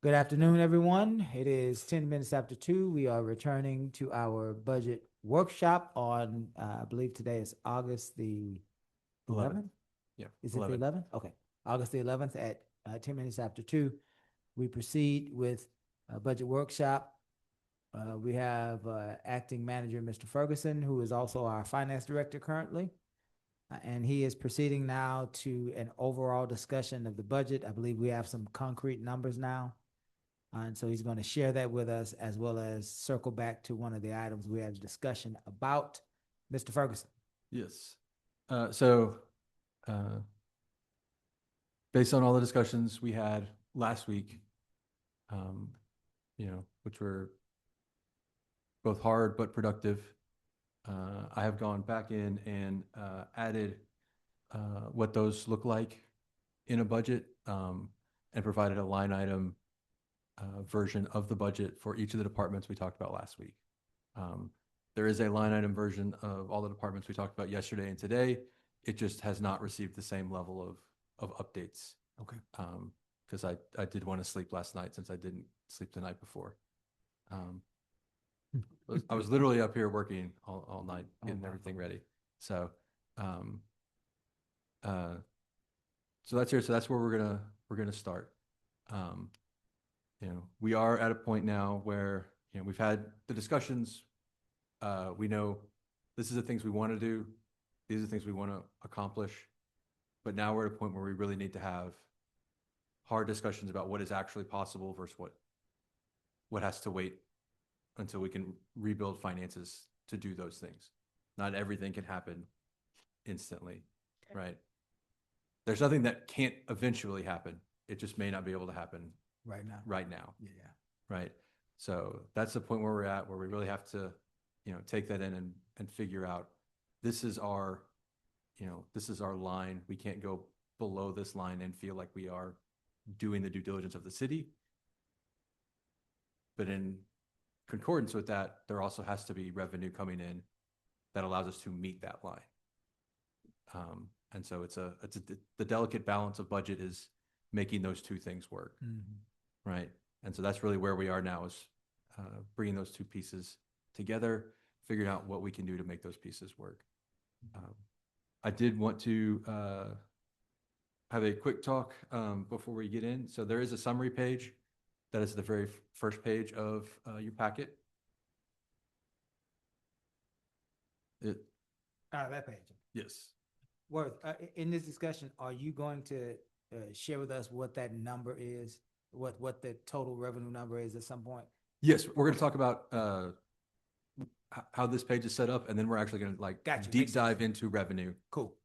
Good afternoon, everyone. It is 10 minutes after 2. We are returning to our budget workshop on, I believe today is August the 11th. Yeah, Is it the 11. 11th? Okay. August the 11th at 10 minutes after 2. We proceed with a budget workshop. We have acting manager, Mr. Ferguson, who is also our finance director currently. And he is proceeding now to an overall discussion of the budget. I believe we have some concrete numbers now. And so he's going to share that with us as well as circle back to one of the items we had a discussion about. Mr. Ferguson. Yes. So, based on all the discussions we had last week, um, which were both hard but productive, I have gone back in and added what those look like in a budget, and provided a line item version of the budget for each of the departments we talked about last week. There is a line item version of all the departments we talked about yesterday and today. It just has not received the same level of updates. Okay. Because I did want to sleep last night since I didn't sleep the night before. I was literally up here working all night, getting everything ready. So, so that's here. So that's where we're gonna start. We are at a point now where we've had the discussions. We know this is the things we want to do. These are the things we want to accomplish. But now we're at a point where we really need to have hard discussions about what is actually possible versus what has to wait until we can rebuild finances to do those things. Not everything can happen instantly, right? There's nothing that can't eventually happen. It just may not be able to happen Right now. Yeah. Right. So that's the point where we're at, where we really have to, take that in and figure out this is our line. We can't go below this line and feel like we are doing the due diligence of the city. But in concordance with that, there also has to be revenue coming in that allows us to meet that line. And so the delicate balance of budget is making those two things work. Mm-hmm. Right. And so that's really where we are now, is bringing those two pieces together, figuring out what we can do to make those pieces work. I did want to have a quick talk before we get in. So there is a summary page that is the very first page of your packet. That page. Yes. Worth, in this discussion, are you going to share with us what that number is? What the total revenue number is at some point? Yes, we're going to talk about how this page is set up, and then we're actually going to deep dive into revenue. Cool.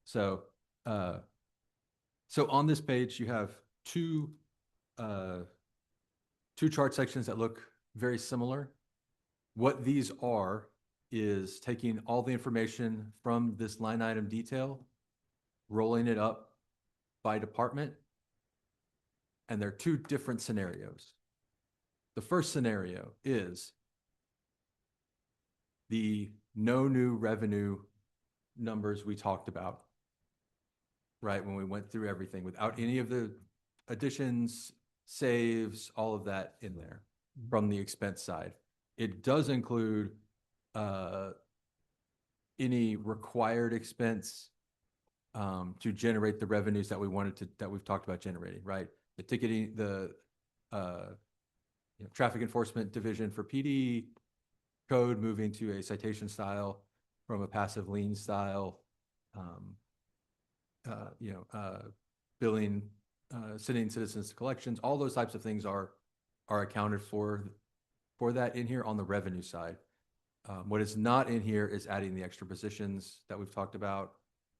So on this page, you have two chart sections that look very similar. What these are is taking all the information from this line item detail, rolling it up by department, and there are two different scenarios. The first scenario is the no new revenue numbers we talked about, right? When we went through everything without any of the additions, saves, all of that in there from the expense side. It does include any required expense to generate the revenues that we've talked about generating, right? The ticketing, the traffic enforcement division for PD, code moving to a citation style from a passive lien style, billing, sending citizens to collections. All those types of things are accounted for that in here on the revenue side. What is not in here is adding the extra positions that we've talked about,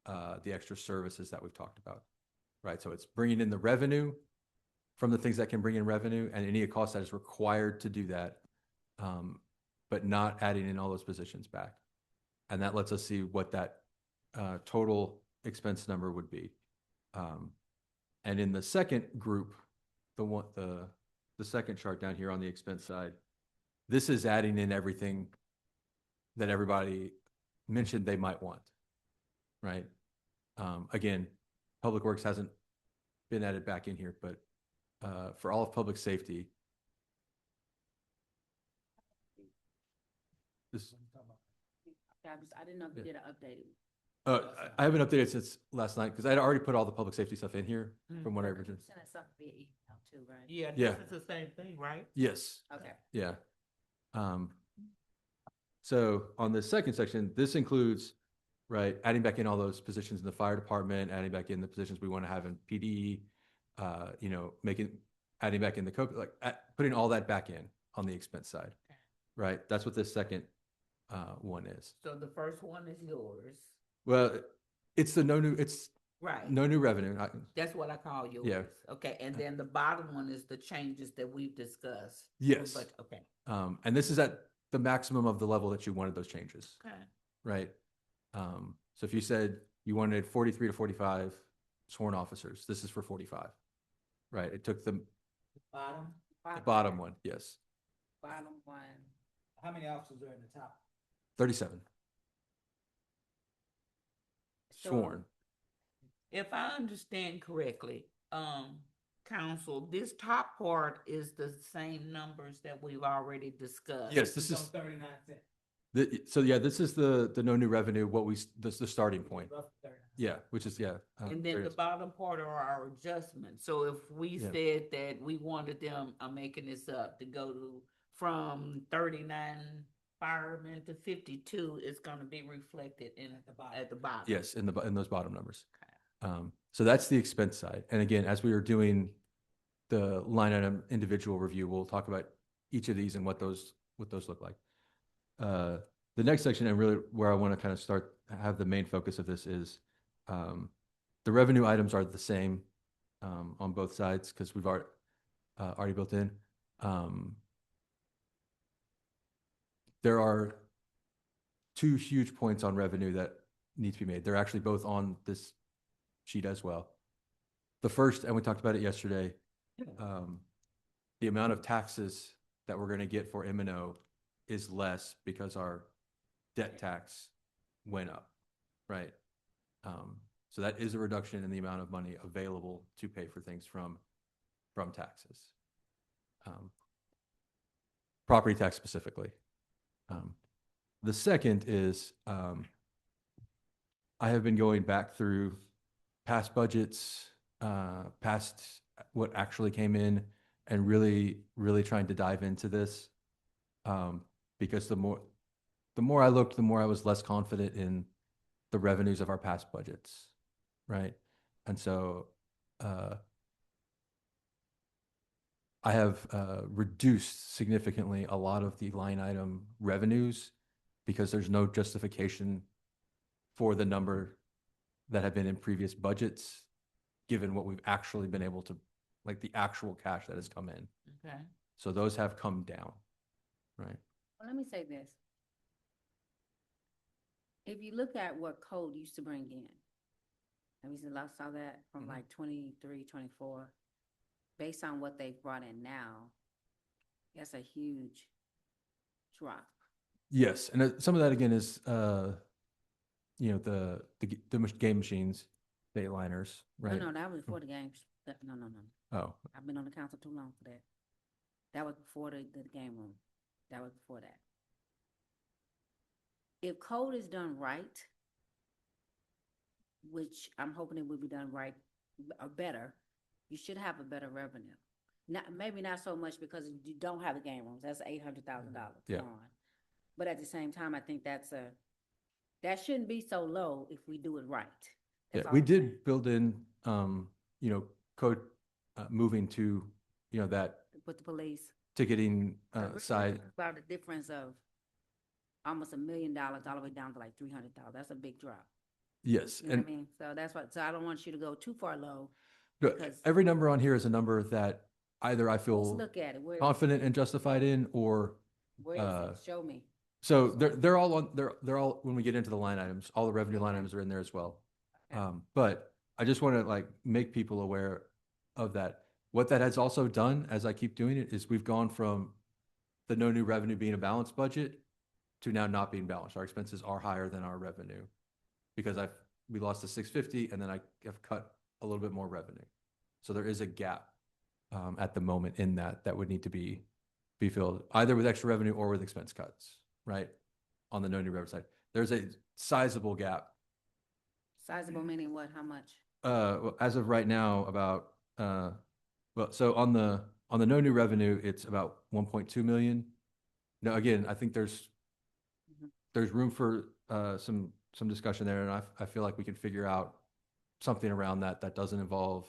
the extra services that we've talked about, right? So it's bringing in the revenue from the things that can bring in revenue and any cost that is required to do that, but not adding in all those positions back. And that lets us see what that total expense number would be. And in the second group, the second chart down here on the expense side, this is adding in everything that everybody mentioned they might want, right? Again, Public Works hasn't been added back in here, but for all of public safety. This, I didn't know if you Yeah. did an update. I haven't updated since last night because I had already put all the public safety stuff in here from what I But originally. you sent us something via email too, right? Yeah, Yeah. this is the same thing, right? Yes. Okay. Yeah. So on the second section, this includes, right, adding back in all those positions in the fire department, adding back in the positions we want to have in PD, you know, adding back in the code, like putting all that back in on the expense side, right? That's what this second one is. So the first one is yours. Well, it's Right. no new revenue. That's what I call yours. Yeah. Okay, and then the bottom one is the changes that we've discussed. Yes. But, okay. And this is at the maximum of the level that you wanted those changes, Okay. right? So if you said you wanted 43 to 45 sworn officers, this is for 45, right? It took the bottom one, yes, Bottom one. How many officers are in the top? 37 So- sworn. If I understand correctly, council, this top part is the same numbers that we've already discussed. Yes, this It's is, on 39 cents. so yeah, this is the no new revenue, this is the starting point. Roughly 39. Yeah, which is, yeah. And then there it the is. bottom part are our adjustments. So if we Yeah. said that we wanted them, I'm making this up, to go to from 39 firemen to 52, it's gonna be reflected at the bottom. Yes, in those bottom numbers. Okay. So that's the expense side. And again, as we are doing the line item individual review, we'll talk about each of these and what those look like. The next section, and really where I want to kind of have the main focus of this is the revenue items are the same on both sides because we've already built in. There are two huge points on revenue that need to be made. They're actually both on this sheet as well. The first, and we talked about it yesterday, the amount of taxes that we're going to get for M&O is less because our debt tax went up, right? So that is a reduction in the amount of money available to pay for things from taxes. Property tax specifically. The second is I have been going back through past budgets, past what actually came in, and really, really trying to dive into this. Because the more I looked, the more I was less confident in the revenues of our past budgets, right? And so I have reduced significantly a lot of the line item revenues because there's no justification for the number that have been in previous budgets, given what we've actually been able to, like the actual cash that has come in. Okay. So those have come down, right? Well, let me say this. If you look at what code used to bring in, have you saw that from Mhm. like 23, 24, based on what they've brought in now, that's a huge drop. Yes, and some of that again is, you know, the game machines, the liners, right? No, that was before the games. No. Oh, I've been on the council too long for that. That was before the game room. That was before that. If code is done right, which I'm hoping it will be done right or better, you should have a better revenue. Maybe not so much because you don't have the game rooms. That's $800,000. Yeah. But at the same time, I think that shouldn't be so low if we do it right. yeah, That's all we I'm saying. did build in, you know, code moving to, you know, that With the police. ticketing But we're side. talking about a difference of almost $1 million all the way down to like 300,000. That's a big drop. Yes, You know and what I mean? So that's why, so I don't want you to go too far low. look, because- every number on here is a number that either I Let's feel look at it. Where confident and justified in, or is it? Show me. so they're all on, they're all, when we get into the line items, all the revenue line Okay. items are in there as well. Okay. But I just want to like make people aware of that. What that has also done, as I keep doing it, is we've gone from the no new revenue being a balanced budget to now not being balanced. Our expenses are higher than our revenue because we lost the 650 and then I have cut a little bit more revenue. So there is a gap at the moment in that would need to be filled either with extra revenue or with expense cuts, right? On the no new revenue side, there's a sizable gap. Sizable meaning what, how much? Well, as of right now, about well, so on the no new revenue, it's about 1.2 million. Now, again, I think there's room for some discussion there, and I feel like we can figure out something around that doesn't involve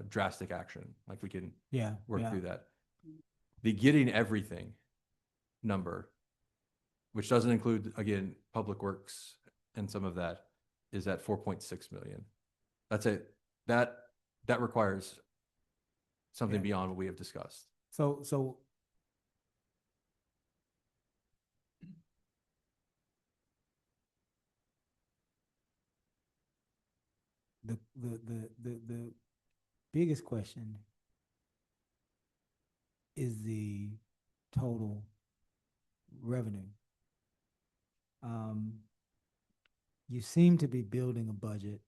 drastic action. Like we can work through that. The getting everything number, which doesn't include, again, public works and some of that, is at 4.6 million. That's it. That requires something beyond what we have discussed. So the biggest question is the total revenue. You seem to be building a budget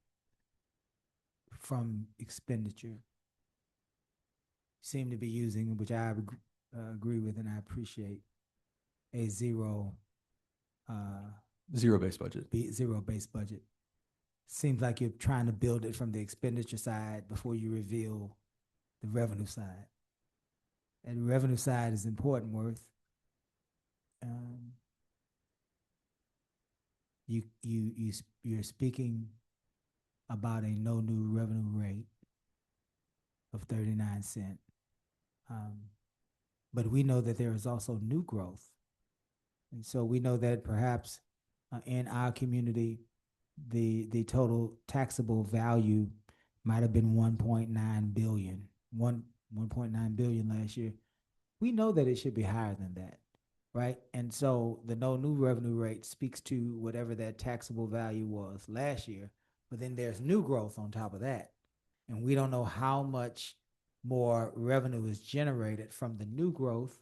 from expenditure. You seem to be using, which I agree with and I appreciate, a Zero-based budget. zero-based budget. Seems like you're trying to build it from the expenditure side before you reveal the revenue side. And the revenue side is important, Worth. You're speaking about a no new revenue rate of 39 cents. But we know that there is also new growth. And so we know that perhaps in our community, the total taxable value might have been 1.9 billion, 1.9 billion last year. We know that it should be higher than that, right? And so the no new revenue rate speaks to whatever that taxable value was last year, but then there's new growth on top of that. And we don't know how much more revenue is generated from the new growth.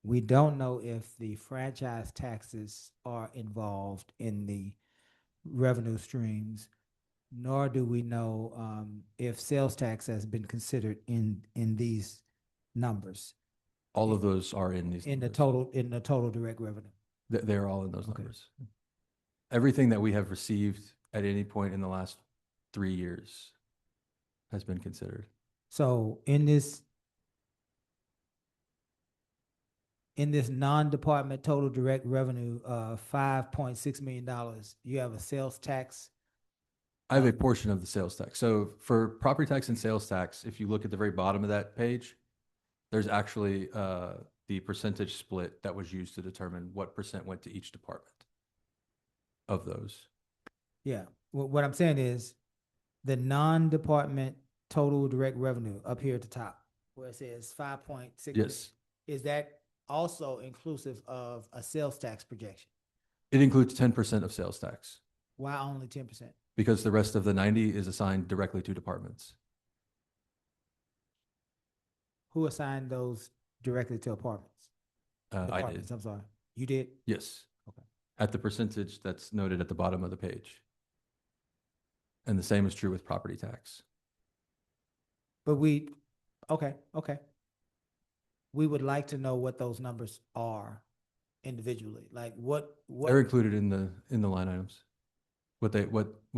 We don't know if the franchise taxes are involved in the revenue streams, nor do we know if sales tax has been considered in these numbers. All of those are in these in numbers. the total direct revenue. They're all in those Okay. numbers. Everything that we have received at any point in the last 3 years has been considered. So in this non-department total direct revenue of $5.6 million, you have a sales tax. I have a portion of the sales tax. So for property tax and sales tax, if you look at the very bottom of that page, there's actually the percentage split that was used to determine what percent went to each department of those. Yeah. What I'm saying is the non-department total direct revenue up here at the top where it says 5.6. Yes. Is that also inclusive of a sales tax projection? It includes 10% of sales tax Why only 10%? because the rest of the 90 is assigned directly to departments. Who assigned those directly to apartments? I did. Departments, I'm sorry. You did? Yes. Okay. At the percentage that's noted at the bottom of the page. And the same is true with property tax. But okay. We would like to know what those numbers are individually. Like what They're included in the line items. What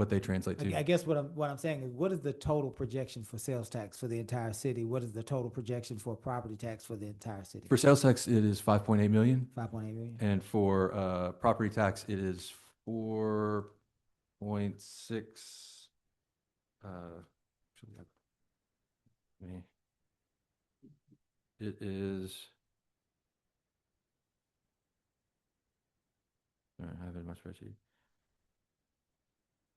they translate to. I guess what I'm saying is, what is the total projection for sales tax for the entire city? What is the total projection for property tax for the entire city? For sales tax, it is 5.8 million. 5.8 million. And for property tax, it is 4.6. It is. I have it in my spreadsheet.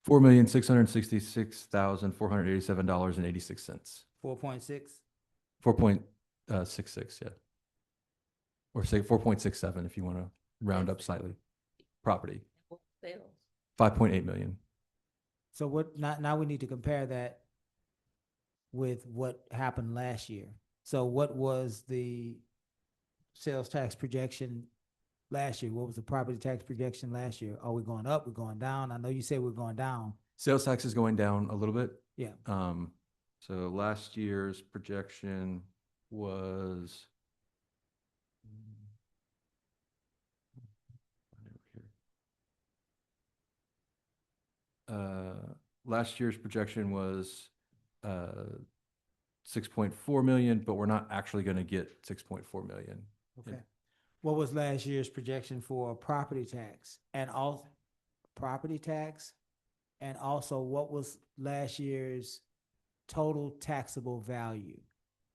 $4,666,487.86. 4.6. 4.66, yeah. Or say 4.67 if you want to round up slightly. Property. Sales. 5.8 million. So what? Now we need to compare that with what happened last year. So what was the sales tax projection last year? What was the property tax projection last year? Are we going up? We're going down? I know you say we're going down. Sales tax is going down a little bit. Yeah. So last year's projection was. Last year's projection was 6.4 million, but we're not actually going to get 6.4 million. Okay. What was last year's projection for property tax and all property tax? And also what was last year's total taxable value?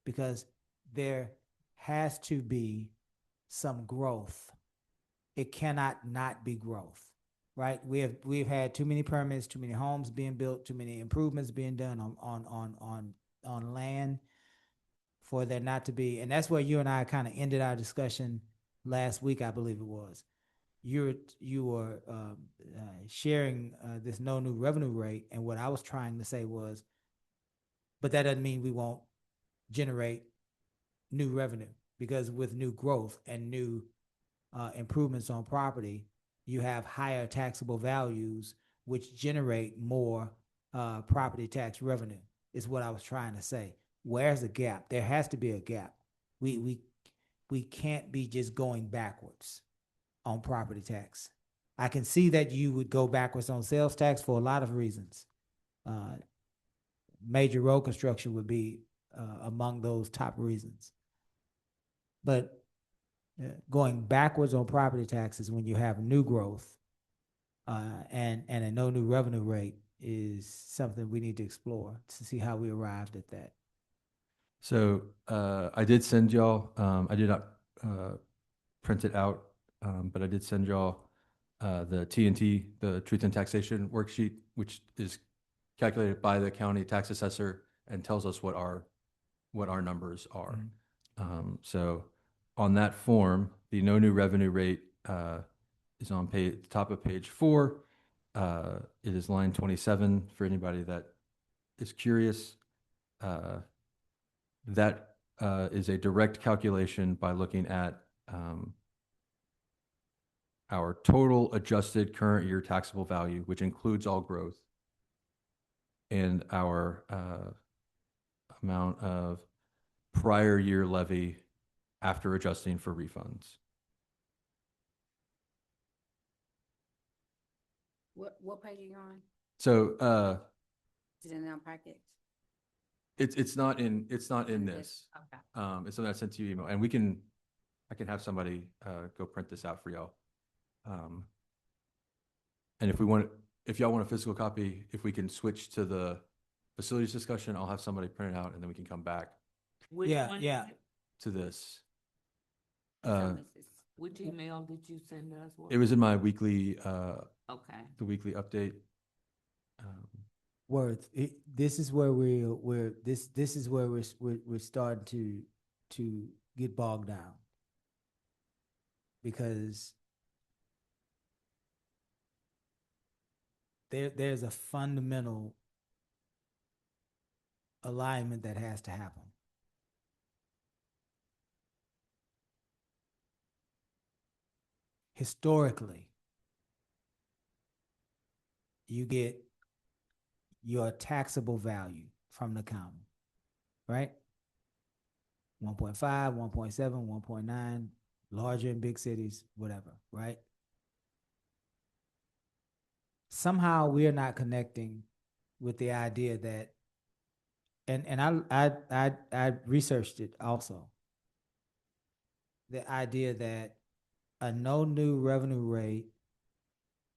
Because there has to be some growth. It cannot not be growth, right? We've had too many permits, too many homes being built, too many improvements being done on land for there not to be, and that's where you and I kind of ended our discussion last week, I believe it was. You were sharing this no new revenue rate, and what I was trying to say was, but that doesn't mean we won't generate new revenue, because with new growth and new improvements on property, you have higher taxable values, which generate more property tax revenue, is what I was trying to say. Where's the gap? There has to be a gap. We can't be just going backwards on property tax. I can see that you would go backwards on sales tax for a lot of reasons. Major road construction would be among those top reasons. But going backwards on property taxes when you have new growth and a no new revenue rate is something we need to explore to see how we arrived at that. So I did send y'all, I did not print it out, but I did send y'all the TNT, the Truth in Taxation worksheet, which is calculated by the county tax assessor and tells us what our numbers are. So on that form, the no new revenue rate is on top of page 4. It is line 27 for anybody that is curious. That is a direct calculation by looking at our total adjusted current year taxable value, which includes all growth, and our amount of prior year levy after adjusting for refunds. What page are you on? So Is it in our package? it's not in this. Okay. It's something I sent to you email, and I can have somebody go print this out for y'all. And if y'all want a physical copy, if we can switch to the facilities discussion, I'll have somebody print it out, and then we can come back Which Yeah, one? yeah. to this. Which email did you send us? It was in my weekly, Okay. the weekly update. Worth. This is where this is where we're starting to get bogged down, because there's a fundamental alignment that has to happen. Historically, you get your taxable value from the county, right? 1.5, 1.7, 1.9, larger in big cities, whatever, right? Somehow we are not connecting with the idea that, and I researched it also, the idea that a no new revenue rate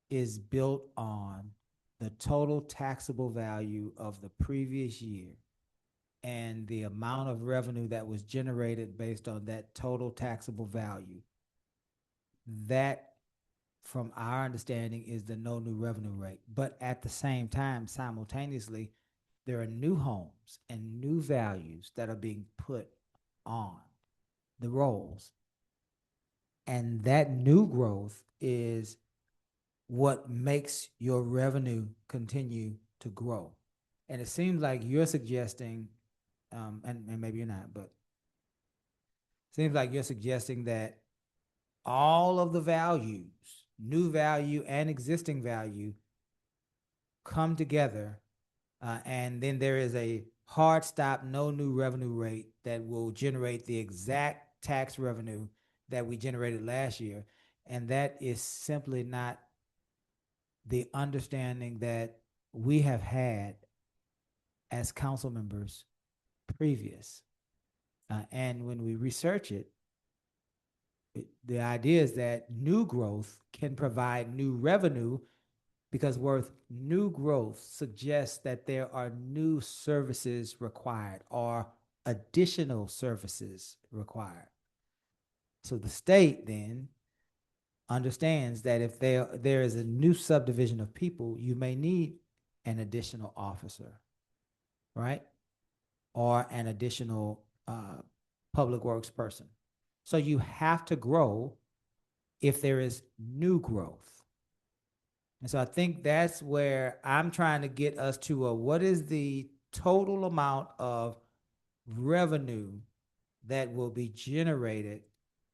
is built on the total taxable value of the previous year and the amount of revenue that was generated based on that total taxable value. That, from our understanding, is the no new revenue rate. But at the same time, simultaneously, there are new homes and new values that are being put on the rolls. And that new growth is what makes your revenue continue to grow. And it seems like you're suggesting, and maybe you're not, but it seems like you're suggesting that all of the values, new value and existing value, come together, and then there is a hard stop, no new revenue rate that will generate the exact tax revenue that we generated last year. And that is simply not the understanding that we have had as council members previous. And when we research it, the idea is that new growth can provide new revenue because new growth suggests that there are new services required or additional services required. So the state then understands that if there is a new subdivision of people, you may need an additional officer, right? Or an additional public works person. So you have to grow if there is new growth. And so I think that's where I'm trying to get us to what is the total amount of revenue that will be generated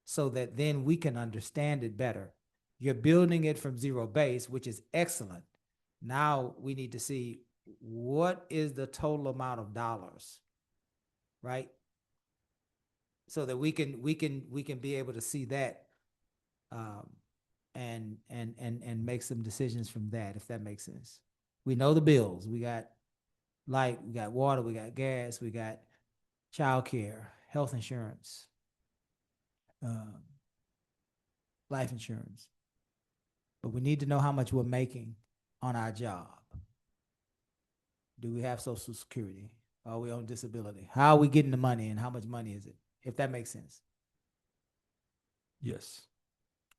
so that then we can understand it better. You're building it from zero base, which is excellent. Now we need to see what is the total amount of dollars, right? So that we can be able to see that and make some decisions from that, if that makes sense. We know the bills. We got light, we got water, we got gas, we got childcare, health insurance, life insurance. But we need to know how much we're making on our job. Do we have Social Security? Are we on disability? How are we getting the money and how much money is it? If that makes sense. Yes.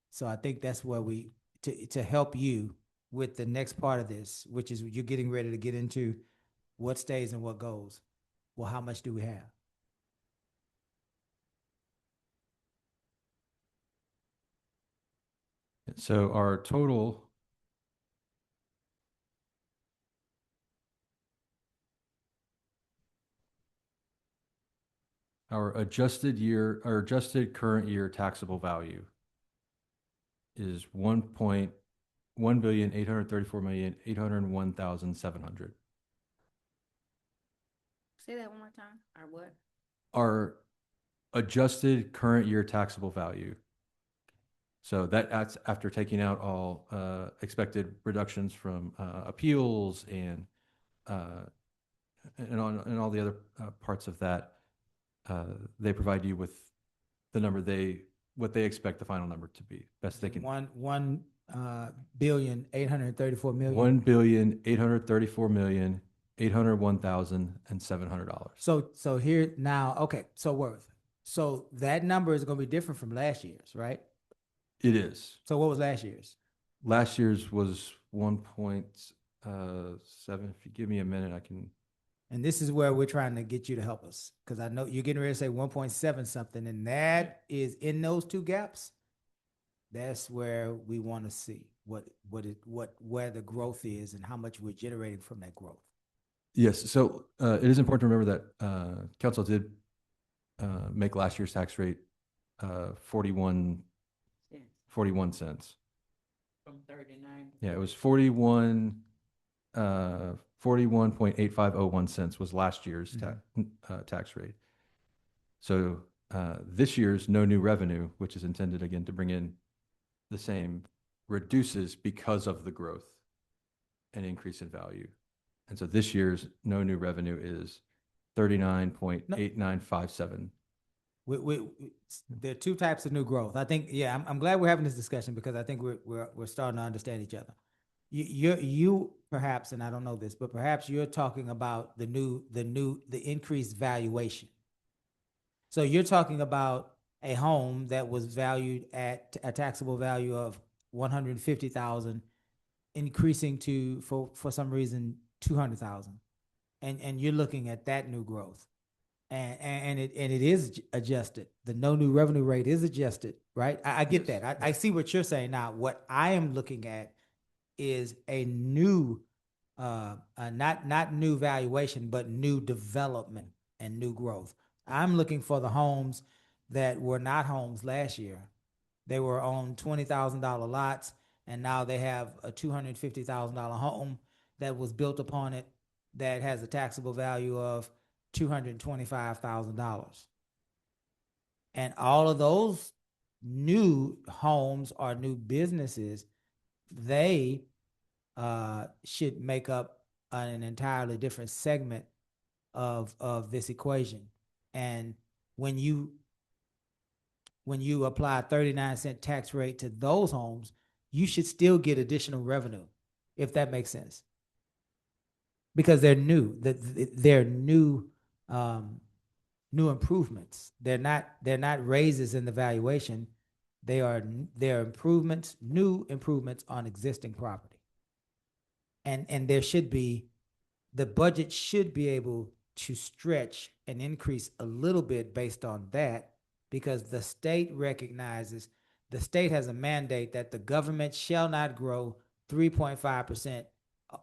So I think that's where to help you with the next part of this, which is you're getting ready to get into what stays and what goes. Well, how much do we have? So our total our adjusted current year taxable value is 1,834,801,700. Say that one more time. Our what? Our adjusted current year taxable value. So that's after taking out all expected reductions from appeals and all the other parts of that. They provide you with the number what they expect the final number to be. Best they can. 1,834,000,000. $1,834,801,700. So here now, okay. So that number is going to be different from last year's, right? It is. So what was last year's? Last year's was 1.7. If you give me a minute, I can. And this is where we're trying to get you to help us, because I know you're getting ready to say 1.7 something, and that is in those two gaps. That's where we want to see where the growth is and how much we're generating from that growth. Yes. So it is important to remember that council did make last year's tax rate 41 cents. From 39. Yeah, it was 41.8501 cents was last year's tax rate. So this year's no new revenue, which is intended again to bring in the same, reduces because of the growth and increase in value. And so this year's no new revenue is 39.8957. There are two types of new growth. I think, yeah, I'm glad we're having this discussion because I think we're starting to understand each other. You perhaps, and I don't know this, but perhaps you're talking about the increased valuation. So you're talking about a home that was valued at a taxable value of 150,000, increasing to for some reason 200,000, and you're looking at that new growth, and it is adjusted. The no new revenue rate is adjusted, right? I get that. I see what you're saying now. What I am looking at is a new, not new valuation, but new development and new growth. I'm looking for the homes that were not homes last year. They were on $20,000 lots, and now they have a $250,000 home that was built upon it that has a taxable value of $225,000. And all of those new homes or new businesses, they should make up an entirely different segment of this equation. And when you apply a 39-cent tax rate to those homes, you should still get additional revenue, if that makes sense. Because they're new, they're new, new improvements. They're not raises in the valuation. They're improvements, new improvements on existing property. And the budget should be able to stretch and increase a little bit based on that, because the state has a mandate that the government shall not grow 3.5%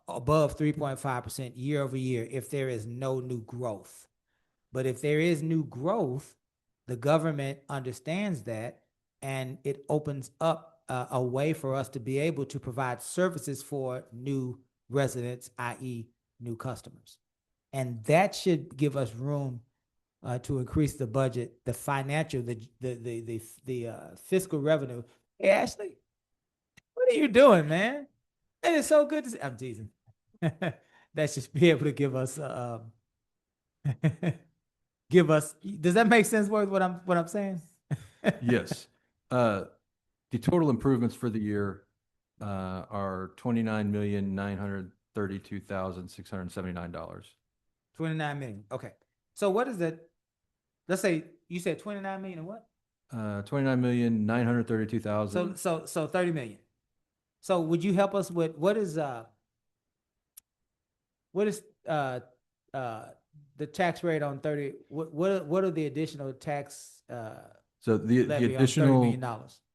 above 3.5% year over year if there is no new growth. But if there is new growth, the government understands that, and it opens up a way for us to be able to provide services for new residents, i.e. new customers. And that should give us room to increase the budget, the financial, the fiscal revenue. Hey, Ashley, what are you doing, man? It is so good to see. I'm teasing. That should be able to give us give us. Does that make sense? What I'm saying? Yes. The total improvements for the year are $29,932,679. 29 million. Okay. So what is it? Let's say you said 29 million and what? 29,932,000. So 30 million. So would you help us with what is the tax rate on 30? What are the additional tax So the levy on $30 million?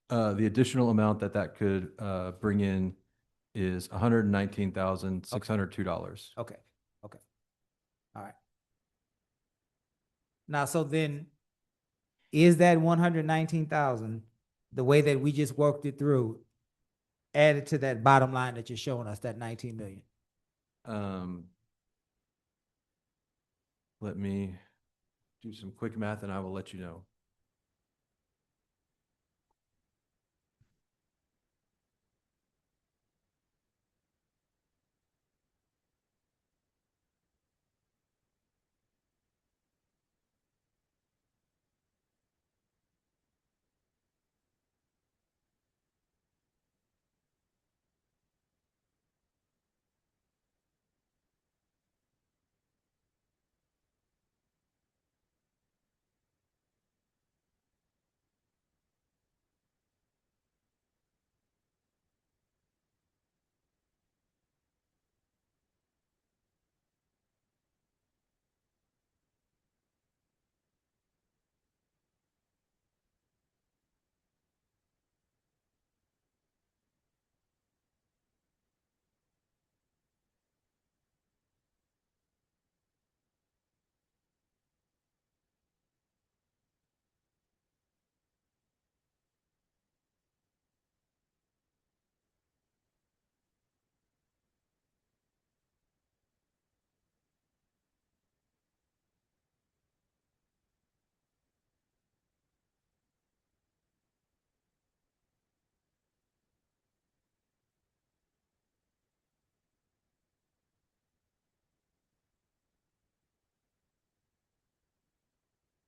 the additional amount that could bring in is $119,602. Okay. Okay. All right. Now, so then, is that 119,000, the way that we just worked it through, added to that bottom line that you're showing us, that 19 million? Let me do some quick math and I will let you know.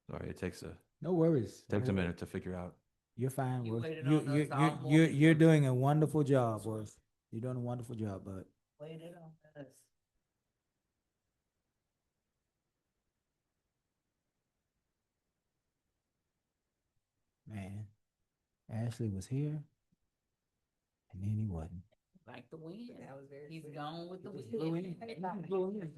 Sorry, it takes a No worries. minute to figure out. You're fine, You Worth. waited on us all morning You're for doing a wonderful job, Worth. You're doing a wonderful job, bud. Waited on us. Man, Ashley was here, and then he wasn't. Like the wind. He's gone with the Blew wind. in. Blew in.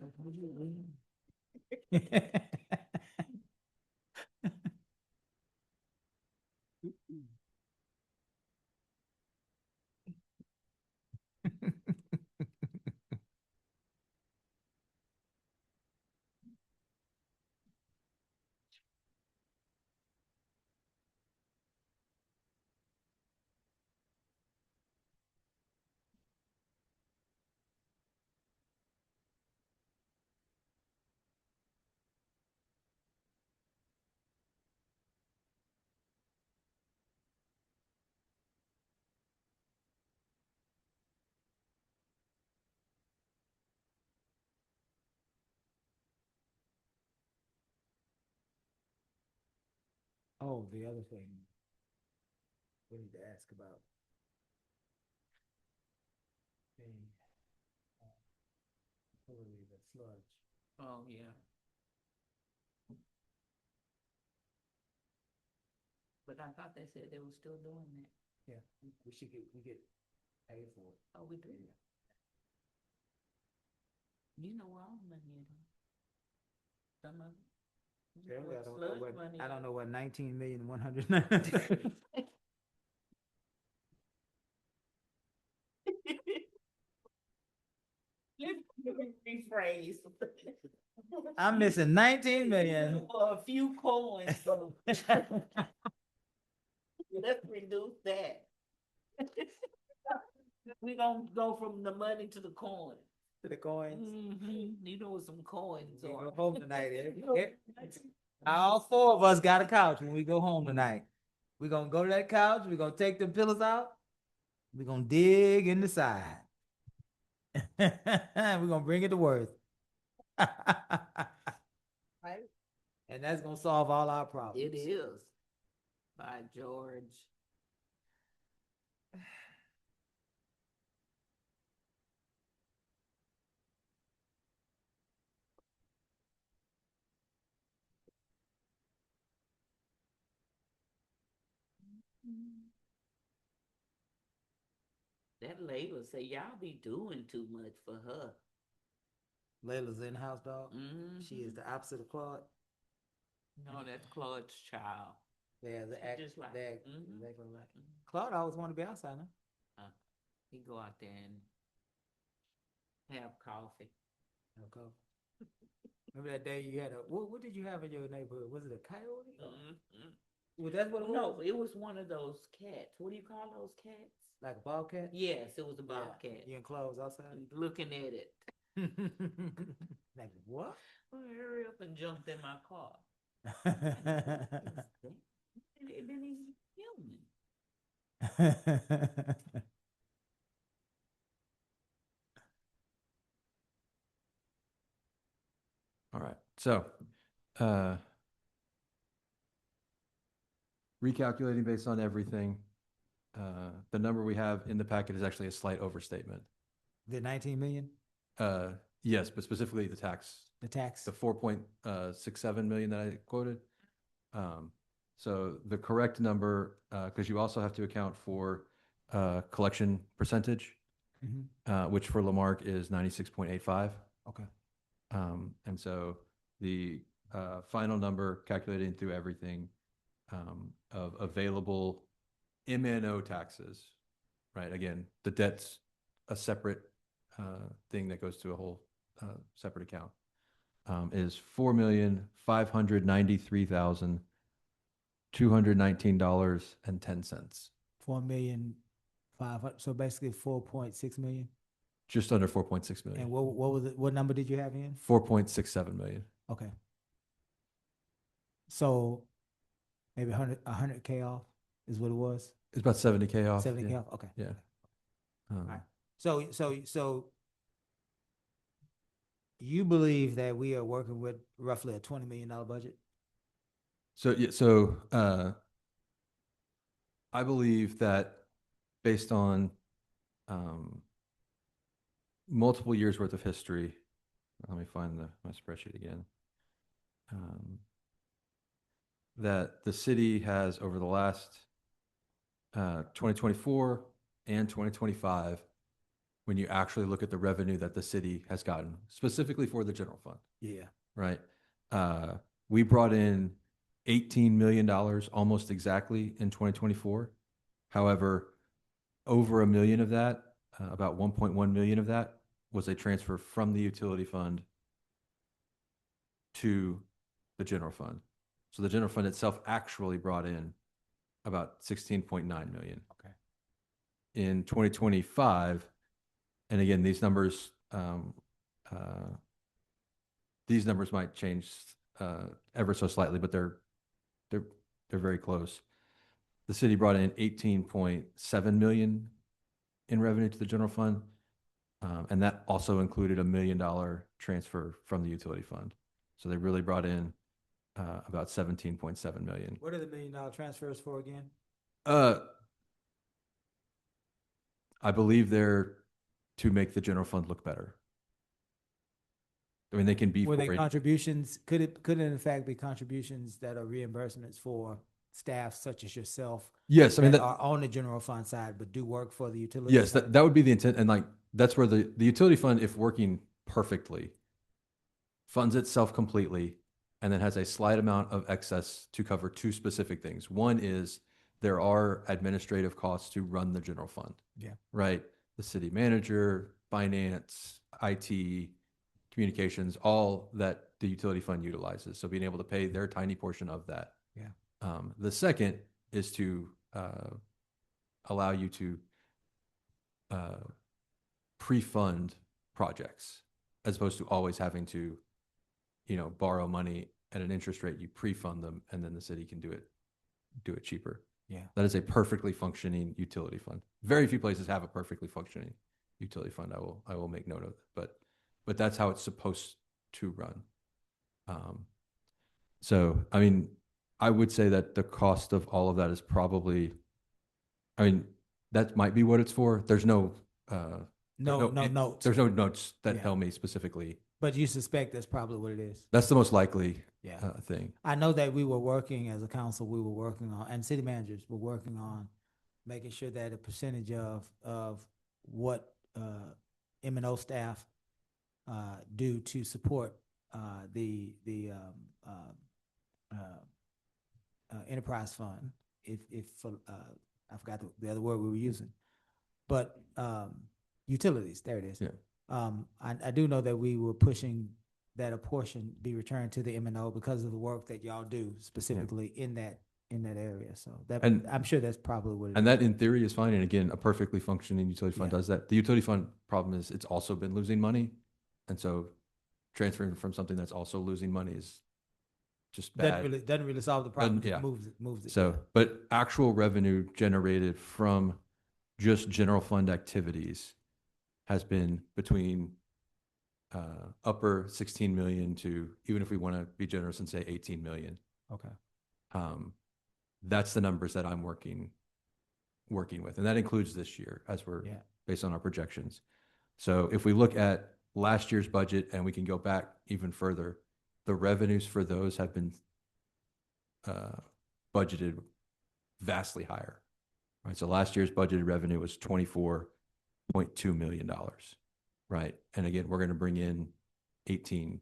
Oh, the other thing. We need to ask about. The, the sludge. Oh, yeah. But I thought they said they were still doing that. Yeah, we get paid for it. Oh, we do? You know where all the money is. Some of it. You know Apparently, where I don't know sludge what, money I don't is. know what 19,100. Let me rephrase. I'm missing 19 million. For a few coins, so let's reduce that. We gonna go from the money to the coin. To the coins. You know what some coins We are. go home tonight. All four of us got a couch when we go home tonight. We're gonna go to that couch. We're gonna take the pillows out. We're gonna dig in the side. We're gonna bring it to Worth. Right? And that's gonna solve all our problems. It is. By George. That Layla say y'all be doing too much for her. Layla's in-house dog. Mm-hmm. She is the opposite of Claude. No, that's Claude's child. Yeah, the She act, just like- they act Mhm. exactly like. Claude always wanted to be outside, huh? He go out there and have coffee. Okay. Remember that day you had a what did you have in your neighborhood? Was it a coyote? Mhm. Well, that's what it No, was. it was one of those cats. What do you call those cats? Like a bobcat? Yes, it was a Yeah. bobcat. You enclosed outside? Looking at it. Like what? Well, hurry up and jumped in my car. It didn't even human. All right, so, recalculating based on everything, the number we have in the packet is actually a slight overstatement. The 19 million, Yes, but specifically the tax, the tax. the 4.67 million that I quoted. So the correct number, because you also have to account for collection percentage, which for Lamarck is 96.85. Okay. And so the final number calculating through everything of available MNO taxes, right? Again, the debt's a separate thing that goes to a whole separate account, is $4,593,219.10. 4,500,000. So basically 4.6 million. Just under 4.6 million. And what was it? What number did you have in? 4.67 million. Okay. So maybe 100K off is what it was. It's about 70K off. 70K yeah. off. Okay. Yeah. Right. So you believe that we are working with roughly a $20 million budget? So I believe that based on multiple years worth of history, let me find my spreadsheet again, that the city has over the last 2024 and 2025, when you actually look at the revenue that the city has gotten, specifically for the general fund, Yeah. right? We brought in $18 million almost exactly in 2024. However, over $1 million of that, about 1.1 million of that was a transfer from the utility fund to the general fund. So the general fund itself actually brought in about 16.9 million. Okay. In 2025, and again, these numbers might change ever so slightly, but they're very close. The city brought in 18.7 million in revenue to the general fund, and that also included $1 million transfer from the utility fund. So they really brought in about 17.7 million. What are the $1 million transfers for again? I believe they're to make the general fund look better. I mean, they can be Were they for contributions, could it in fact be contributions that are reimbursements for staff such as yourself? yes, I mean, That are on the general fund side, but do work for the utility? yes, side? that would be the intent. And like, that's where the utility fund, if working perfectly, funds itself completely and then has a slight amount of excess to cover two specific things. One is there are administrative costs to run the general fund. Yeah. Right? The city manager, finance, IT, communications, all that the utility fund utilizes. So being able to pay their tiny portion of that. Yeah. The second is to allow you to pre-fund projects as opposed to always having to, borrow money at an interest rate. You pre-fund them and then the city can do it cheaper. Yeah. That is a perfectly functioning utility fund. Very few places have a perfectly functioning utility fund. I will make note of it, but that's how it's supposed to run. So, I mean, I would say that the cost of all of that is probably, I mean, that might be what it's for. There's no notes. There's no notes that Yeah. tell me specifically. But you suspect that's probably what it is. That's the most likely Yeah. thing. I know that we were working as a council, we were working on, and city managers were working on making sure that a percentage of what M&O staff do to support the enterprise fund. If I forgot the other word we were using, but utilities. There it is. Yeah. I do know that we were pushing that a portion be returned to the M&O because of the work that y'all do specifically in that area. So that, And- I'm sure that's probably what it is. And that in theory is fine. And again, a perfectly functioning utility fund Yeah. does that. The utility fund problem is it's also been losing money. And so transferring from something that's also losing money is just bad. Doesn't really solve the problem. Yeah. Moves it. So, but actual revenue generated from just general fund activities has been between upper 16 million to, even if we want to be generous and say 18 million. Okay. That's the numbers that I'm working with. And that includes this year as we're Yeah. based on our projections. So if we look at last year's budget and we can go back even further, the revenues for those have been budgeted vastly higher. Right. So last year's budgeted revenue was $24.2 million. Right. And again, we're going to bring in 18,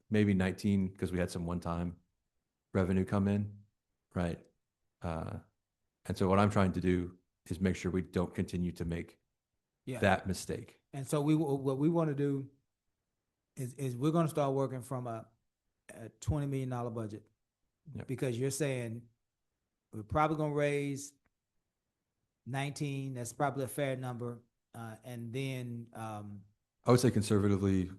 maybe 19, because we had some one-time revenue come in. Right. And so what I'm trying to do is make sure we don't continue to make that mistake. And so what we want to do is we're going to start working from a $20 million budget. Yep. Because you're saying we're probably going to raise 19. That's probably a fair number. And then, I would say conservatively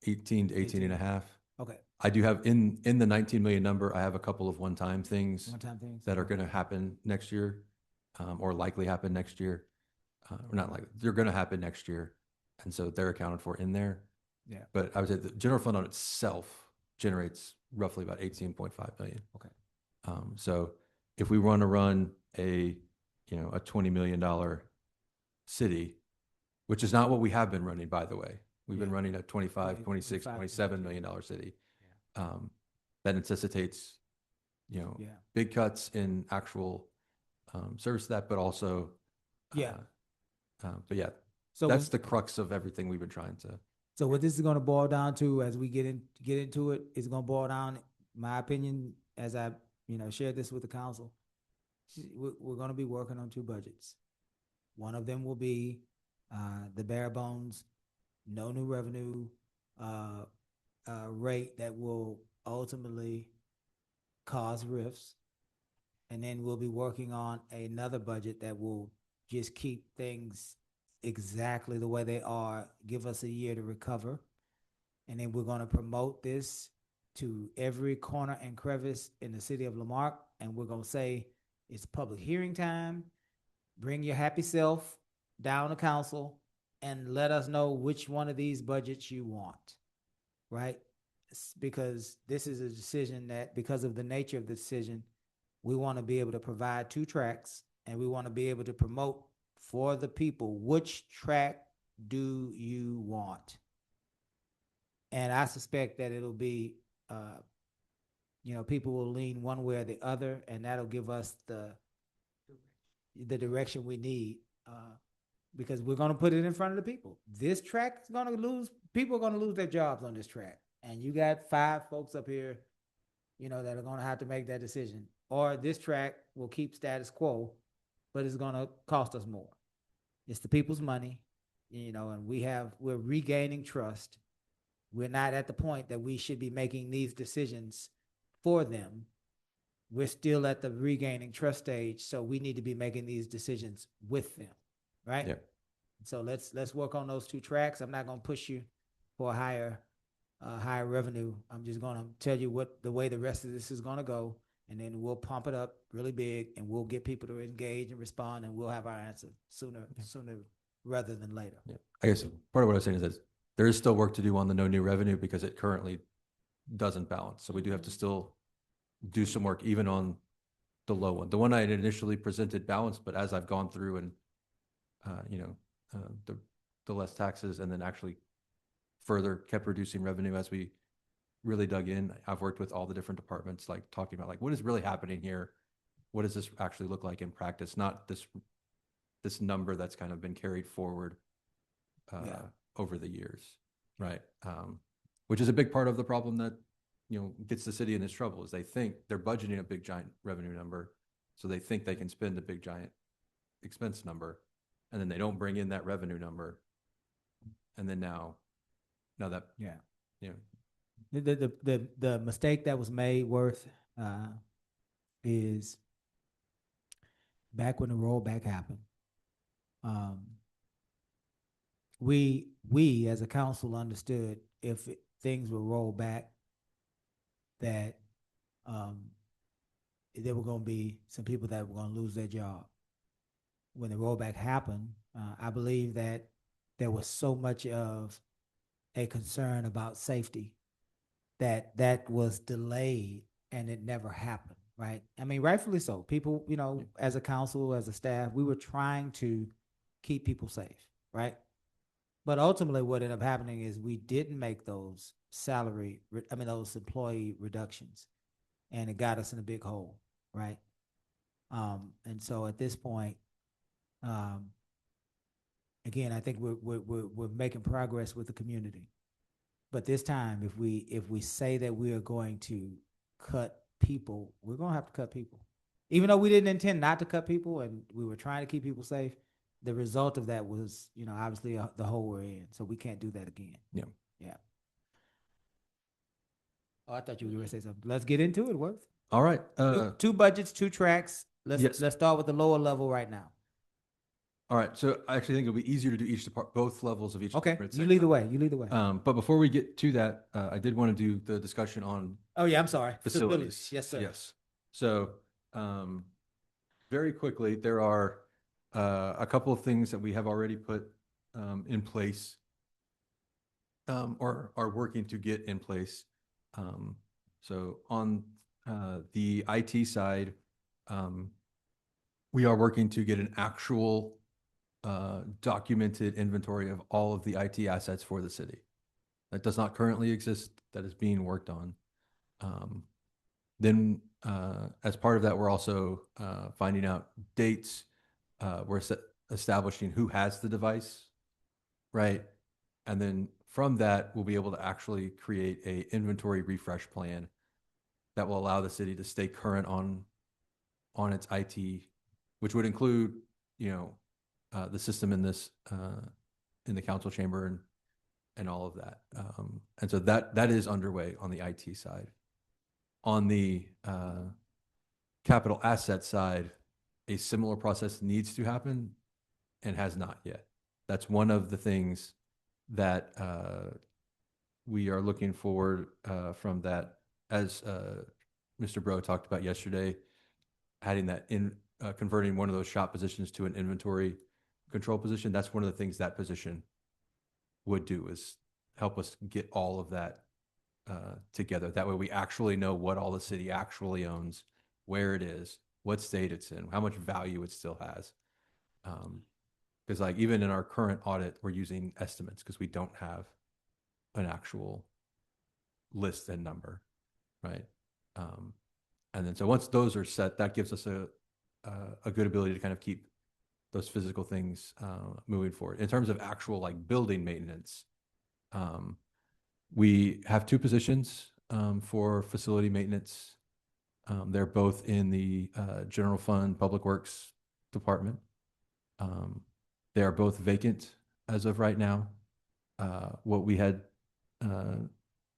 18 to 18 and a half. okay, I do have in the 19 million number, I have a couple of one-time things one-time things that are going to happen next year, or likely happen next year. Or not likely, they're going to happen next year. And so they're accounted for in there. Yeah. But I would say the general fund on itself generates roughly about 18.5 million. Okay. So if we want to run a $20 million city, which is not what we have been running, by the way. We've been running a 25, 26, 27 million dollar city. That necessitates, big cuts in actual service to that, but also, but yeah, So that's the crux of everything we've been trying to. So what this is going to boil down to, as we get into it, is going to boil down, my opinion, as I shared this with the council. We're going to be working on two budgets. One of them will be the bare bones, no new revenue rate that will ultimately cause rifts. And then we'll be working on another budget that will just keep things exactly the way they are, give us a year to recover. And then we're going to promote this to every corner and crevice in the city of Lamarck. And we're going to say it's public hearing time. Bring your happy self down to council and let us know which one of these budgets you want, right? because this is a decision that, because of the nature of the decision, we want to be able to provide 2 tracks, and we want to be able to promote for the people, which track do you want? And I suspect that it'll be, people will lean one way or the other, and that'll give us the direction we need, because we're going to put it in front of the people. This track is going to lose, people are going to lose their jobs on this track. And you got 5 folks up here, that are going to have to make that decision. Or this track will keep status quo, but it's going to cost us more. It's the people's money, and we're regaining trust. We're not at the point that we should be making these decisions for them. We're still at the regaining trust stage, so we need to be making these decisions with them, right? Yeah. So let's work on those 2 tracks. I'm not going to push you for a higher revenue. I'm just going to tell you the way the rest of this is going to go, and then we'll pump it up really big, and we'll get people to engage and respond, and we'll have our answer sooner rather than later. Yeah. I guess part of what I was saying is that there is still work to do on the no new revenue because it currently doesn't balance. So we do have to still do some work even on the low one. The one I had initially presented balanced, but as I've gone through and, the less taxes and then actually further kept reducing revenue as we really dug in. I've worked with all the different departments, like talking about like, what is really happening here? What does this actually look like in practice? Not this number that's kind of been carried forward over the years, right? Which is a big part of the problem that, gets the city in its trouble is they think they're budgeting a big giant revenue number. So they think they can spend a big giant expense number, and then they don't bring in that revenue number. And then now that, The mistake that was made, Worth, is back when the rollback happened. We as a council understood if things were rolled back, that there were going to be some people that were going to lose their job. When the rollback happened, I believe that there was so much of a concern about safety that was delayed, and it never happened, right? I mean, rightfully so. People, as a council, as a staff, we were trying to keep people safe, right? But ultimately what ended up happening is we didn't make those those employee reductions, and it got us in a big hole, right? And so at this point, again, I think we're making progress with the community. But this time, if we say that we are going to cut people, we're going to have to cut people. Even though we didn't intend not to cut people and we were trying to keep people safe, the result of that was, obviously the hole we're in. So we can't do that again. Yeah. Yeah. Oh, I thought you were going to say something. Let's get into it, Worth. all right. Two budgets, 2 tracks. Yes. Let's start with the lower level right now. All right. So I actually think it'll be easier to do both levels of each. Okay. department at the You same lead the time. way. You lead the way. But before we get to that, I did want to do the discussion on Oh yeah, I'm sorry. facilities. Yes, sir. Yes. So, very quickly, there are a couple of things that we have already put in place, or are working to get in place. So on the IT side, we are working to get an actual documented inventory of all of the IT assets for the city. That does not currently exist, that is being worked on. Then as part of that, we're also finding out dates. We're establishing who has the device, right? And then from that, we'll be able to actually create a inventory refresh plan that will allow the city to stay current on its IT, which would include, the system in this in the council chamber and all of that. And so that is underway on the IT side. On the capital asset side, a similar process needs to happen and has not yet. That's one of the things that we are looking forward from that, as Mr. Bro talked about yesterday, adding that in, converting one of those shop positions to an inventory control position. That's one of the things that position would do, is help us get all of that together. That way we actually know what all the city actually owns, where it is, what state it's in, how much value it still has. Because like even in our current audit, we're using estimates because we don't have an actual list and number, right? And then so once those are set, that gives us a good ability to kind of keep those physical things moving forward. In terms of actual like building maintenance, we have two positions for facility maintenance. They're both in the general fund public works department. They are both vacant as of right now. What we had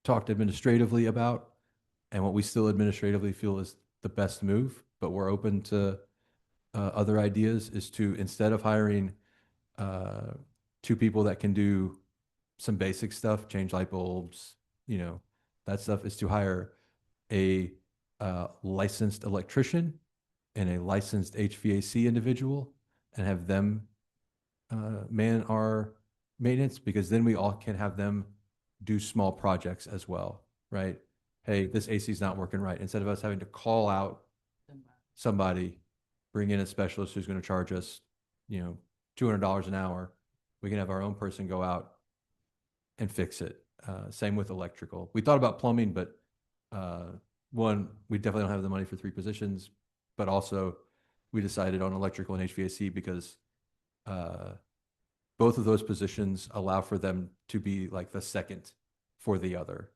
talked administratively about and what we still administratively feel is the best move, but we're open to other ideas, is to, instead of hiring two people that can do some basic stuff, change light bulbs, that stuff, is to hire a licensed electrician and a licensed HVAC individual and have them man our maintenance, because then we all can have them do small projects as well, right? Hey, this AC is not working right. Instead of us having to call out somebody, bring in a specialist who's going to charge us, $200 an hour, we can have our own person go out and fix it. Same with electrical. We thought about plumbing, but one, we definitely don't have the money for 3 positions, but also we decided on electrical and HVAC because both of those positions allow for them to be like the second for the other,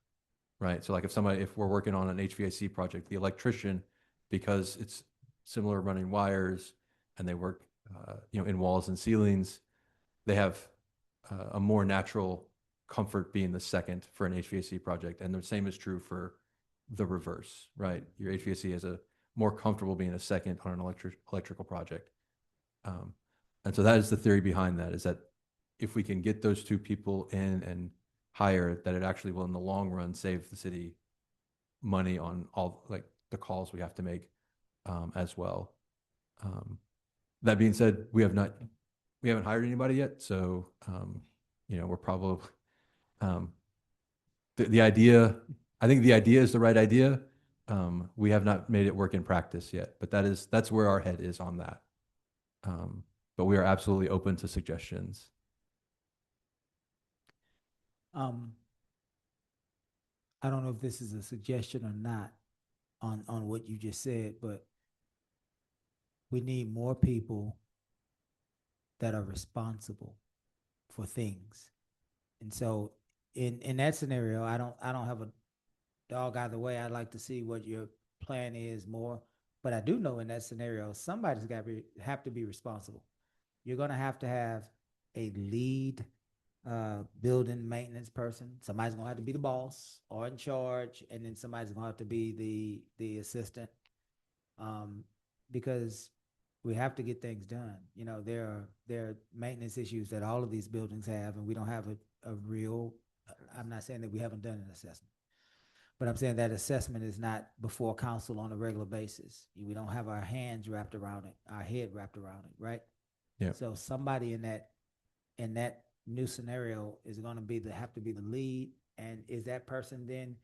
right? So like if we're working on an HVAC project, the electrician, because it's similar running wires and they work, in walls and ceilings, they have a more natural comfort being the second for an HVAC project. And the same is true for the reverse, right? Your HVAC is a more comfortable being a second on an electrical project. And so that is the theory behind that, is that if we can get those 2 people in and hire, that it actually will in the long run save the city money on all like the calls we have to make as well. That being said, we haven't hired anybody yet. So, we're probably, the idea, I think the idea is the right idea. We have not made it work in practice yet, but that's where our head is on that. But we are absolutely open to suggestions. I don't know if this is a suggestion or not on what you just said, but we need more people that are responsible for things. And so in that scenario, I don't have a dog either way. I'd like to see what your plan is more, but I do know in that scenario, somebody's got to have to be responsible. You're going to have a lead building maintenance person. Somebody's going to have to be the boss or in charge, and then somebody's going to have to be the assistant, because we have to get things done. There are maintenance issues that all of these buildings have, and we don't have a real, I'm not saying that we haven't done an assessment, but I'm saying that assessment is not before council on a regular basis. We don't have our hands wrapped around it, our head wrapped around it, right? Yeah. So somebody in that new scenario is going to have to be the lead. And is that person then,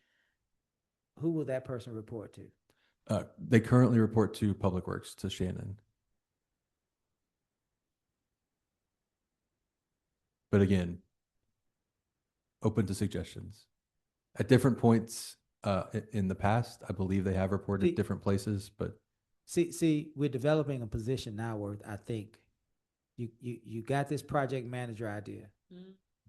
who will that person report to? They currently report to Public Works, to Shannon. But again, open to suggestions. At different points in the past, I believe they have reported different places, but see, we're developing a position now where I think you got this project manager idea,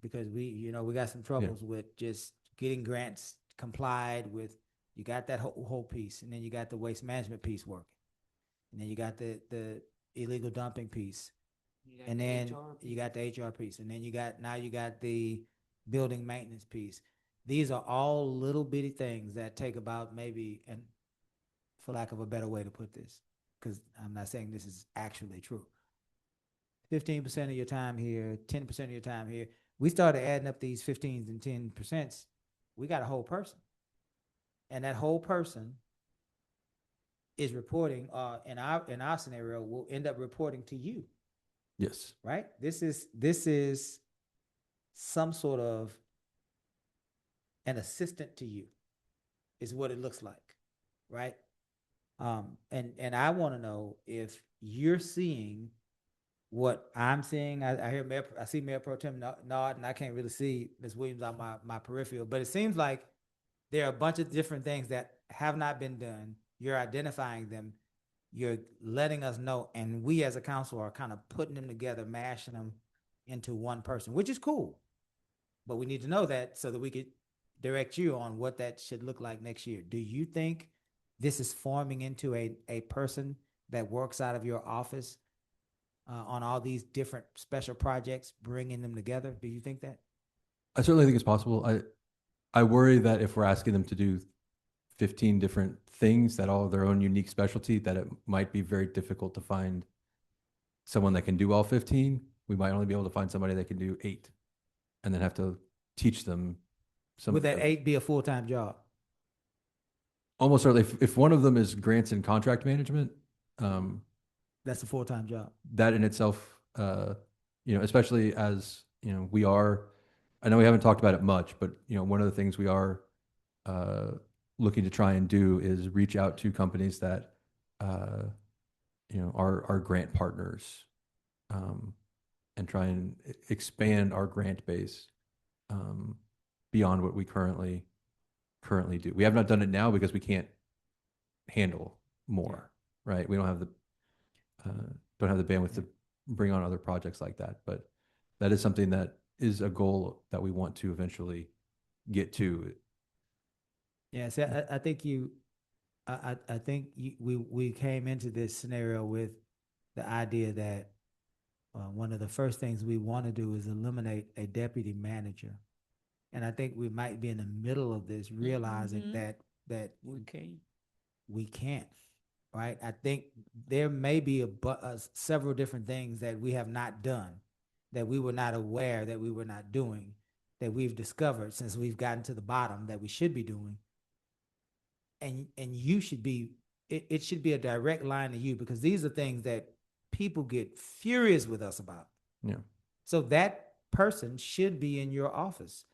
because we got some troubles with just getting grants complied with. You got that whole piece, and then you got the waste management piece working, and then you got the illegal dumping piece, and then you got the HR piece, and then you got the building maintenance piece. These are all little bitty things that take about maybe, and for lack of a better way to put this, because I'm not saying this is actually true, 15% of your time here, 10% of your time here. We started adding up these 15s and 10%. We got a whole person, and that whole person is reporting. In our scenario, will end up reporting to you. yes, Right. This is some sort of an assistant to you is what it looks like, right? And I want to know if you're seeing what I'm seeing. I hear Mayor, I see Mayor Pro Tem nod, and I can't really see Ms. Williams on my peripheral, but it seems like there are a bunch of different things that have not been done. You're identifying them. You're letting us know, and we as a council are kind of putting them together, mashing them into one person, which is cool. But we need to know that so that we could direct you on what that should look like next year. Do you think this is forming into a person that works out of your office on all these different special projects, bringing them together? Do you think that? I certainly think it's possible. I worry that if we're asking them to do 15 different things that all have their own unique specialty, that it might be very difficult to find someone that can do all 15. We might only be able to find somebody that can do 8 and then have to teach them some. Would that 8 be a full-time job? Almost certainly, if one of them is grants and contract management, That's a full-time job. that in itself, especially as, we are, I know we haven't talked about it much, but, one of the things we are looking to try and do is reach out to companies that, are grant partners, and try and expand our grant base beyond what we currently do. We have not done it now because we can't handle more, right? We don't have the bandwidth to bring on other projects like that. But that is something that is a goal that we want to eventually get to. Yeah, see, I think we came into this scenario with the idea that one of the first things we want to do is eliminate a deputy manager. And I think we might be in the middle of this, realizing that we can't, right? I think there may be several different things that we have not done, that we were not aware that we were not doing, that we've discovered since we've gotten to the bottom that we should be doing. And you should be, it should be a direct line to you, because these are things that people get furious with us about. Yeah. So that person should be in your office,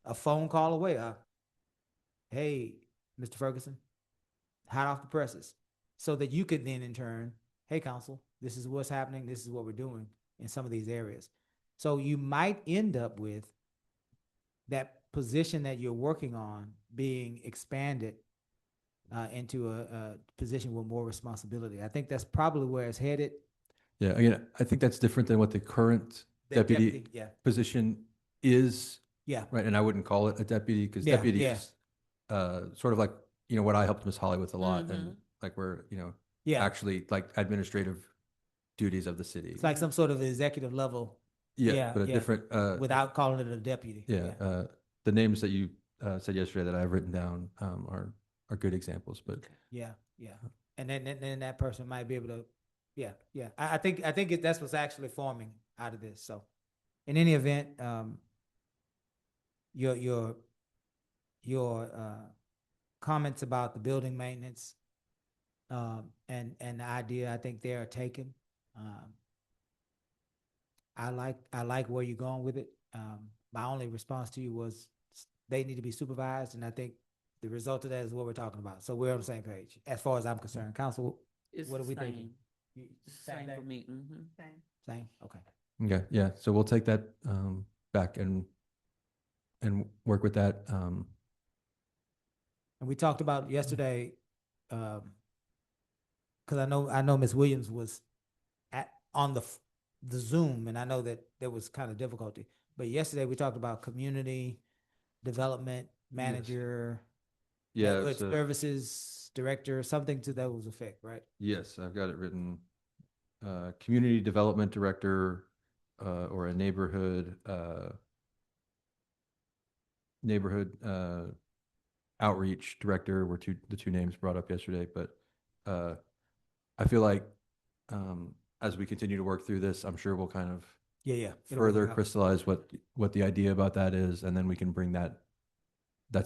a phone call away. Hey, Mr. Ferguson, hot off the presses, so that you could then in turn, hey, council, this is what's happening. This is what we're doing in some of these areas. So you might end up with that position that you're working on being expanded into a position with more responsibility. I think that's probably where it's headed. Yeah. Again, I think that's different than what the current deputy position is. Yeah. Right. And I wouldn't call it a deputy, because Yeah, deputy yeah. is sort of like, what I helped Miss Holly with a lot. And like we're, Yeah. actually like administrative duties of the city. It's like some sort of executive level. Yeah, but a different, without calling it a deputy. yeah. The names that you said yesterday that I've written down are good examples, but Yeah. And then that person might be able to, yeah. I think that's what's actually forming out of this. So in any event, your comments about the building maintenance and the idea, I think they are taken. I like where you're going with it. My only response to you was they need to be supervised, and I think the result of that is what we're talking about. So we're on the same page as far as I'm concerned. Council, what are we thinking? Same for me. Same? Okay. okay, yeah. So we'll take that back and work with that. And we talked about yesterday, because I know Ms. Williams was on the Zoom, and I know that there was kind of difficulty. But yesterday we talked about community development manager, network services director, something to those effect, right? Yes, I've got it written. Community development director or a neighborhood outreach director were the two names brought up yesterday. But I feel like as we continue to work through this, I'm sure we'll kind of further crystallize what the idea about that is, and then we can bring that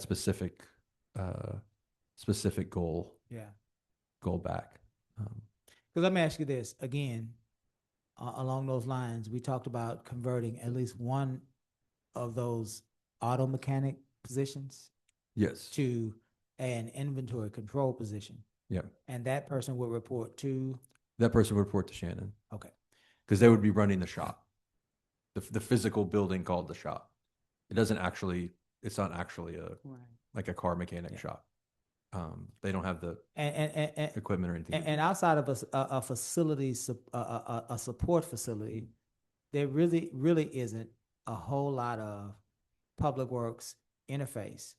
specific goal back. Because let me ask you this again, along those lines, we talked about converting at least one of those auto mechanic positions Yes. to an inventory control position. Yeah. And that person will report to, That person would report to Shannon okay, because they would be running the shop, the physical building called the shop. It's not actually Right. like a car mechanic Yeah. shop. They don't have the and equipment or anything. and outside of a facility, a support facility, there really isn't a whole lot of public works interface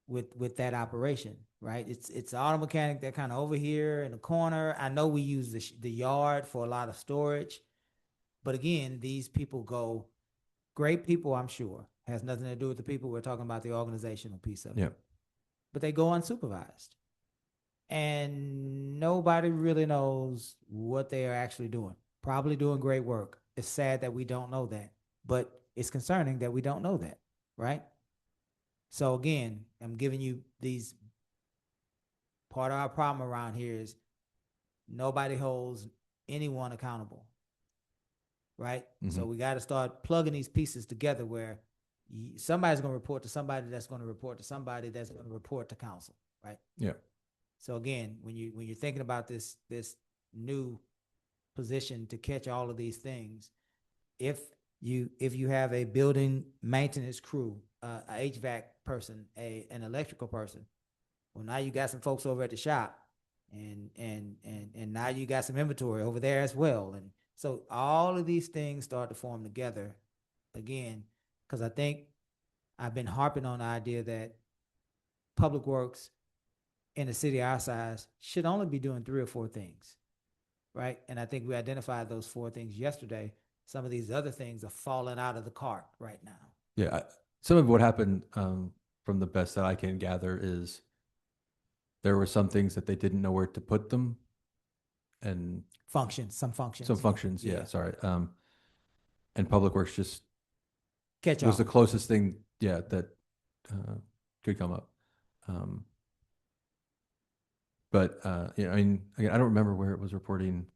with that operation, right? It's the auto mechanic that kind of over here in the corner. I know we use the yard for a lot of storage, but again, these people go, great people, I'm sure, has nothing to do with the people. We're talking about the organizational piece of it. Yeah. But they go unsupervised. And nobody really knows what they are actually doing. Probably doing great work. It's sad that we don't know that, but it's concerning that we don't know that, right? So again, I'm giving you these. Part of our problem around here is nobody holds anyone accountable, right? So we got to start plugging these pieces together where somebody's going to report to somebody that's going to report to somebody that's going to report to council, right? Yeah. So again, when you're thinking about this new position to catch all of these things, if you have a building maintenance crew, a HVAC person, an electrical person, well, now you got some folks over at the shop, and now you got some inventory over there as well, and so all of these things start to form together again, because I think I've been harping on the idea that public works in a city our size should only be doing 3 or 4 things, right? And I think we identified those 4 things yesterday. Some of these other things are falling out of the cart right now. Yeah. Some of what happened, from the best that I can gather, is there were some things that they didn't know where to put them, and Some functions. some functions. Yeah. Sorry. And Public Works just Catch was all. the closest thing, yeah, that could come up. But you know, I mean, again, I don't remember where it was reporting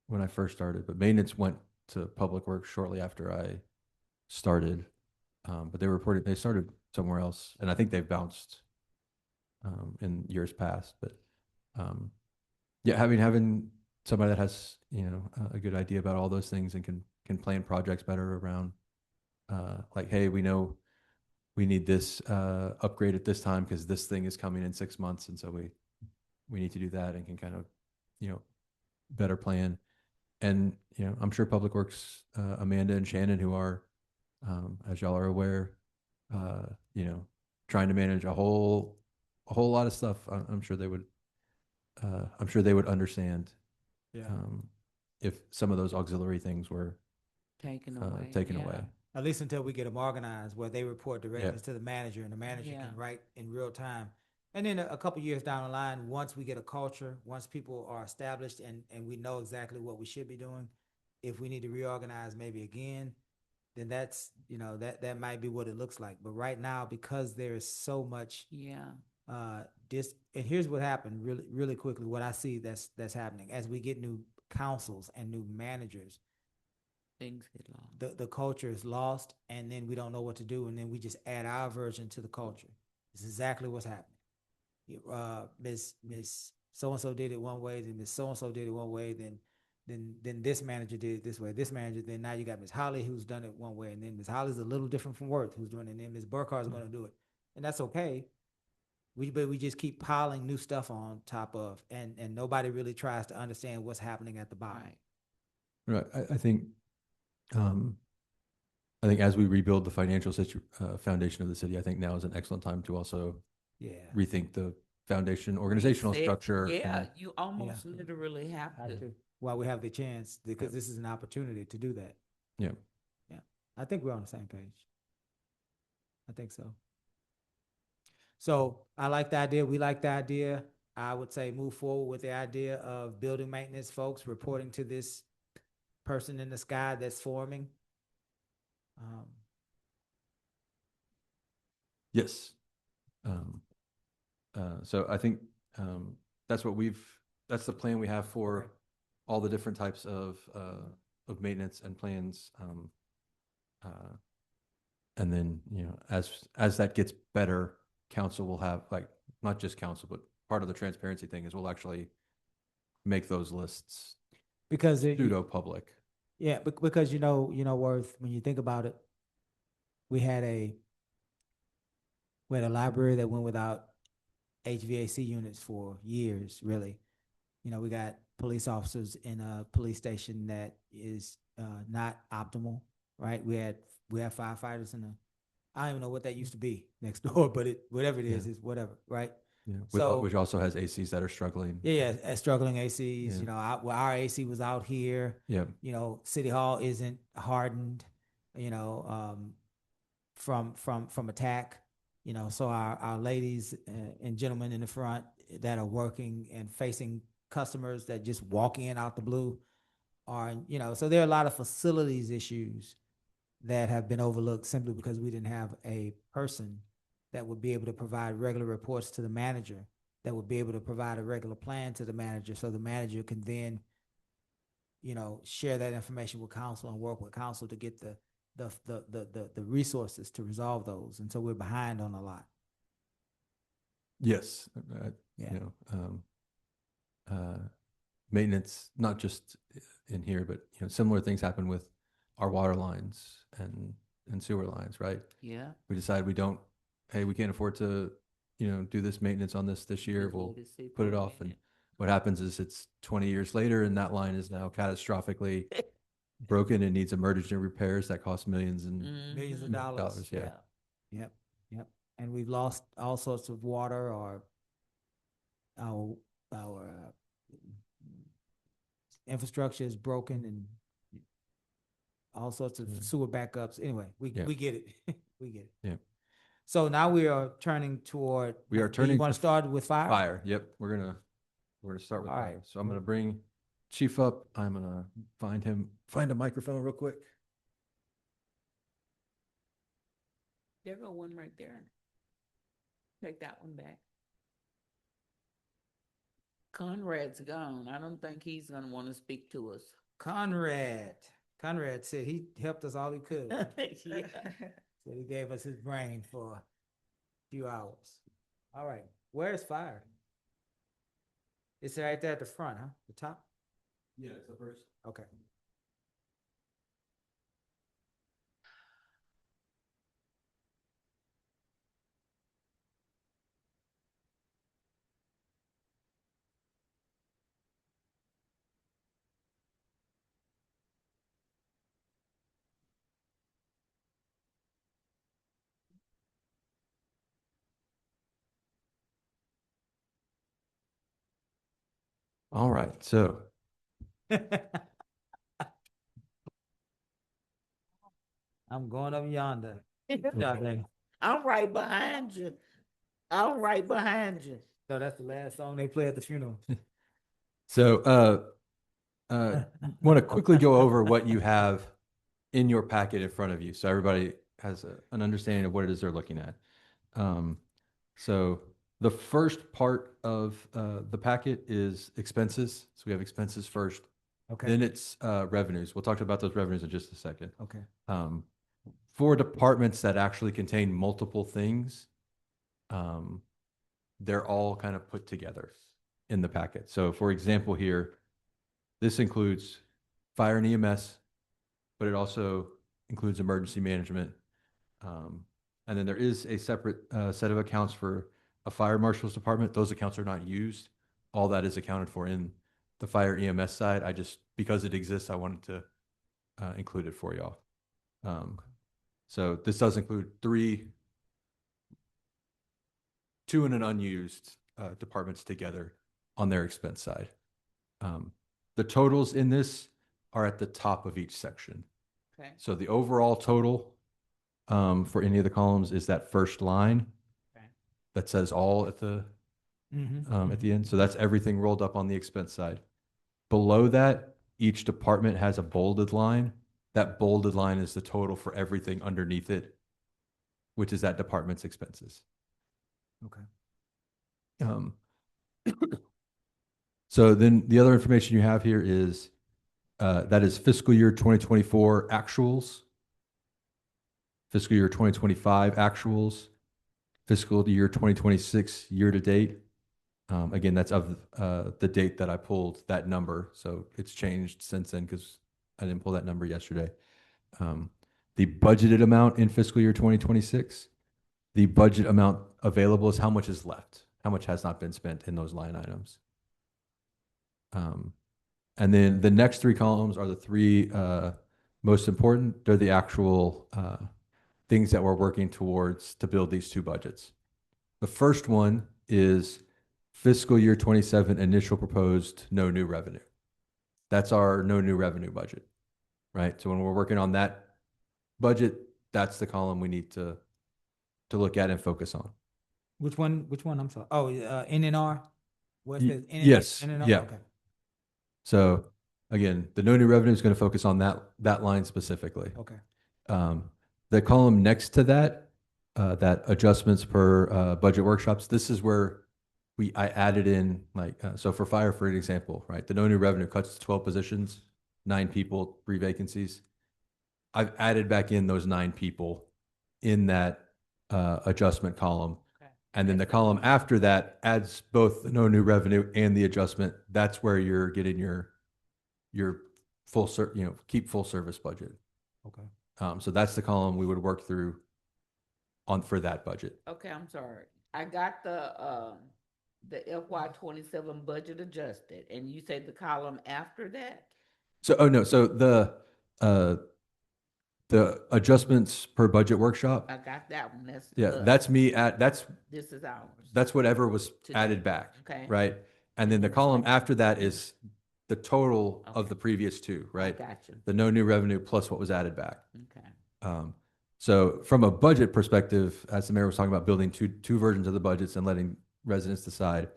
when I first started, but maintenance went to Public Works shortly after I started. But they started somewhere else, and I think they've bounced in years past. But yeah, having somebody that has, you know, a good idea about all those things and can plan projects better around, like, hey, we know we need this upgrade at this time because this thing is coming in 6 months, and so we need to do that, and can kind of, you know, better plan. And, you know, I'm sure Public Works, Amanda and Shannon, who are, as y'all are aware, you know, trying to manage a whole lot of stuff. I'm sure they would understand, Yeah. if some of those auxiliary things were Taken away. taken yeah. away. At least until we get them organized where they report directly Yeah. to the manager, and the manager Yeah. can write in real time. And then a couple years down the line, once we get a culture, once people are established and we know exactly what we should be doing, if we need to reorganize maybe again, then that's, you know, that might be what it looks like. But right now, because there is so much Yeah. and here's what happened really quickly, what I see that's happening as we get new councils and new managers, Things get lost. the culture is lost, and then we don't know what to do, and then we just add our version to the culture. It's exactly what's happening. Miss so and so did it one way, then Miss so and so did it one way, then this manager did it this way. This manager, then now you got Miss Holly who's done it one way, and then Miss Holly's a little different from Worth who's doing it, and then Miss Burkhart's going to do it, and that's okay. But we just keep piling new stuff on top of, and nobody really tries to understand what's happening at the bottom. Right. Right. I think as we rebuild the financial foundation of the city, I think now is an excellent time to also Yeah. rethink the foundation organizational structure. Yeah, and- you almost literally have to. While we have the chance, because this is an opportunity to do that. Yeah. Yeah. I think we're on the same page. I think so. So I like the idea. We like the idea. I would say move forward with the idea of building maintenance folks reporting to this person in the sky that's forming. Yes. So I think that's the plan we have for Right. all the different types of maintenance and plans. And then, as that gets better, council will have, like, not just council, but part of the transparency thing is we'll actually make those lists Because pseudo public. yeah, because Worth, when you think about it, we had a library that went without HVAC units for years, really. We got police officers in a police station that is not optimal, right? We have firefighters in a, I don't even know what that used to be next door, but whatever it is whatever, right? Yeah. So- Which also has ACs that are struggling. Yeah, struggling ACs. Yeah. Our AC was out here. Yeah. City Hall isn't hardened. From attack. So our ladies and gentlemen in the front that are working and facing customers that just walk in out the blue are, so there are a lot of facilities issues that have been overlooked simply because we didn't have a person that would be able to provide regular reports to the manager, that would be able to provide a regular plan to the manager, so the manager can then, share that information with council and work with council to get the resources to resolve those. And so we're behind on a lot. Yes. Yeah. Maintenance, not just in here, but similar things happen with our water lines and sewer lines, right? Yeah. We decide we can't afford to, do this maintenance on this year. We'll put it off. And what happens is it's 20 years later and that line is now catastrophically broken and needs emergency repairs that cost millions and Millions of dollars. Yeah. Yep. And we've lost all sorts of water, or our infrastructure is broken, and all sorts of sewer backups. Anyway, we get it. We get it. Yeah. So now we are turning toward. We are Do turning you want to to start with fire? Fire. Yep. We're gonna start with All fire. right. So I'm gonna bring Chief up. I'm gonna find a microphone real quick. There go one right there. Take that one back. Conrad's gone. I don't think he's gonna want to speak to us. Conrad said he helped us all he could. Yeah. So he gave us his brain for a few hours. All right. Where's fire? It's right there at the front, huh? The top? Yeah, it's the first. Okay. All right. So I'm going up yonder. No, I'm right behind you. I'm right behind you. that's the last song they play at the funeral. Want to quickly go over what you have in your packet in front of you, so everybody has an understanding of what it is they're looking at. So the first part of the packet is expenses. So we have expenses first. Okay. Then it's revenues. We'll talk about those revenues in just a second. Okay. For departments that actually contain multiple things, they're all kind of put together in the packet. So for example here, this includes fire and EMS, but it also includes emergency management. And then there is a separate set of accounts for a fire marshal's department. Those accounts are not used. All that is accounted for in the fire EMS side. Because it exists, I wanted to include it for y'all. So this does include two and an unused departments together on their expense side. The totals in this are at the top of each section. Okay. So the overall total for any of the columns is that first line that says all at the end. So that's everything rolled up on the expense side. Below that, each department has a bolded line. That bolded line is the total for everything underneath it, which is that department's expenses. Okay. So then the other information you have here is that is fiscal year 2024 actuals. fiscal year 2025 actuals, fiscal year 2026 year to date. Again, that's of the date that I pulled that number. So it's changed since then because I didn't pull that number yesterday. The budgeted amount in fiscal year 2026, the budget amount available is how much is left, how much has not been spent in those line items. And then the next three columns are the three most important. They're the actual things that we're working towards to build these two budgets. The first one is fiscal year 27 initial proposed no new revenue. That's our no new revenue budget, right? So when we're working on that budget, that's the column we need to look at and focus on. Which one? I'm sorry. Oh, NNR? What's Y- the yes, NNR? yeah. Okay. So again, the no new revenue is going to focus on that line specifically. Okay. The column next to that, that adjustments per budget workshops, this is where I added in so for fire, for an example, right? The no new revenue cuts to 12 positions, 9 people, 3 vacancies. I've added back in those 9 people in that adjustment column. Okay. And then the column after that adds both the no new revenue and the adjustment. That's where you're getting your full keep full service budget. Okay. So that's the column we would work through for that budget. Okay, I'm sorry. I got the FY 27 budget adjusted, and you say the column after that? So, so the adjustments per budget workshop. I got that one. That's That's me this is ours. that's whatever was Today. added back. Okay. Right. And then the column after that is the total of Okay. the previous two, right? Got you. The no new revenue plus what was added back. Okay. So from a budget perspective, as the mayor was talking about building two versions of the budgets and letting residents decide,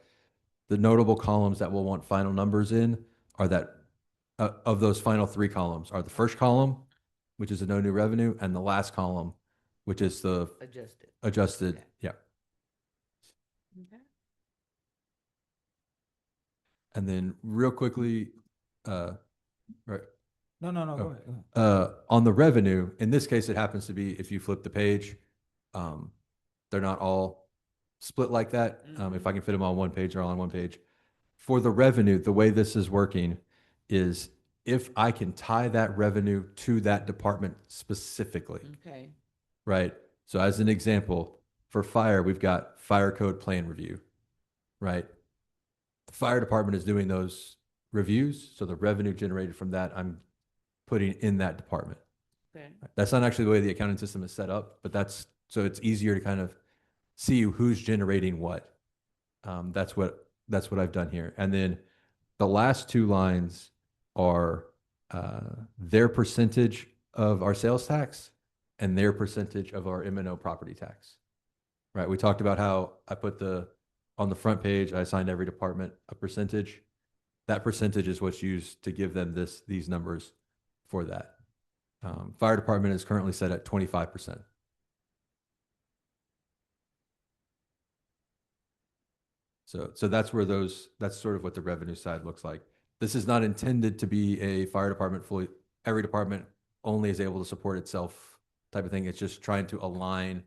the notable columns that we'll want final numbers in are that of those final 3 columns are the first column, which is the no new revenue, and the last column, which is the adjusted. Okay. Yeah. Okay. And then real quickly, right. No, go Oh. ahead. Go ahead. On the revenue, in this case, it happens to be if you flip the page, they're not all split like that. If I can fit them on one page, they're all on one page. For the revenue, the way this is working is if I can tie that revenue to that department specifically, Okay. right? So as an example, for fire, we've got fire code plan review, right? The fire department is doing those reviews, so the revenue generated from that, I'm putting in that department. Okay. That's not actually the way the accounting system is set up, but so it's easier to kind of see who's generating what. That's what I've done here. And then the last 2 lines are their percentage of our sales tax and their percentage of our M&O property tax. Right? We talked about how I put on the front page, I assigned every department a percentage. That percentage is what's used to give them these numbers for that. Fire department is currently set at 25%. So that's where that's sort of what the revenue side looks like. This is not intended to be a fire department every department only is able to support itself type of thing. It's just trying to align.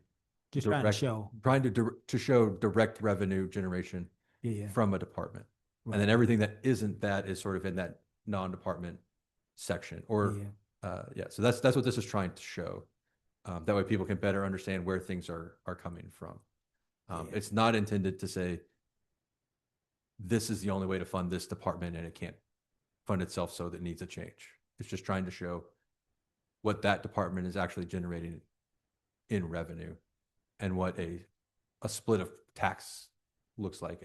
Just trying to show direct revenue generation from a department. Right. And then everything that isn't that is sort of in that non-department section so that's what this is trying to show. That way people can better understand where things are coming from. It's not intended to say this is the only way to fund this department and it can't fund itself, so that needs a change. It's just trying to show what that department is actually generating in revenue and what a split of tax looks like.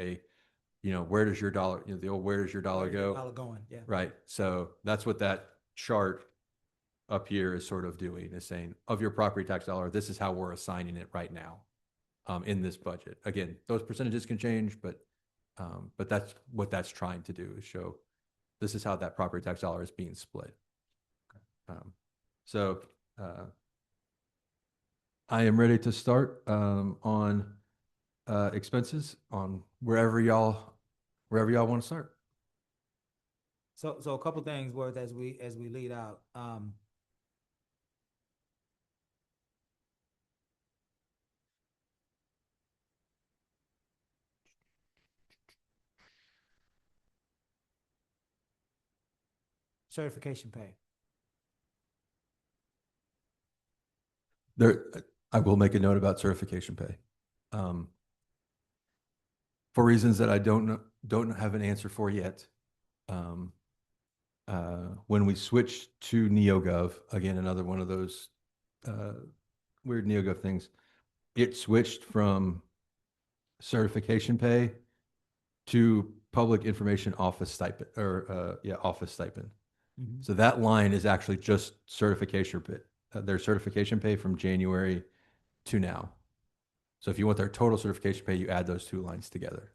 Where does your dollar, the old where does your dollar go? Dollar going, yeah. Right. So that's what that chart up here is sort of doing, is saying of your property tax dollar, this is how we're assigning it right now in this budget. Again, those percentages can change, but that's what that's trying to do, is show this is how that property tax dollar is being split. So I am ready to start on expenses on wherever y'all want to start. So a couple things Worth as we lead out. certification pay? There, I will make a note about certification pay. Um, for reasons that I don't have an answer for yet. Um, when we switched to NeoGov, again, another one of those weird NeoGov things, it switched from certification pay to public information office stipend, or office stipend. Mhm. So that line is actually just certification pay, their certification pay from January to now. So if you want their total certification pay, you add those two lines together.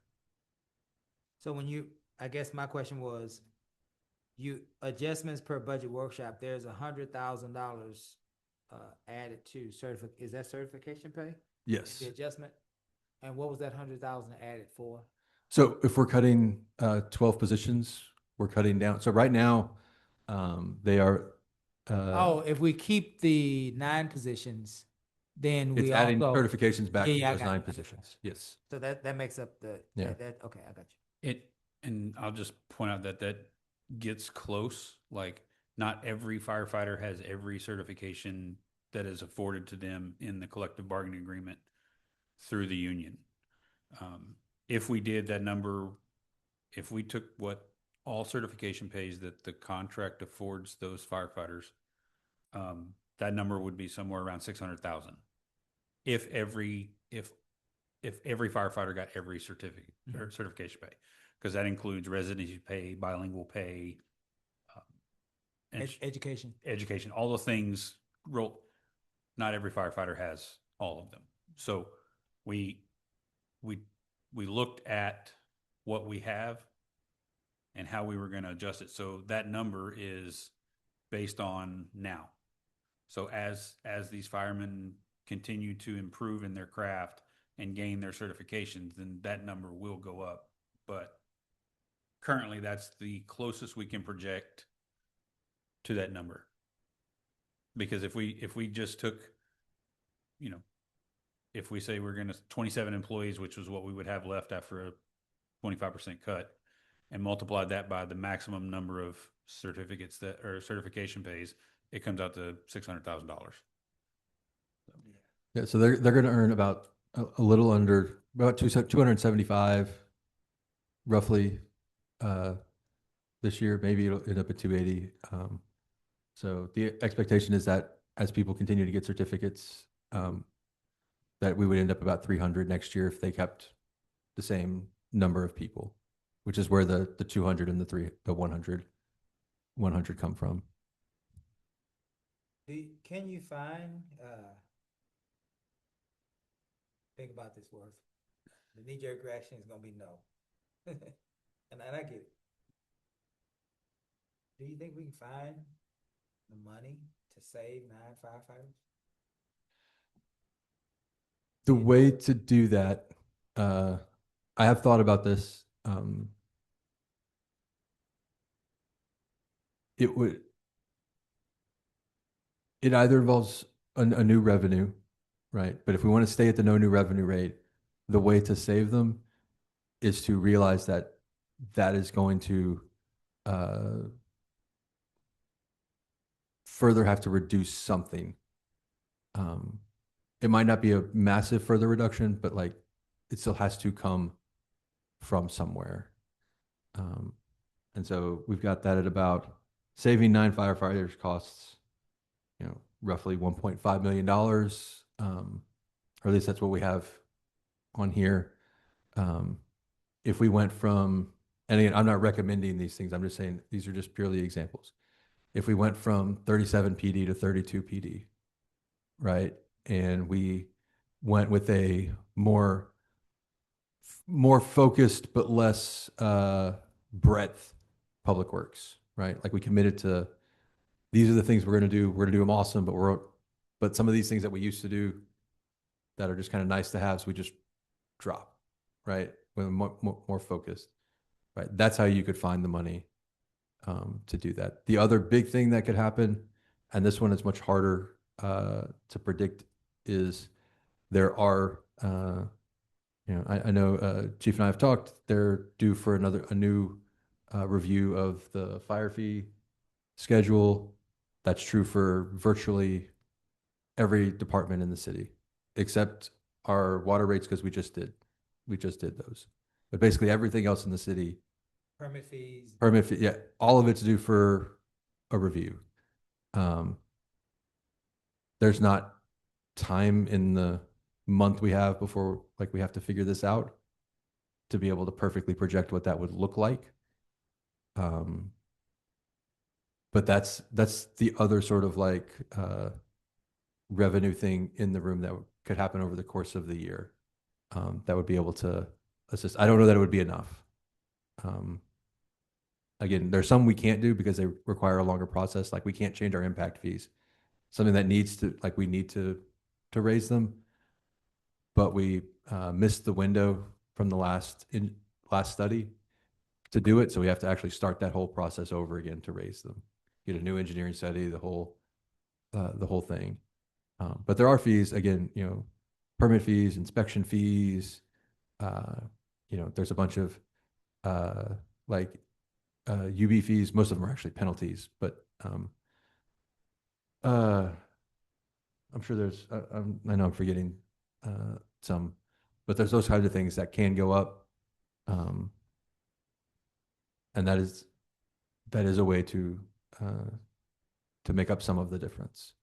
So when you, I guess my question was, you, adjustments per budget workshop, there's $100,000 added to is that certification pay? Yes. The adjustment? And what was that 100,000 added for? So if we're cutting 12 positions, we're cutting down. So right now, they are. Oh, if we keep the 9 positions, then It's we adding also, certifications back Yeah, to yeah, I those got it, 9 I got it, positions. Yes. so that makes up the, Yeah. okay, I got you. And I'll just point out that that gets close. Like, not every firefighter has every certification that is afforded to them in the collective bargaining agreement through the union. If we did that number, if we took what all certification pays that the contract affords those firefighters, that number would be somewhere around 600,000. If every firefighter got every certificate or certification pay, because that includes residency pay, bilingual pay, and Education. education, all the things. Not every firefighter has all of them. So we looked at what we have and how we were going to adjust it. So that number is based on now. So as these firemen continue to improve in their craft and gain their certifications, then that number will go up. But currently, that's the closest we can project to that number. Because if we just took, if we say we're going to 27 employees, which was what we would have left after a 25% cut, and multiplied that by the maximum number of certificates that or certification pays, it comes out to $600,000. Yeah. So they're going to earn about a little under about 275 roughly this year. Maybe it'll end up at 280. So the expectation is that as people continue to get certificates, that we would end up about 300 next year if they kept the same number of people, which is where the 200 and the 100 come from. Can you find, think about this, Worth. The knee-jerk reaction is gonna be no. And I get it. Do you think we can find the money to save 9 firefighters? The way to do that, I have thought about this. It either involves a new revenue, right? But if we want to stay at the no new revenue rate, the way to save them is to realize that that is going to further have to reduce something. It might not be a massive further reduction, but like it still has to come from somewhere. And so we've got that at about saving 9 firefighters costs, roughly $1.5 million. Or at least that's what we have on here. If we went from, and again, I'm not recommending these things. I'm just saying these are just purely examples. If we went from 37 PD to 32 PD, right? And we went with a more focused but less breadth public works, right? Like we committed to, these are the things we're going to do. We're going to do them awesome, but some of these things that we used to do that are just kind of nice to have, so we just drop, right? We're more focused, right? That's how you could find the money to do that. The other big thing that could happen, and this one is much harder to predict, is there are, I know Chief and I have talked. They're due for a new review of the fire fee schedule. That's true for virtually every department in the city, except our water rates, because we just did those. But basically everything else in the city, Permit fees. yeah, all of it's due for a review. Um, there's not time in the month we have before, like, we have to figure this out to be able to perfectly project what that would look like. Um, but that's the other sort of like revenue thing in the room that could happen over the course of the year. That would be able to assist. I don't know that it would be enough. Um, again, there's some we can't do because they require a longer process. Like, we can't change our impact fees. Something that needs to, like, we need to raise them, but we missed the window from the last study to do it. So we have to actually start that whole process over again to raise them, get a new engineering study, the whole thing. But there are fees, again, permit fees, inspection fees. There's a bunch of like UB fees. Most of them are actually penalties, but I'm sure there's, I know I'm forgetting some, but there's those kinds of things that can go up. And that is a way to make up some of the difference.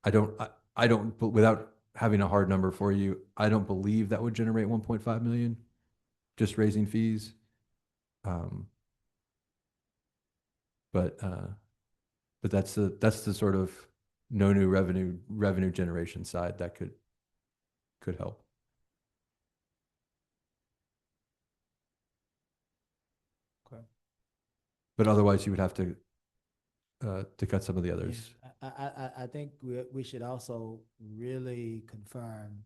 I don't, but without having a hard number for you, I don't believe that would generate 1.5 million, just raising fees. But that's the sort of no new revenue generation side that could help. Okay. But otherwise, you would have to cut some of the others. I think we should also really confirm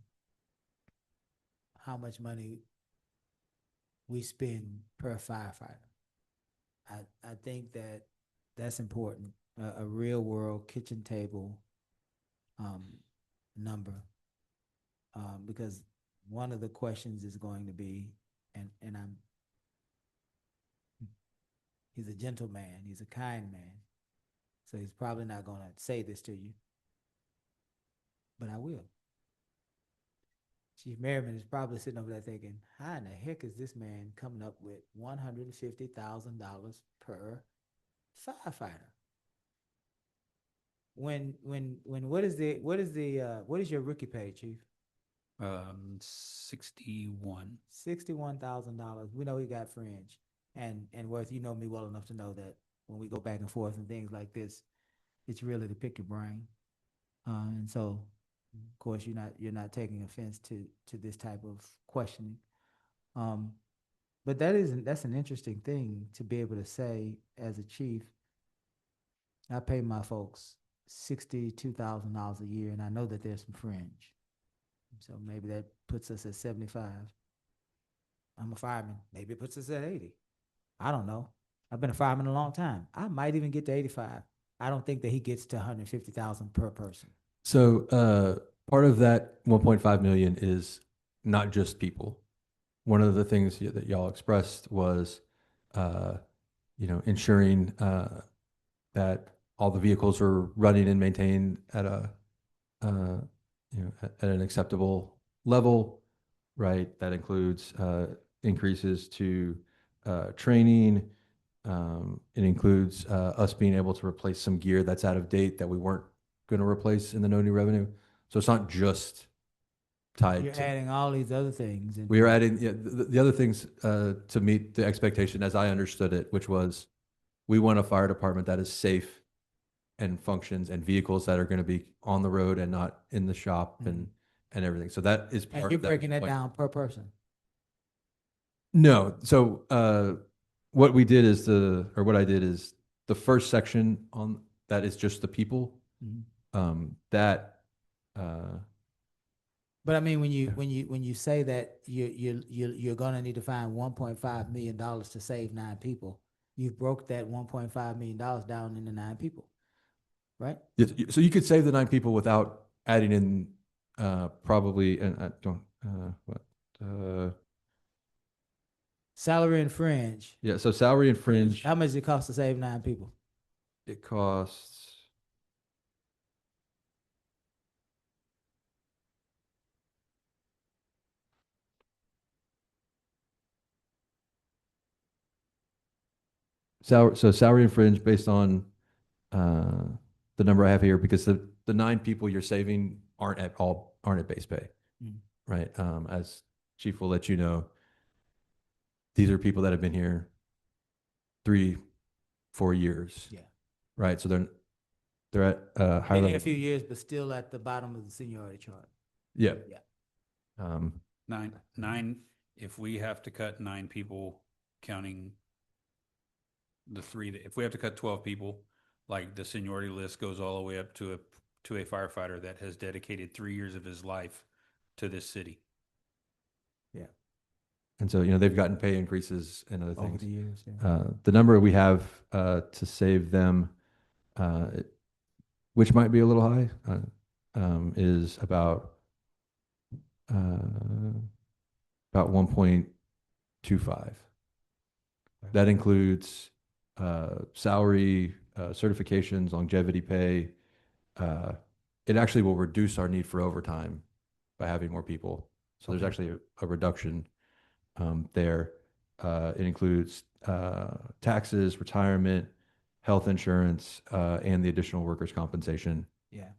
how much money we spend per firefighter. I think that's important. A real world kitchen table number, because one of the questions is going to be, and he's a gentleman, he's a kind man, so he's probably not going to say this to you, but I will. Chief Merriman is probably sitting over there thinking, how in the heck is this man coming up with $150,000 per firefighter? When what is your rookie pay, Chief? 61. $61,000. We know he got fringe, and Worth, you know me well enough to know that when we go back and forth and things like this, it's really to pick your brain, and so, of course, you're not taking offense to this type of questioning, but that's an interesting thing to be able to say as a chief. I pay my folks $62,000 a year, and I know that there's some fringe. So maybe that puts us at 75. I'm a fireman. Maybe it puts us at 80. I don't know. I've been a fireman a long time. I might even get to 85. I don't think that he gets to 150,000 per person. So part of that 1.5 million is not just people. One of the things that y'all expressed was, ensuring that all the vehicles are running and maintained at at an acceptable level, right? That includes increases to training. It includes us being able to replace some gear that's out of date that we weren't going to replace in the no new revenue. So it's not just tied You're to. adding all these other things. We are adding the other things to meet the expectation as I understood it, which was we want a fire department that is safe and functions, and vehicles that are going to be on the road and not in the shop and everything. So that is part And you're of that breaking that point. down per person. No. So what we did is what I did is the first section on that is just the people. That But I mean, when you say that you're gonna need to find $1.5 million to save 9 people, you've broke that $1.5 million down into 9 people, right? so you could save the 9 people without adding in probably, and I don't Salary and fringe. yeah. So salary and fringe. How much does it cost to save 9 people? it costs. Salary and fringe based on uh, the number I have here, because the 9 people you're saving aren't at base pay, Mm. right? As Chief will let you know, these are people that have been here 3-4 years, Yeah. right? So they're at higher Been here a level. few years, but still at the bottom of the seniority chart. Yeah. Yeah. Um, Nine, if we have to cut 9 people, counting the 3, if we have to cut 12 people, like the seniority list goes all the way up to a firefighter that has dedicated 3 years of his life to this city. Yeah. and so, they've gotten pay increases and other Over things. the years. Yeah. The number we have to save them, which might be a little high, is about 1.25. That includes salary, certifications, longevity pay. It actually will reduce our need for overtime by having more people. So there's Okay. actually a reduction there. It includes taxes, retirement, health insurance, and the additional workers' compensation, Yeah.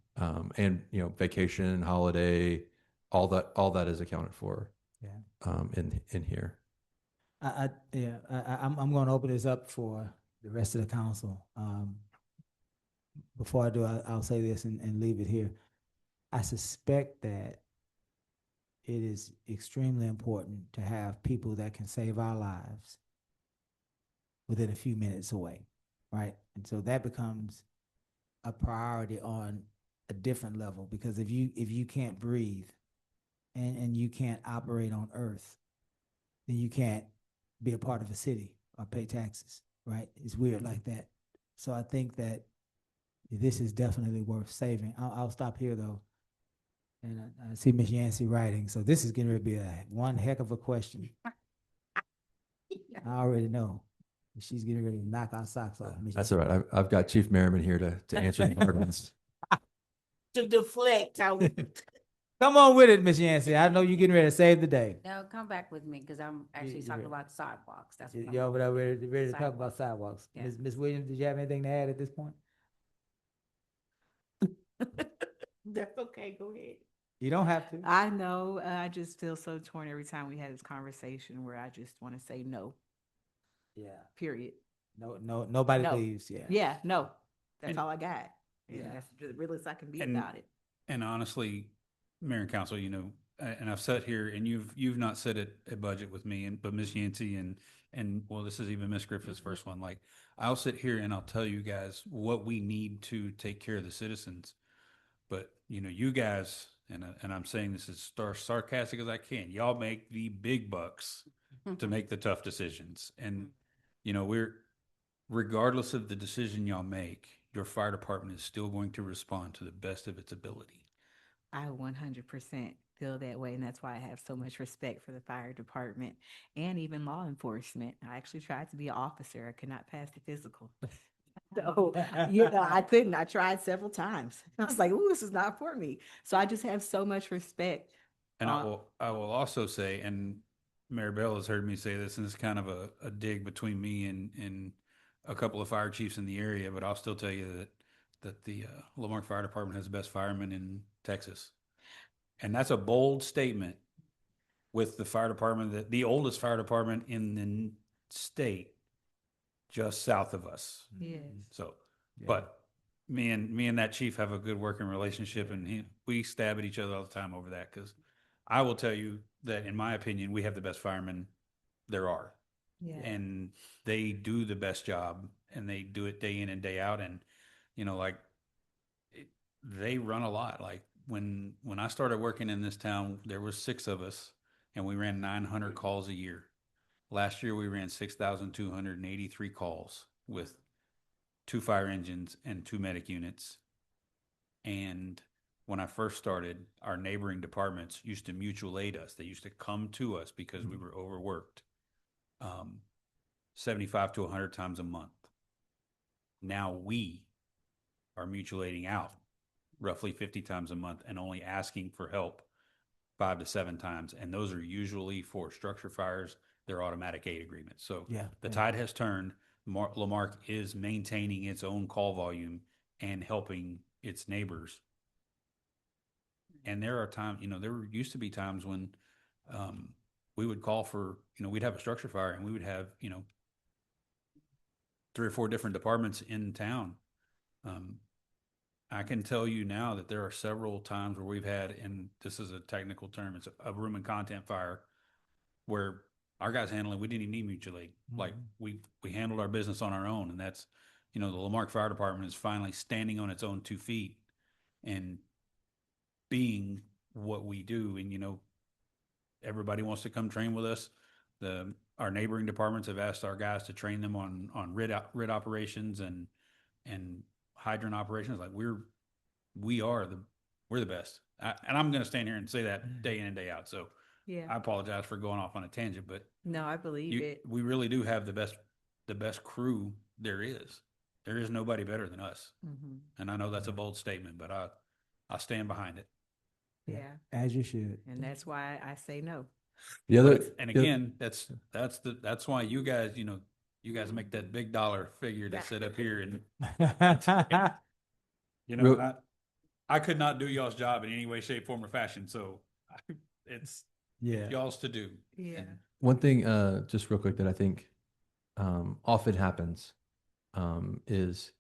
and vacation, holiday, all that is accounted for Yeah. in here. I'm going to open this up for the rest of the council. Before I do, I'll say this and leave it here. I suspect that it is extremely important to have people that can save our lives within a few minutes away, right? And so that becomes a priority on a different level, because if you can't breathe and you can't operate on earth, then you can't be a part of a city or pay taxes, right? It's weird like that. So I think that this is definitely worth saving. I'll stop here though. And I see Miss Yancey writing. So this is going to be one heck of a question. I already know. She's getting ready to knock our socks off. Miss That's Yancey. all right. I've got Chief Merriman here to answer the hard ones. To deflect, Come on with it, Miss Yancey. I know you're getting ready to save the day. Now, come back with me, because I'm actually you're talking right. about sidewalks. That's what I'm You're over there on. ready to talk about sidewalks. Yeah. Ms. Williams, did you have anything to add at this point? That's okay, go ahead. You don't have to. I know. I just feel so torn every time we had this conversation where I just want to say no, Yeah. period. Nobody No. leaves. Yeah. Yeah, no. That's And- all I got. Yeah. Yeah, that's the realest I can be And- about it. And honestly, Mayor and Council, and I've sat here and you've not said it a budget with me, but Miss Yancey and well, this is even Miss Griffith's first one. Like, I'll sit here and I'll tell you guys what we need to take care of the citizens. But you guys, and I'm saying this as sarcastic as I can, y'all make the big bucks to make the tough decisions. And regardless of the decision y'all make, your fire department is still going to respond to the best of its ability. I 100% feel that way, and that's why I have so much respect for the fire department and even law enforcement. I actually tried to be an officer. I could not pass the physical. So, I couldn't. I tried several times. I was like, "Ooh, this is not for me." So I just have so much respect. And I will also say, and Mayor Bell has heard me say this, and it's kind of a dig between me and a couple of fire chiefs in the area, but I'll still tell you that the Lamarck Fire Department has the best firemen in Texas. And that's a bold statement with the fire department, the oldest fire department in the state, just south of us. Yes. So, Yeah. but me and that chief have a good working relationship, and we stab at each other all the time over that, because I will tell you that, in my opinion, we have the best firemen there are. Yeah. And they do the best job, and they do it day in and day out. And, they run a lot. Like when I started working in this town, there were 6 of us, and we ran 900 calls a year. Last year, we ran 6,283 calls with 2 fire engines and 2 medic units. And when I first started, our neighboring departments used to mutual aid us. They used to come to us because we were overworked, 75 to 100 times a month. Now we are mutuating out roughly 50 times a month and only asking for help 5 to 7 times. And those are usually for structure fires. They're automatic aid agreements. So Yeah. the tide has turned. Lamarck is maintaining its own call volume and helping its neighbors. And there are times, there used to be times when we would call for, we'd have a structure fire and we would have, 3 or 4 different departments in town. I can tell you now that there are several times where we've had, and this is a technical term, it's a room and content fire, where our guys handling, we didn't even need mutual aid. Like we handled our business on our own, and that's, the Lamarck Fire Department is finally standing on its own 2 feet and being what we do. And everybody wants to come train with us. Our neighboring departments have asked our guys to train them on rid operations and hydrant operations. Like we're the best. And I'm going to stand here and say that day in and day out. So Yeah. I apologize for going off on a tangent, but No, I believe it. we really do have the best crew there is. There is nobody better than us. Mhm. And I know that's a bold statement, but I stand behind it. Yeah. As you should. And that's why I say no. The other, And again, that's why you guys, you guys make that big dollar figure to sit up here and, I could not do y'all's job in any way, shape, form, or fashion. So it's Yeah. y'all's to do. Yeah. one thing, just real quick that I think often happens is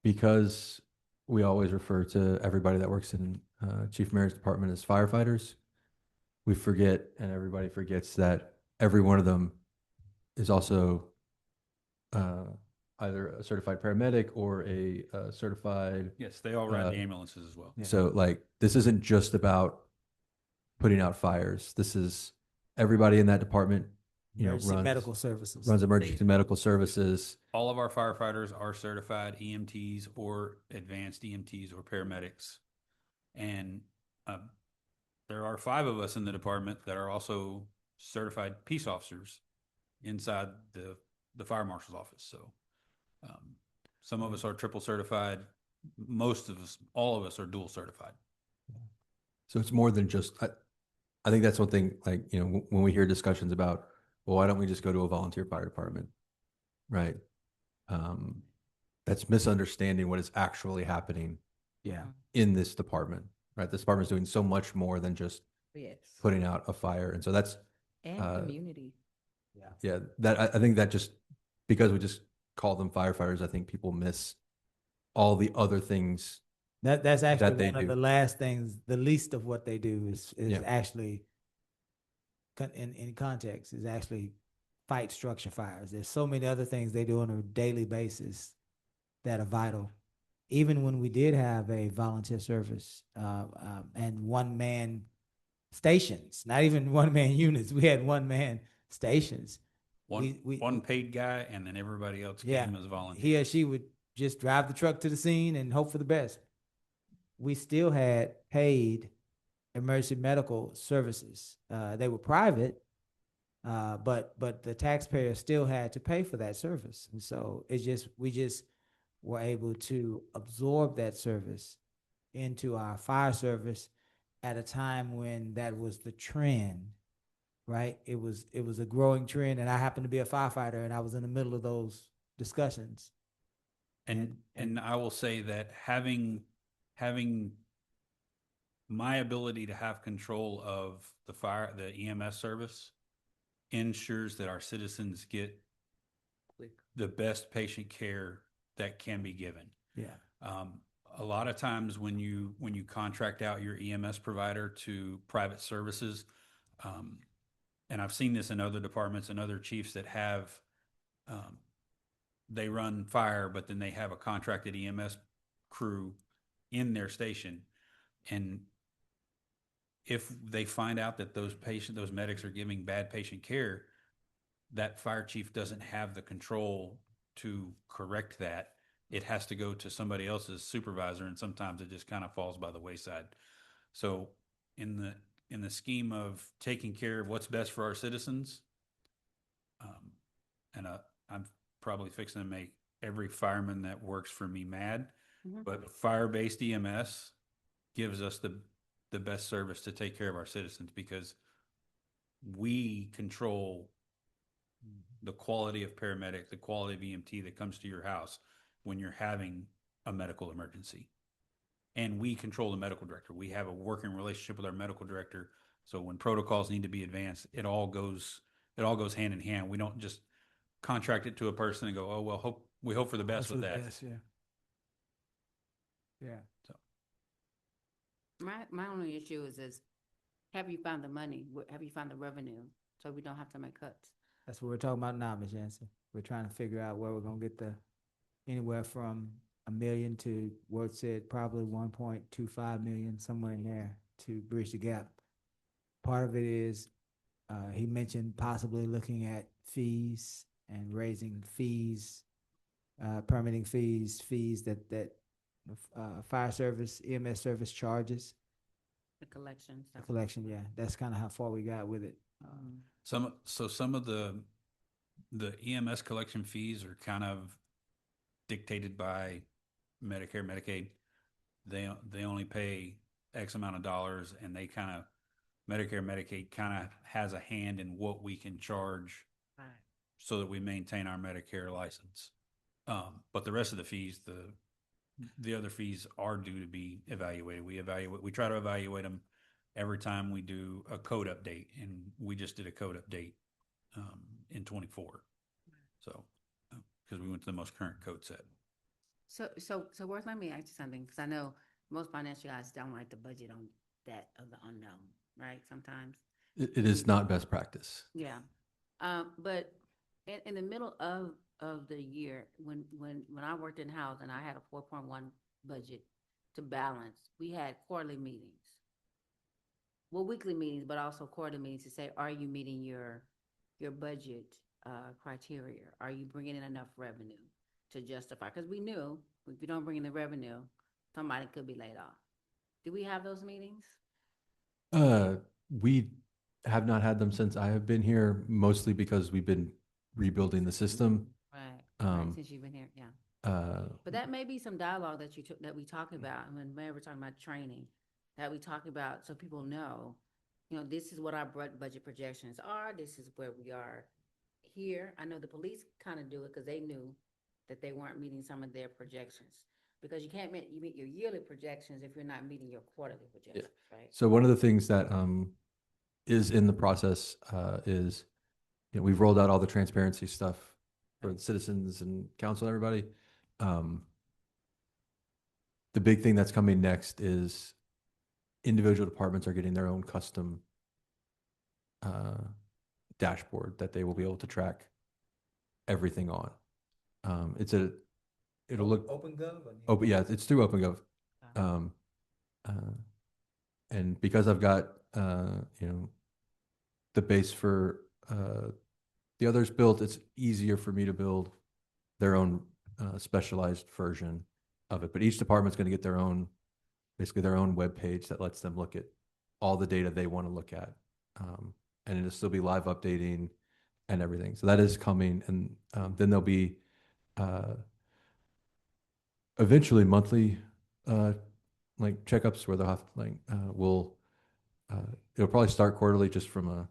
because we always refer to everybody that works in Chief Mayor's department as firefighters, we forget, and everybody forgets, that every one of them is also either a certified paramedic or a certified. Yes, they all ride the ambulances as well. Yeah. So like, this isn't just about putting out fires. This is everybody in that department, Emergency medical services. runs emergency medical services. All of our firefighters are certified EMTs or advanced EMTs or paramedics. And there are 5 of us in the department that are also certified peace officers inside the fire marshal's office. So some of us are triple certified. Most of us, all of us are dual certified. So it's more than just, I think that's one thing, like, when we hear discussions about, well, why don't we just go to a volunteer fire department? Right. That's misunderstanding what is actually happening Yeah. in this department, right? This department is doing so much more than just Yes. putting out a fire. And so that's, And community. yeah, that I think that just, because we just call them firefighters, I think people miss all the other things. That's actually they one of do. the last things, the least of what they do is Yeah. actually in context is actually fight structure fires. There's so many other things they do on a daily basis that are vital. Even when we did have a volunteer service and 1-man stations, not even 1-man units, we had 1-man stations. One paid guy, and then everybody else Yeah, came as volunteers. he or she would just drive the truck to the scene and hope for the best. We still had paid emergency medical services. They were private, but the taxpayer still had to pay for that service. And so we just were able to absorb that service into our fire service at a time when that was the trend, right? It was a growing trend, and I happened to be a firefighter, and I was in the middle of those discussions. And I will say that having my ability to have control of the EMS service ensures that our citizens get the best patient care that can be given. Yeah. A lot of times when you contract out your EMS provider to private services, and I've seen this in other departments and other chiefs that have, they run fire, but then they have a contracted EMS crew in their station. And if they find out that those medics are giving bad patient care, that fire chief doesn't have the control to correct that. It has to go to somebody else's supervisor, and sometimes it just kind of falls by the wayside. So in the scheme of taking care of what's best for our citizens, and I'm probably fixing to make every fireman that works for me mad, Mhm. but fire-based EMS gives us the best service to take care of our citizens because we control the quality of paramedic, the quality of EMT that comes to your house when you're having a medical emergency. And we control the medical director. We have a working relationship with our medical director. So when protocols need to be advanced, it all goes hand in hand. We don't just contract it to a person and go, oh, well, we hope for the best Hope with for the that. best, yeah. Yeah. My only issue is have you found the money? Have you found the revenue? So we don't have to make cuts. That's what we're talking about now, Ms. Jansen. We're trying to figure out where we're gonna get anywhere from $1 million to Ward said probably 1.25 million, somewhere in there to bridge the gap. Part of it is, he mentioned possibly looking at fees and raising fees, permitting fees that fire service, EMS service charges. The collection The stuff. collection, yeah, that's kind of how far we got with it. Some of the EMS collection fees are kind of dictated by Medicare, Medicaid. They only pay X amount of dollars, and they kind of Medicare, Medicaid kind of has a hand in what we can charge Right. so that we maintain our Medicare license. But the rest of the fees, the other fees are due to be evaluated. We try to evaluate them every time we do a code update, and we just did a code update in 24. So, because we went to the most current code set. So Worth, let me ask you something, because I know most financial guys don't like to budget on that of the unknown, right? Sometimes. It is not best practice. Yeah. But in the middle of the year, when I worked in house and I had a 4.1 budget to balance, we had quarterly meetings. Well, weekly meetings, but also quarterly meetings to say, are you meeting your budget criteria? Are you bringing in enough revenue to justify? Because we knew if you don't bring in the revenue, somebody could be laid off. Do we have those meetings? We have not had them since I have been here, mostly because we've been rebuilding the system. Right, since you've been here, yeah. Uh, But that may be some dialogue that that we talk about, and when we're talking about training, that we talk about, so people know, this is what our budget projections are, this is where we are here. I know the police kind of do it because they knew that they weren't meeting some of their projections. Because you can't meet your yearly projections if you're not meeting your quarterly projections, right? so one of the things that is in the process is, we've rolled out all the transparency stuff for the citizens and council and everybody. The big thing that's coming next is individual departments are getting their own custom dashboard that they will be able to track everything on. It'll look OpenGov? oh, but yeah, it's through OpenGov. Um, and because I've got the base for the others built, it's easier for me to build their own specialized version of it. But each department's going to get basically their own web page that lets them look at all the data they want to look at, and it'll still be live updating and everything. So that is coming, and then there'll be eventually monthly like checkups where they'll have it'll probably start quarterly just from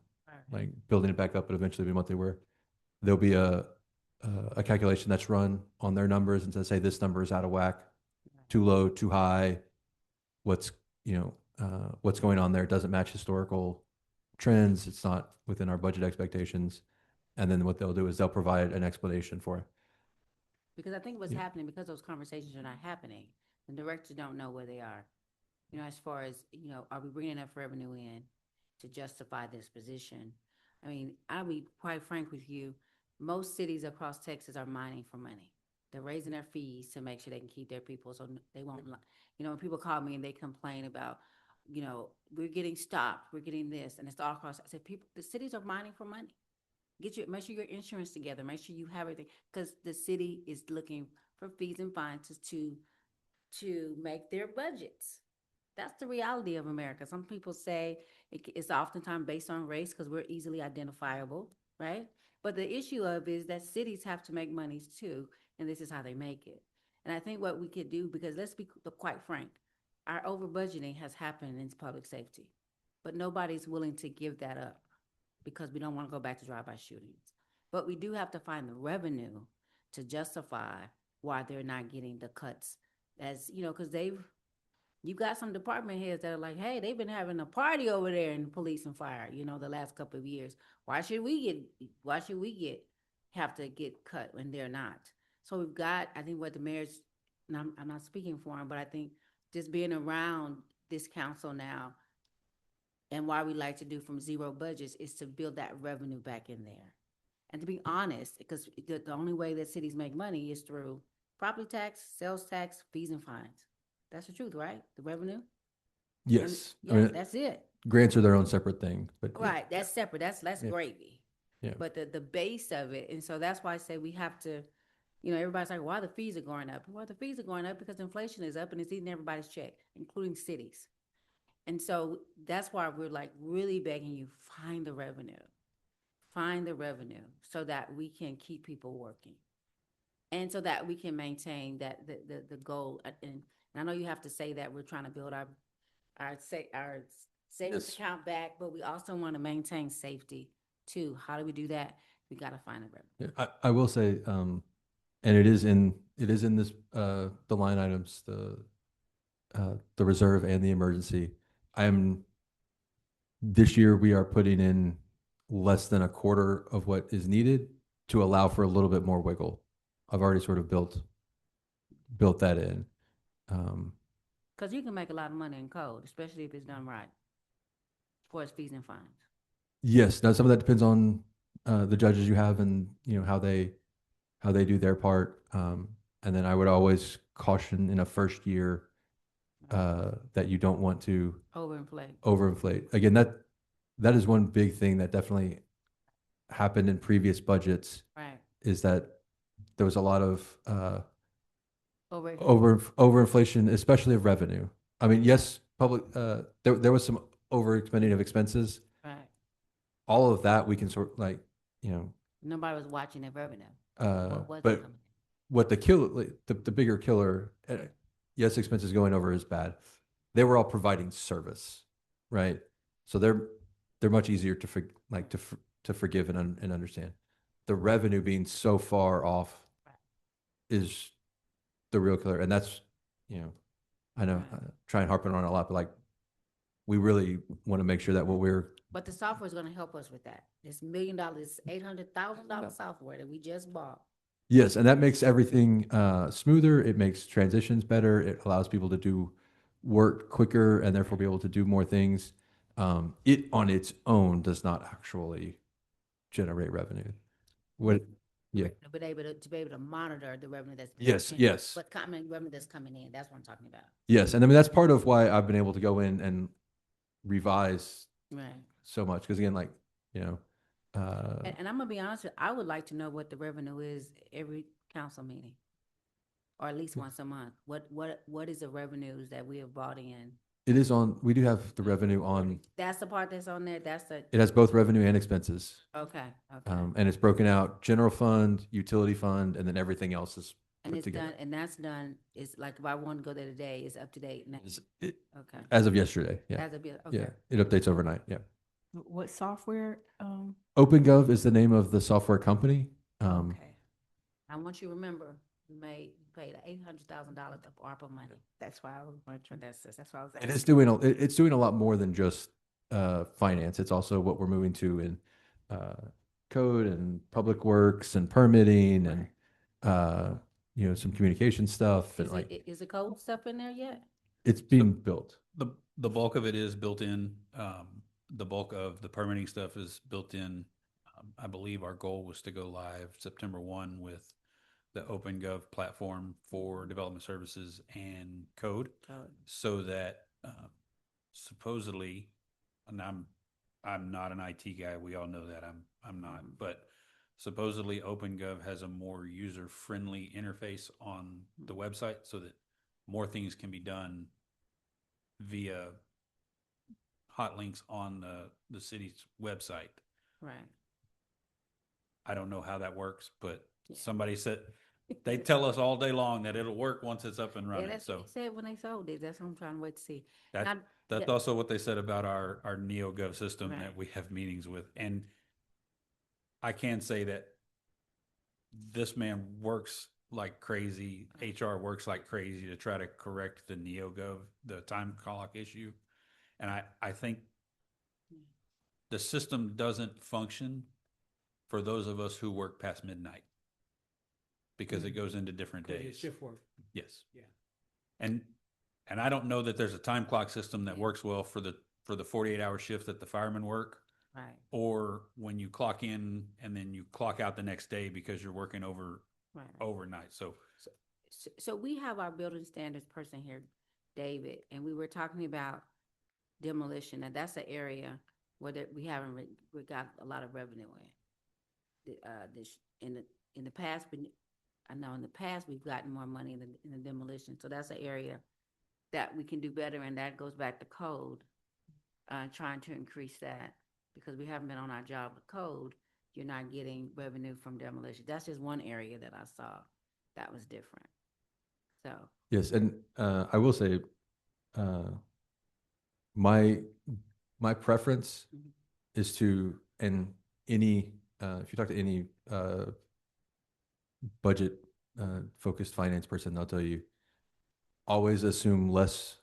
like building it back up, but eventually be monthly where there'll be a calculation that's run on their numbers and to say this number is out of whack, too low, too high, what's going on there. It doesn't match historical trends. It's not within our budget expectations. And then what they'll do is they'll provide an explanation for it. Because I think what's Yeah. happening, because those conversations are not happening, the directors don't know where they are. As far as, are we bringing enough revenue in to justify this position? I mean, I'll be quite frank with you, most cities across Texas are mining for money. They're raising their fees to make sure they can keep their people, so they won't, when people call me and they complain about, we're getting stopped, we're getting this, and it's all across, I said, the cities are mining for money. Make sure your insurance together, make sure you have everything, because the city is looking for fees and fines to make their budgets. That's the reality of America. Some people say it's oftentimes based on race because we're easily identifiable, right? But the issue is that cities have to make money too. and this is how they make it. And I think what we could do, because let's be quite frank, our over budgeting has happened in public safety, but nobody's willing to give that up because we don't want to go back to drive-by shootings. But we do have to find the revenue to justify why they're not getting the cuts, as, you know, because you got some department heads that are like, hey, they've been having a party over there in police and fire, you know, the last couple of years. Why should we have to get cut when they're not? So we've got, I think what the mayor's, and I'm not speaking for him, but I think just being around this council now, and why we like to do from zero budgets is to build that revenue back in there. And to be honest, because the only way that cities make money is through property tax, sales tax, fees and fines. That's the truth, right? The revenue? Yes. I Yeah, mean, that's it. grants are their own separate thing, but Right, that's separate. That's Yeah. gravy. Yeah. But the base of it, and so that's why I say we have to, you know, everybody's like, why the fees are going up? Well, the fees are going up because inflation is up and it's eating everybody's check, including cities. And so that's why we're like really begging you, find the revenue so that we can keep people working. And so that we can maintain that the goal. And I know you have to say that we're trying to build our savings Yes. account back, but we also want to maintain safety too. How do we do that? We got to find the revenue. Yeah, I will say, and it is in this, the line items, the reserve and the emergency. This year we are putting in less than a quarter of what is needed to allow for a little bit more wiggle. I've already sort of built that in. Because you can make a lot of money in code, especially if it's done right, for its fees and fines. Yes. Now some of that depends on the judges you have and, you know, how they do their part. And then I would always caution in a first year that you don't want to overinflate. Again, that is one big thing that definitely happened in previous budgets, Right. is that there was a lot of Over. overinflation, especially of revenue. I mean, yes, there was some overexpending of expenses. Right. All of that we can sort like, you know, Nobody was watching their revenue. What was it but coming? what the bigger killer, yes, expenses going over is bad. They were all providing service, right? So they're much easier to forgive and understand. The revenue being so far off is the real killer, and that's, you know, I know I try and harp on it a lot, but like we really want to make sure that what we're But the software is going to help us with that. This $1 million, $800,000 software that we just bought. Yes, and that makes everything smoother. It makes transitions better. It allows people to do work quicker and therefore be able to do more things. It on its own does not actually generate revenue. What? Yeah. To be able to monitor the revenue that's Yes. But revenue that's coming in. That's what I'm talking about. Yes, and I mean that's part of why I've been able to go in and revise Right. so much, because again, like, you know, And I'm gonna be honest with you, I would like to know what the revenue is every council meeting, or at least once a month. What is the revenues that we have brought in? it is on. We do have the revenue on. That's the part that's on there. That's the It has both revenue and expenses. okay. And it's broken out: general fund, utility fund, and then everything else is And put it's together. done, and that's done. It's like if I want to go there today, it's up to date now. Okay. As of yesterday, yeah, As of okay. yeah, it updates overnight. Yeah. What software? OpenGov is the name of the software company. Okay, I want you to remember, you paid $800,000 of ARPA money. that's why I was wondering. That's why I was And asking. it's doing a lot more than just finance. It's also what we're moving to in code and public works and permitting and you know, some communication stuff, and like Is the code stuff in there yet? it's being built. The bulk of it is built in. The bulk of the permitting stuff is built in. I believe our goal was to go live September 1 with the OpenGov platform for development services and code, so that supposedly, and I'm not an IT guy. We all know that I'm not, but supposedly OpenGov has a more user-friendly interface on the website, so that more things can be done via hot links on the city's website. Right. I don't know how that works, but Yeah. somebody said They tell us all day long that it'll work once it's up and Yeah, running, that's so. what they said when they sold it. That's what I'm trying to wait to see. That, Now, that's the- also what they said about our NeoGov system Right. that we have meetings with. And I can say that this man works like crazy. HR works like crazy to try to correct the NeoGov, the time clock issue. And I think the system doesn't function for those of us who work past midnight because it goes into different Because your days. shift work. Yes. Yeah. And I don't know that there's a time clock system that Yeah. works well for the 48-hour shift that the firemen work, right, or when you clock in and then you clock out the next day because you're working right. overnight. So So we have our building standards person here, David, and we were talking about demolition, and that's an area where we haven't we got a lot of revenue in. This in the past, I know in the past we've gotten more money in the demolition, so that's an area that we can do better, and that goes back to code, trying to increase that because we haven't been on our job with code. You're not getting revenue from demolition. That's just one area that I saw that was different. So, Yes, and I will say, uh, my preference Mhm. is to, and any if you talk to any budget focused finance person, they'll tell you always assume less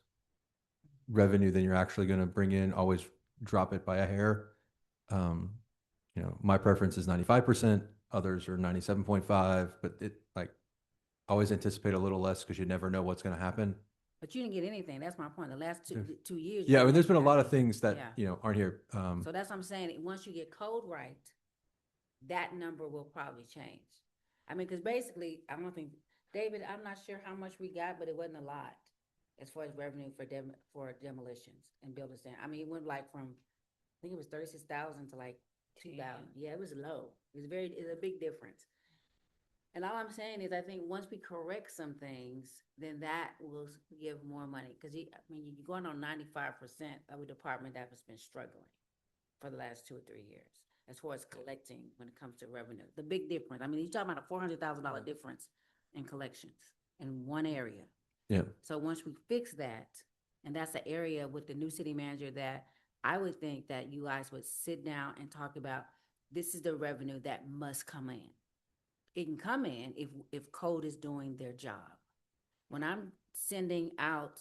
revenue than you're actually going to bring in. Always drop it by a hair. My preference is 95%. Others are 97.5, but it like always anticipate a little less because you never know what's going to happen. but you didn't get anything. That's my point. The last Yeah. 2 years. Yeah, I you mean, there's been a didn't lot have of things that, Yeah. aren't here. So that's what I'm saying. Once you get code right, that number will probably change. I mean, because basically, I don't think, David, I'm not sure how much we got, but it wasn't a lot as far as revenue for demolitions and building stand. I mean, it went like from, I think it was 36,000 to like 2,000. Yeah, it was low. It's a big difference. And all I'm saying is, I think once we correct some things, then that will give more money. Because you're going on 95% of a department that has been struggling for the last 2 or 3 years as far as collecting when it comes to revenue. The big difference. I mean, you're talking about a $400,000 difference in collections in one area. Yeah. So once we fix that, and that's the area with the new city manager that I would think that you guys would sit down and talk about, this is the revenue that must come in. It can come in if code is doing their job. When I'm sending out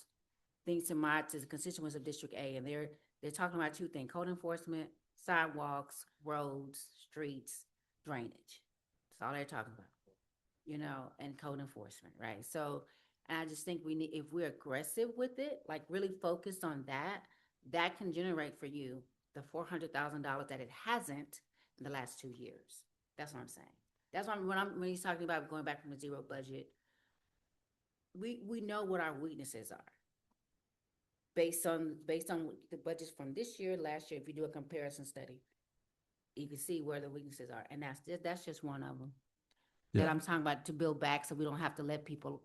things to the constituents of District A, and they're talking about two things: code enforcement, sidewalks, roads, streets, drainage. That's all they're talking about, and code enforcement, right? So, and I just think if we're aggressive with it, like really focused on that, that can generate for you the $400,000 that it hasn't in the last 2 years. That's what I'm saying. That's why when he's talking about going back from a zero budget, we know what our weaknesses are. Based on the budgets from this year, last year, if you do a comparison study, you can see where the weaknesses are, and that's just one of them. Yeah. That I'm talking about to build back, so we don't have to lay people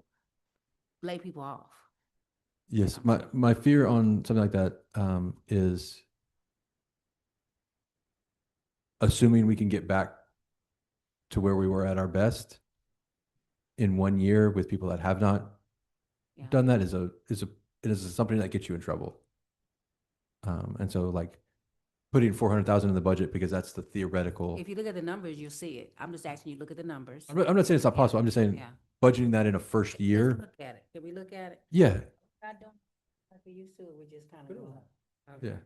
off. Yes, my fear on something like that is assuming we can get back to where we were at our best in 1 year with people that have not Yeah. done that is something that gets you in trouble. And so like putting 400,000 in the budget because that's the theoretical. If you look at the numbers, you'll see it. I'm just asking you to look at the numbers. I'm not saying it's not possible. I'm just saying Yeah. budgeting that in a first Let's year. look at it. Can we look at it? Yeah. I don't, like we used to, we just kind of We're go. doing Okay.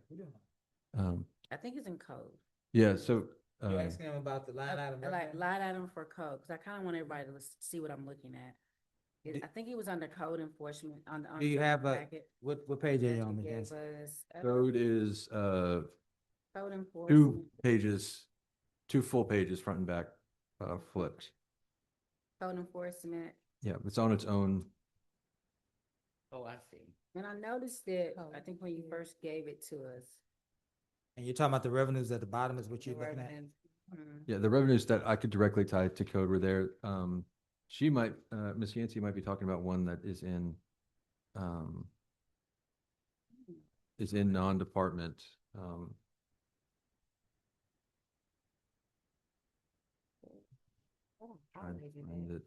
Yeah. I think it's in code. Yeah. So You're asking him about the line item. Like revenue? line item for code, because I kind of want everybody to see what I'm looking at. I think it was under code enforcement on Do you the have a, packet what page are that you you on? Ms. gave Nancy? us. code is Code 2 enforcement, pages, 2 full pages, front and back, flipped. code enforcement. Yeah, it's on its own. Oh, I see. And I noticed that, I think when you first gave it to us. And you're talking about the revenues at the bottom is what you're the looking at? revenues, mhm. Yeah, the revenues that I could directly tie to code were there. She might, Ms. Yancey might be talking about one that is in non-department. Oh, Trying to find it.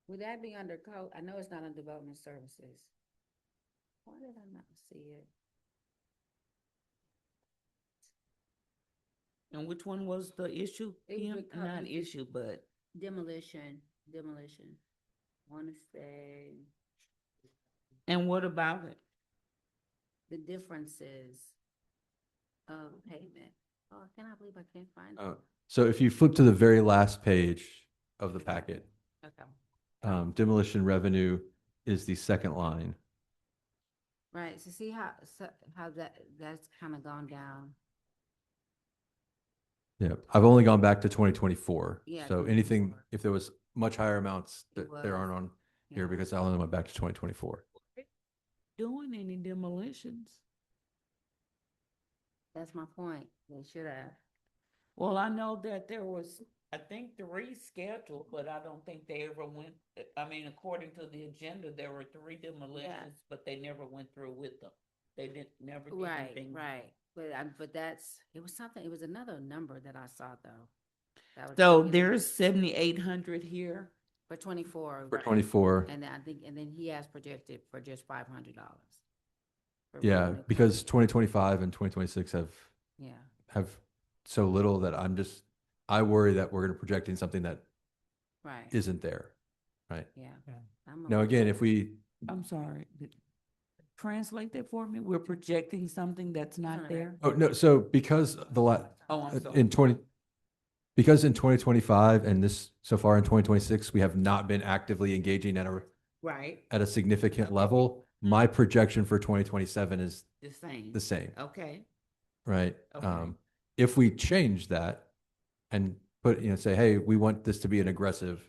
Would that be under code? I know it's not on development services. Why did I not see it? And which one was the issue? It Kim? would come- Not it- issue, but Demolition. Want to say and what about it? the differences of payment. Oh, I cannot believe I can't find it. So if you flip to the very last page of the packet, Okay. demolition revenue is the second line. Right, so see how that's kind of gone down. Yeah, I've only gone back to 2024. Yeah, So anything, 2024. if there was much higher amounts, It that there aren't was. on here Yeah. because I only went back to 2024. Doing any demolitions? That's my point. They should have. Well, I know that there was, I think 3 scheduled, but I don't think they ever went, I mean, according to the agenda, there were 3 demolitions, but they never went through with them. They never did Right, anything. right. But it was something, it was another number that I saw though. That was So taken there's 7,800 here. for 24. For right. 24, And then I think, and then he has projected for just $500. yeah, because 2025 and 2026 Yeah, have so little that I worry that we're going to project in something that right, isn't there, right? yeah. Yeah. I'm Now, okay. again, if we, I'm sorry. Translate that for me. We're projecting something that's not Alright. there. oh, no, so because Oh, I'm sorry. in 2025 and so far in 2026, we have not been actively engaging Right, at a significant level. My projection for 2027 is the same. the same, Okay, right? Okay. If we change that and say, hey, we want this to be an aggressive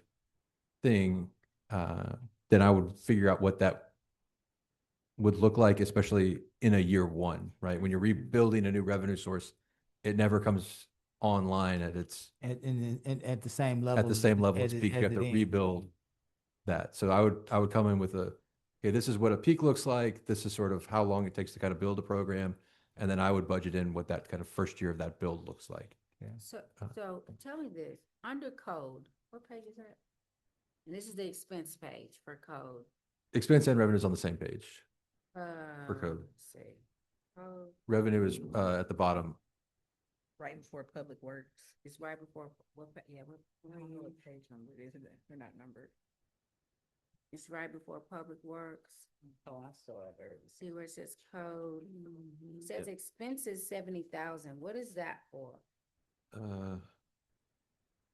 thing, then I would figure out what that would look like, especially in a year one, right? When you're rebuilding a new revenue source, it never comes online at the same level as peak. You have to rebuild that. So I would come in with okay, this is what a peak looks like. This is sort of how long it takes to kind of build a program. And then I would budget in what that kind of first year of that build looks like. So tell me this, under code, what page is that? And this is the expense page for code. Expense and revenue is on the same page. code. Let's see. Code, Revenue is at the bottom. Right before Public Works. it's right before, I don't know what page number it is. They're not numbered. it's right before Public Works. Oh, I saw it earlier. See where it says code? It says expenses 70,000. What is that for?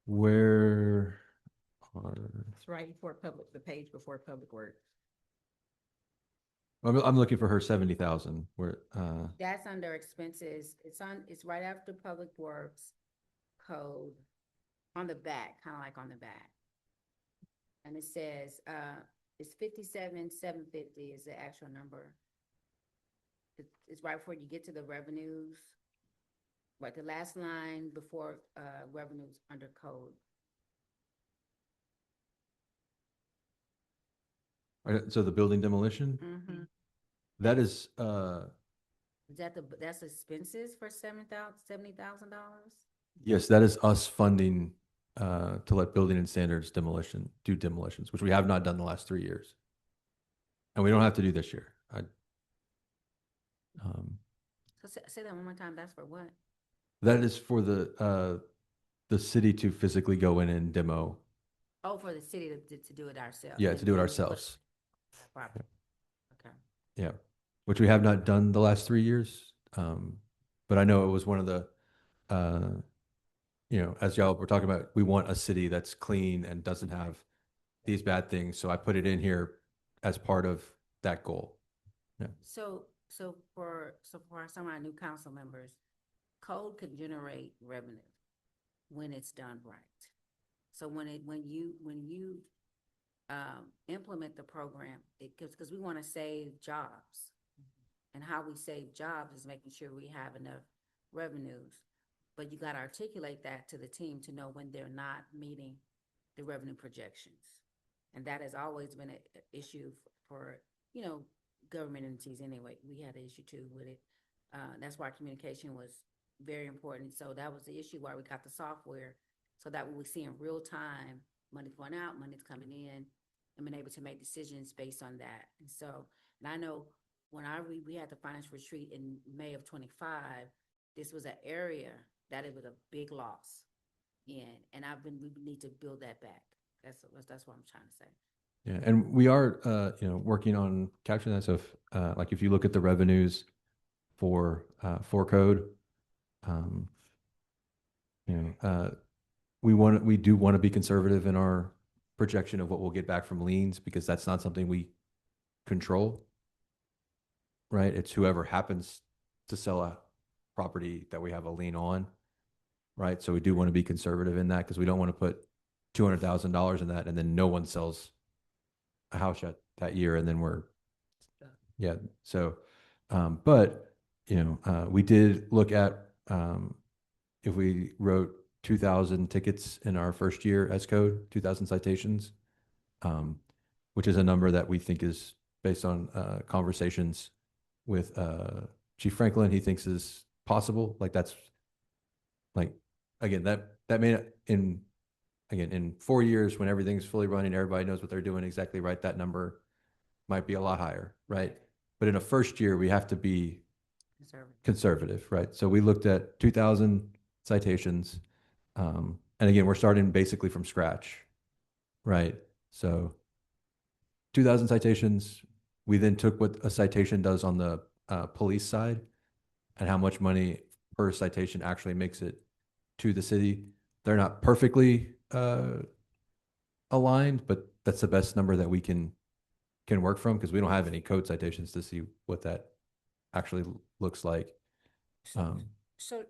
Where It's right before the page before Public Works. I'm looking for her 70,000 where, That's under expenses. It's right after Public Works code on the back, kind of like on the back. And it says, it's 57,750 is the actual number. It's right before you get to the revenues. Right, the last line before, revenues under code. so the building demolition, Mm-hmm. that is, Is that that's expenses for $70,000? yes, that is us funding to let building and standards do demolitions, which we have not done the last 3 years. And we don't have to do this year. So say that one more time, that's for what? That is for the city to physically go in and demo. Oh, for the city to do it ourselves. Yeah, and to do it then ourselves. Property. Okay. Yeah, which we have not done the last 3 years. But I know it was one of the, as y'all were talking about, we want a city that's clean and doesn't have these bad things. So I put it in here as part of that goal. Yeah. So for some of our new council members, code can generate revenue when it's done right. So when you implement the program, because we want to save jobs. And how we save jobs is making sure we have enough revenues. But you got to articulate that to the team to know when they're not meeting the revenue projections. And that has always been an issue for, government entities anyway. We had an issue too with it. That's why communication was very important. So that was the issue why we got the software, so that we would see in real time, money's going out, money's coming in, and being able to make decisions based on that. And so, and I know when we had the financial retreat in May of 25, this was an area that it was a big loss in, and we need to build that back. That's what I'm trying to say. Yeah, and we are, working on capturing that. So like if you look at the revenues for code, um, we do want to be conservative in our projection of what we'll get back from liens, because that's not something we control, right? It's whoever happens to sell a property that we have a lien on, right? So we do want to be conservative in that, because we don't want to put $200,000 in that and then no one sells a house that year, and then yeah. So, but we did look at if we wrote 2,000 tickets in our first year as code, 2,000 citations, which is a number that we think is based on conversations with Chief Franklin, he thinks is possible. Like that's like, again, that may not, in 4 years when everything's fully running, everybody knows what they're doing exactly right, that number might be a lot higher, right? But in a first year, we have to be conservative, right? So we looked at 2,000 citations. And again, we're starting basically from scratch, right? So 2,000 citations. We then took what a citation does on the police side and how much money per citation actually makes it to the city. They're not perfectly aligned, but that's the best number that we can work from, because we don't have any code citations to see what that actually looks like. So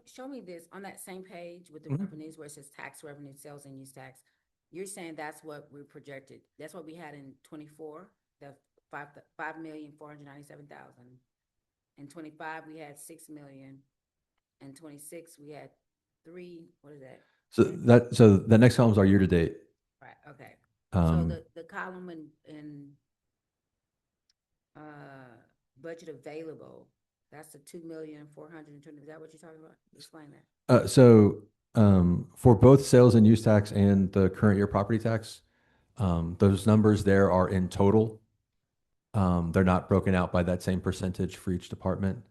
show me this on that same page with the Mhm. revenues where it says tax revenue, sales and use tax. You're saying that's what we projected. That's what we had in 24, the 5,497,000. In 25, we had 6 million. In 26, we had 3. What is that? So the next columns are year to date. Right. Okay. So the column in budget available, that's the 2,420,000. Is that what you're talking about? Explain that. For both sales and use tax and the current year property tax, those numbers there are in total. They're not broken out by that same percentage for each department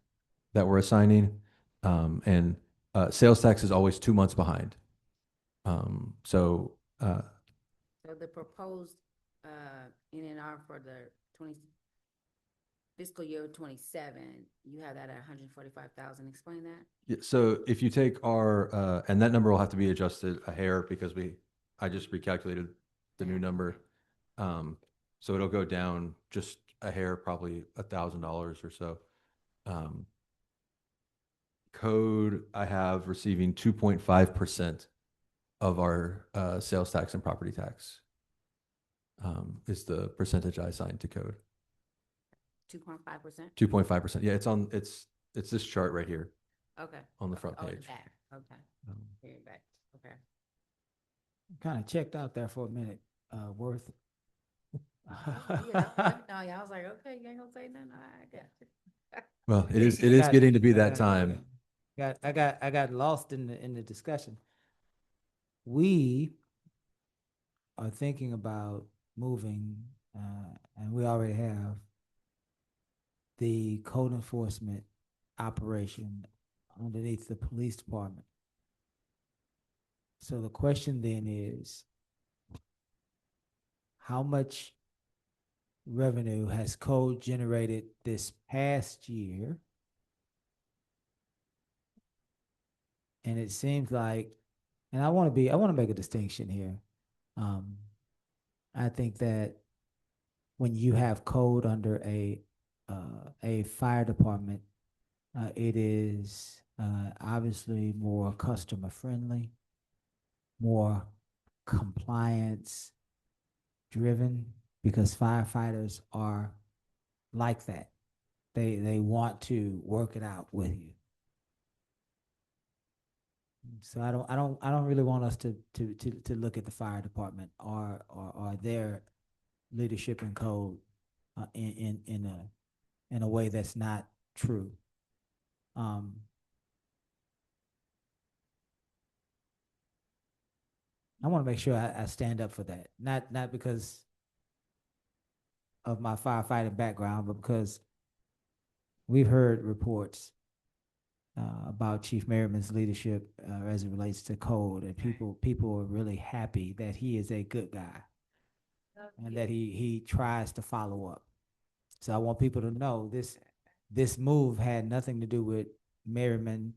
that we're assigning. And sales tax is always 2 months behind. So the proposed NNR for the fiscal year 27, you have that at 145,000. Explain that. yeah, so if you take our, and that number will have to be adjusted a hair, because I just recalculated the new number. So it'll go down just a hair, probably $1,000 or so. Code, I have receiving 2.5% of our sales tax and property tax is the percentage I assigned to code. 2.5%. 2.5%. Yeah, it's this chart right here. Okay. On the front Oh, page. back. Okay. Here, back. Okay. Kind of checked out there for a minute, Worth. Yeah, I was like, okay, you ain't gonna say nothing. I got you. Well, it is getting to be that time. I got lost in the discussion. We are thinking about moving, and we already have the code enforcement operation underneath the police department. So the question then is, how much revenue has code generated this past year? And it seems like, and I want to make a distinction here. I think that when you have code under a fire department, it is obviously more customer friendly, more compliance driven, because firefighters are like that. They want to work it out with you. So I don't really want us to look at the fire department or their leadership and code in a way that's not true. I want to make sure I stand up for that. Not because of my firefighting background, but because we've heard reports about Chief Merriman's leadership as it relates to code, and people are really happy that he is a good guy and that he tries to follow up. So I want people to know this move had nothing to do with Merriman,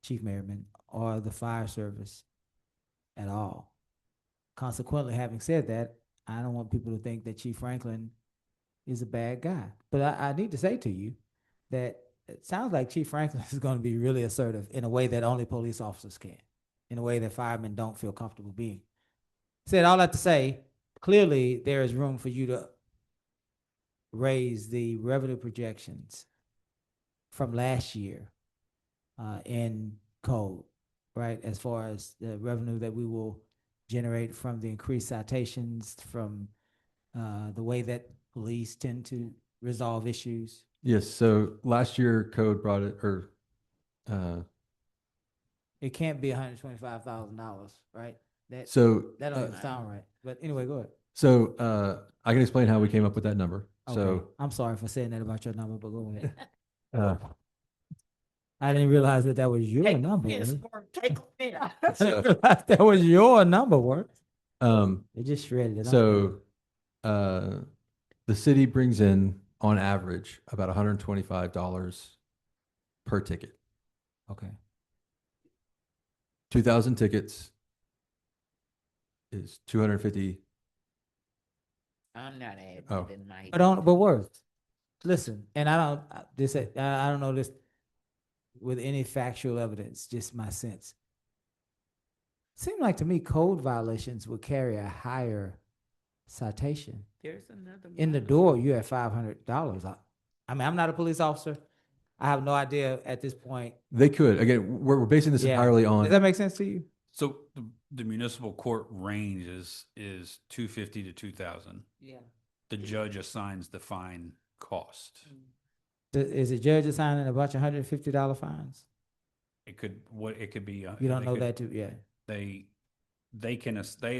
Chief Merriman, or the fire service at all. Consequently, having said that, I don't want people to think that Chief Franklin is a bad guy. But I need to say to you that it sounds like Chief Franklin is going to be really assertive in a way that only police officers can, in a way that firemen don't feel comfortable being. Said all that to say, clearly there is room for you to raise the revenue projections from last year in code, right? As far as the revenue that we will generate from the increased citations, from the way that police tend to resolve issues. Yes, so last year code brought it, or It can't be $125,000, right? That so that don't even sound right. But anyway, go ahead. so I can explain how we came up with that number. Okay. So I'm sorry for saying that about your number, but go ahead. uh, I didn't realize that was your number. Yes, Worth. Mark, take a minute. I didn't realize that was your number, Worth. um, It just shredded it. so the city brings in on average about $125 per ticket. Okay. 2,000 tickets is 250. I'm not adding Oh. it in my. But Worth, listen, and I don't know this with any factual evidence, just my sense. Seemed like to me code violations would carry a higher citation. There's another. In the one. door, you're at $500. I mean, I'm not a police officer. I have no idea at this point. They could. Again, we're basing this Yeah. entirely Does on, that make sense to you? So the municipal court range is 250 to 2,000. Yeah. The judge assigns the fine cost. Is the judge assigning a bunch of $150 fines? It could be. You don't know that too, yeah. They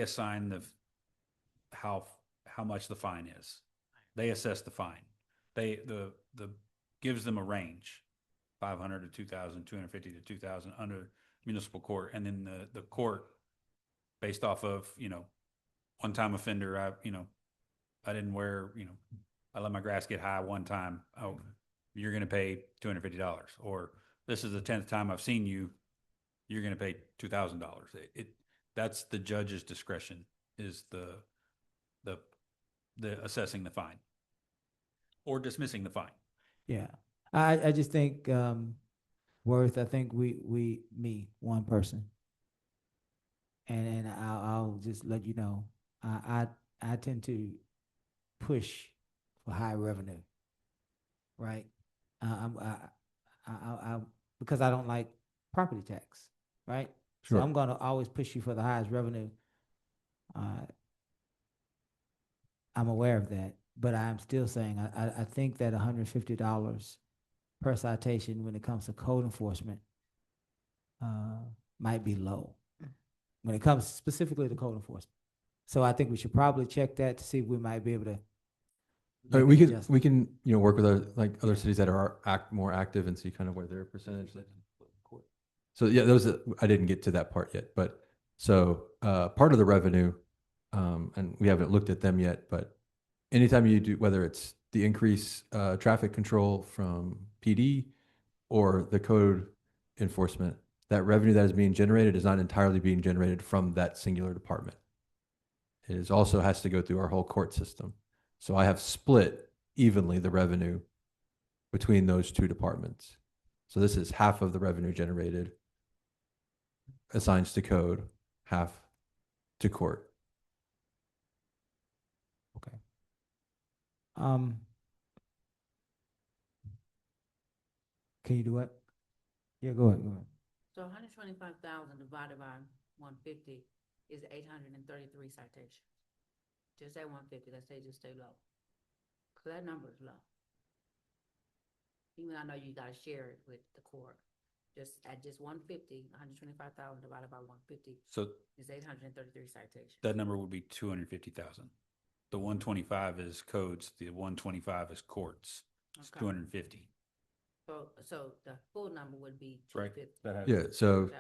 assign how much the fine is. They assess the fine. The gives them a range, 500 to 2,000, 250 to 2,000 under municipal court, and then the court, based off of one time offender, I didn't wear I let my grass get high one time. Oh, you're going to pay $250, or this is the 10th time I've seen you. You're going to pay $2,000. That's the judge's discretion, is the assessing the fine or dismissing the fine. Yeah. I just think Worth, I think me, one person. And I'll just let you know, I tend to push for high revenue, right? Because I don't like property tax, right? Sure. So I'm going to always push you for the highest revenue. I'm aware of that, but I'm still saying I think that $150 per citation when it comes to code enforcement might be low when it comes specifically to code enforcement. So I think we should probably check that to see if we might be able to. we can work with other cities that are more active and see kind of where their percentage. So yeah, I didn't get to that part yet, but so part of the revenue, and we haven't looked at them yet, but anytime you do, whether it's the increase traffic control from PD or the code enforcement, that revenue that is being generated is not entirely being generated from that singular department. It also has to go through our whole court system. So I have split evenly the revenue between those two departments. So this is half of the revenue generated assigns to code, half to court. Okay. Can you do what? Yeah, go ahead. So 125,000 divided by 150 is 833 citations. Just at 150, let's say just stay low. Cause that number is low. Even though I know you gotta share it with the court. Just 150, 125,000 divided by 150 So is 833 citations. that number would be 250,000. The 125 is codes, the 125 is courts. It's Okay. 250. So the full number would be Right. 250. Yeah, so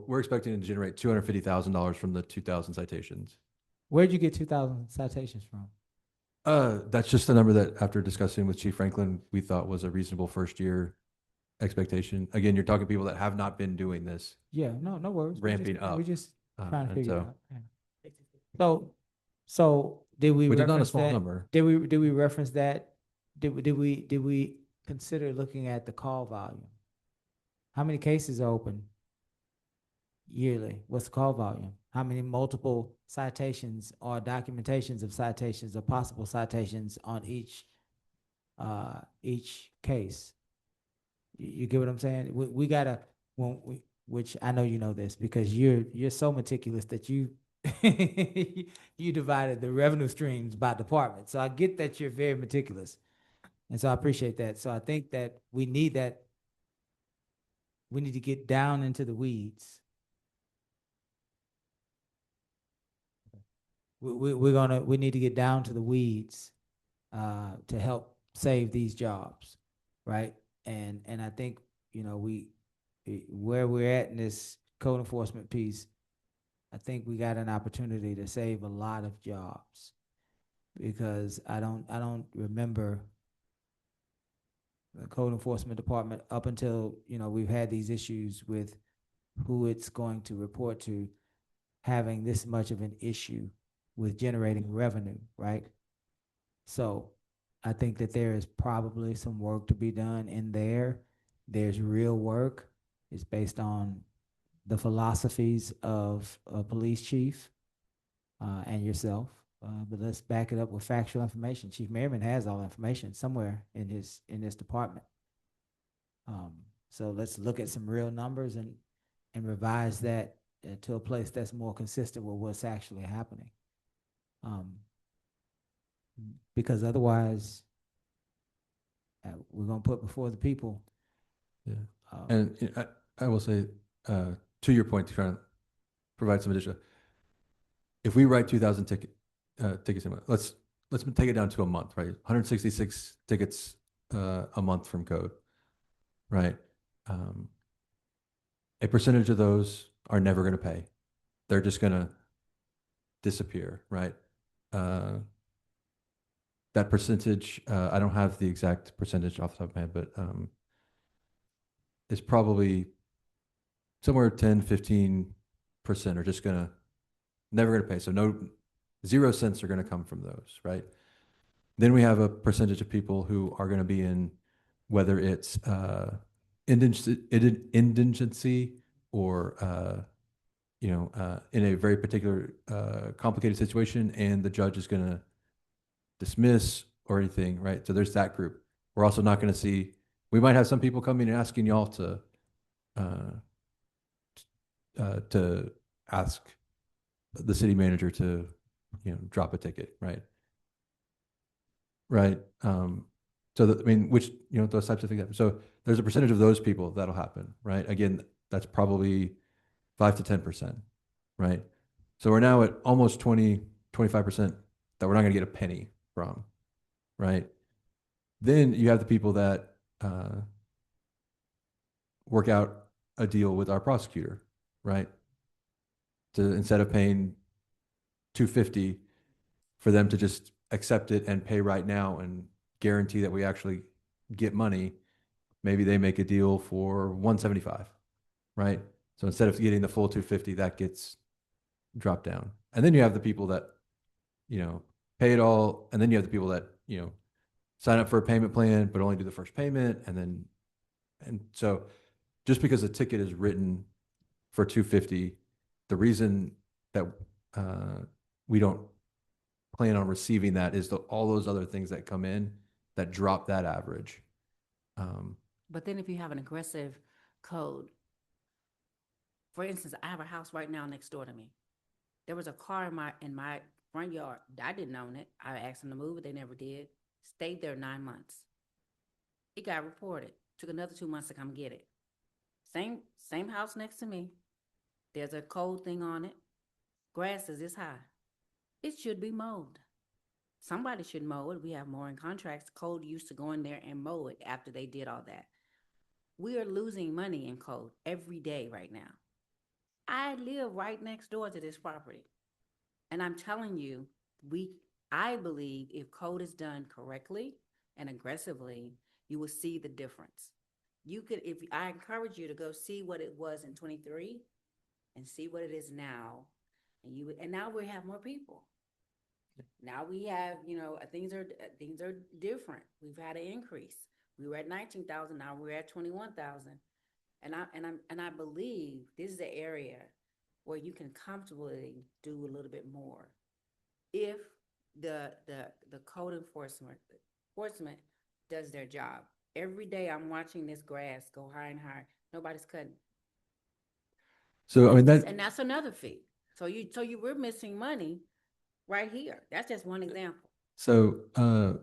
we're expecting to generate $250,000 from the 2,000 citations. Where'd you get 2,000 citations from? That's just the number that after discussing with Chief Franklin, we thought was a reasonable first year expectation. Again, you're talking people that have not been doing this. Yeah, no worries. Ramping We're up. just trying to And figure it so out. Yeah. So did we Which is not a reference small that? number. Did we reference that? Did we consider looking at the call volume? How many cases are open yearly? What's the call volume? How many multiple citations or documentations of citations or possible citations on each case? You get what I'm saying? We gotta, which I know you know this because you're so meticulous that you you divided the revenue streams by department. So I get that you're very meticulous, and so I appreciate that. So I think that we need that. We need to get down into the weeds. We need to get down to the weeds to help save these jobs, right? And I think where we're at in this code enforcement piece, I think we got an opportunity to save a lot of jobs because I don't remember the code enforcement department up until we've had these issues with who it's going to report to having this much of an issue with generating revenue, right? So I think that there is probably some work to be done in there. There's real work. It's based on the philosophies of a police chief and yourself. But let's back it up with factual information. Chief Merriman has all information somewhere in his department. So let's look at some real numbers and revise that to a place that's more consistent with what's actually happening. Because otherwise, we're gonna put before the people. Yeah. And I will say, to your point, to try to provide some additional, if we write 2,000 tickets a month, let's take it down to a month, right? 166 tickets a month from code, right? A percentage of those are never going to pay. They're just going to disappear, right? That percentage, I don't have the exact percentage off the top of my head, but it's probably somewhere 10-15% are just never going to pay. So 0 cents are going to come from those, right? Then we have a percentage of people who are going to be in, whether it's indigency or in a very particular complicated situation, and the judge is going to dismiss or anything, right? So there's that group. We're also not going to see. We might have some people coming and asking y'all to ask the city manager to, drop a ticket, right? Right. So that, I mean, which, those types of things happen. So there's a percentage of those people that'll happen, right? Again, that's probably 5 to 10%, right? So we're now at almost 25% that we're not going to get a penny from, right? Then you have the people that work out a deal with our prosecutor, right? To, instead of paying $250, for them to just accept it and pay right now and guarantee that we actually get money, maybe they make a deal for $175, right? So instead of getting the full $250, that gets dropped down. And then you have the people that, pay it all. And then you have the people that, sign up for a payment plan, but only do the first payment. And so just because a ticket is written for $250, the reason that we don't plan on receiving that is all those other things that come in that drop that average. But then if you have an aggressive code, for instance, I have a house right now next door to me. There was a car in my front yard. I didn't own it. I asked them to move it. They never did. Stayed there 9 months. It got reported. Took another 2 months to come get it. Same house next to me. There's a code thing on it. Grass is this high. It should be mowed. Somebody should mow it. We have mowing contracts. Code used to go in there and mow it after they did all that. We are losing money in code every day right now. I live right next door to this property. And I'm telling you, I believe if code is done correctly and aggressively, you will see the difference. I encourage you to go see what it was in 23 and see what it is now. And now we have more people. Now we have, things are different. We've had an increase. We were at 19,000, now we're at 21,000. And I believe this is the area where you can comfortably do a little bit more if the code enforcement does their job. Every day I'm watching this grass go higher and higher. Nobody's cutting. So, I mean, And that's another fee. So we're missing money right here. That's just one example. So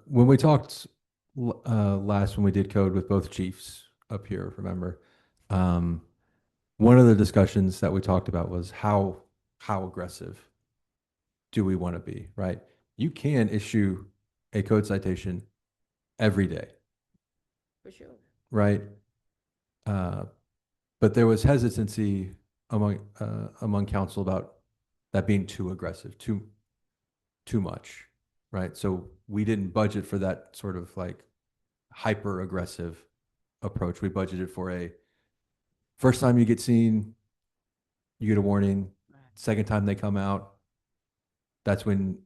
when we talked last, when we did code with both chiefs up here, remember, one of the discussions that we talked about was how aggressive do we want to be, right? You can issue a code citation every day, For sure. right? But there was hesitancy among council about that being too aggressive, too much, right? So we didn't budget for that sort of like hyper aggressive approach. We budgeted for a first time you get seen, you get a warning. Right. Second time they come out, that's when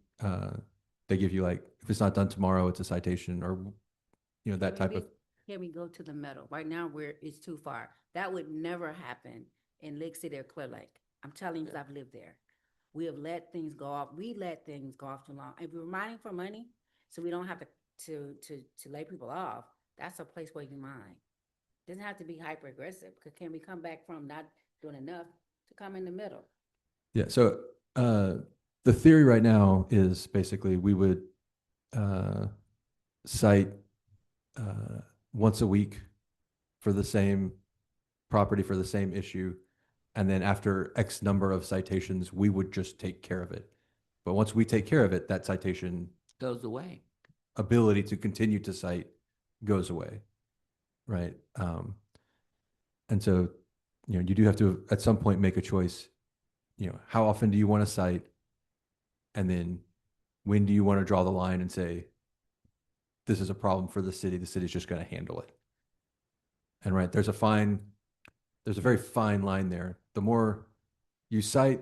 they give you like, if it's not done tomorrow, it's a citation, or that type of. Can we go to the middle? Right now, it's too far. That would never happen in Lake City or Clear Lake. I'm telling you, because I've lived there. We have let things go off. We let things go off too long. If we're mining for money, so we don't have to lay people off, that's a place where you mine. It doesn't have to be hyper aggressive. Because can we come back from not doing enough to come in the middle? Yeah. So the theory right now is basically we would cite once a week for the same property for the same issue. And then after X number of citations, we would just take care of it. But once we take care of it, that citation Goes away. ability to continue to cite goes away. Right. And so, you do have to at some point make a choice. How often do you want to cite? And then when do you want to draw the line and say, this is a problem for the city. The city's just going to handle it. And right, there's a very fine line there. The more you cite,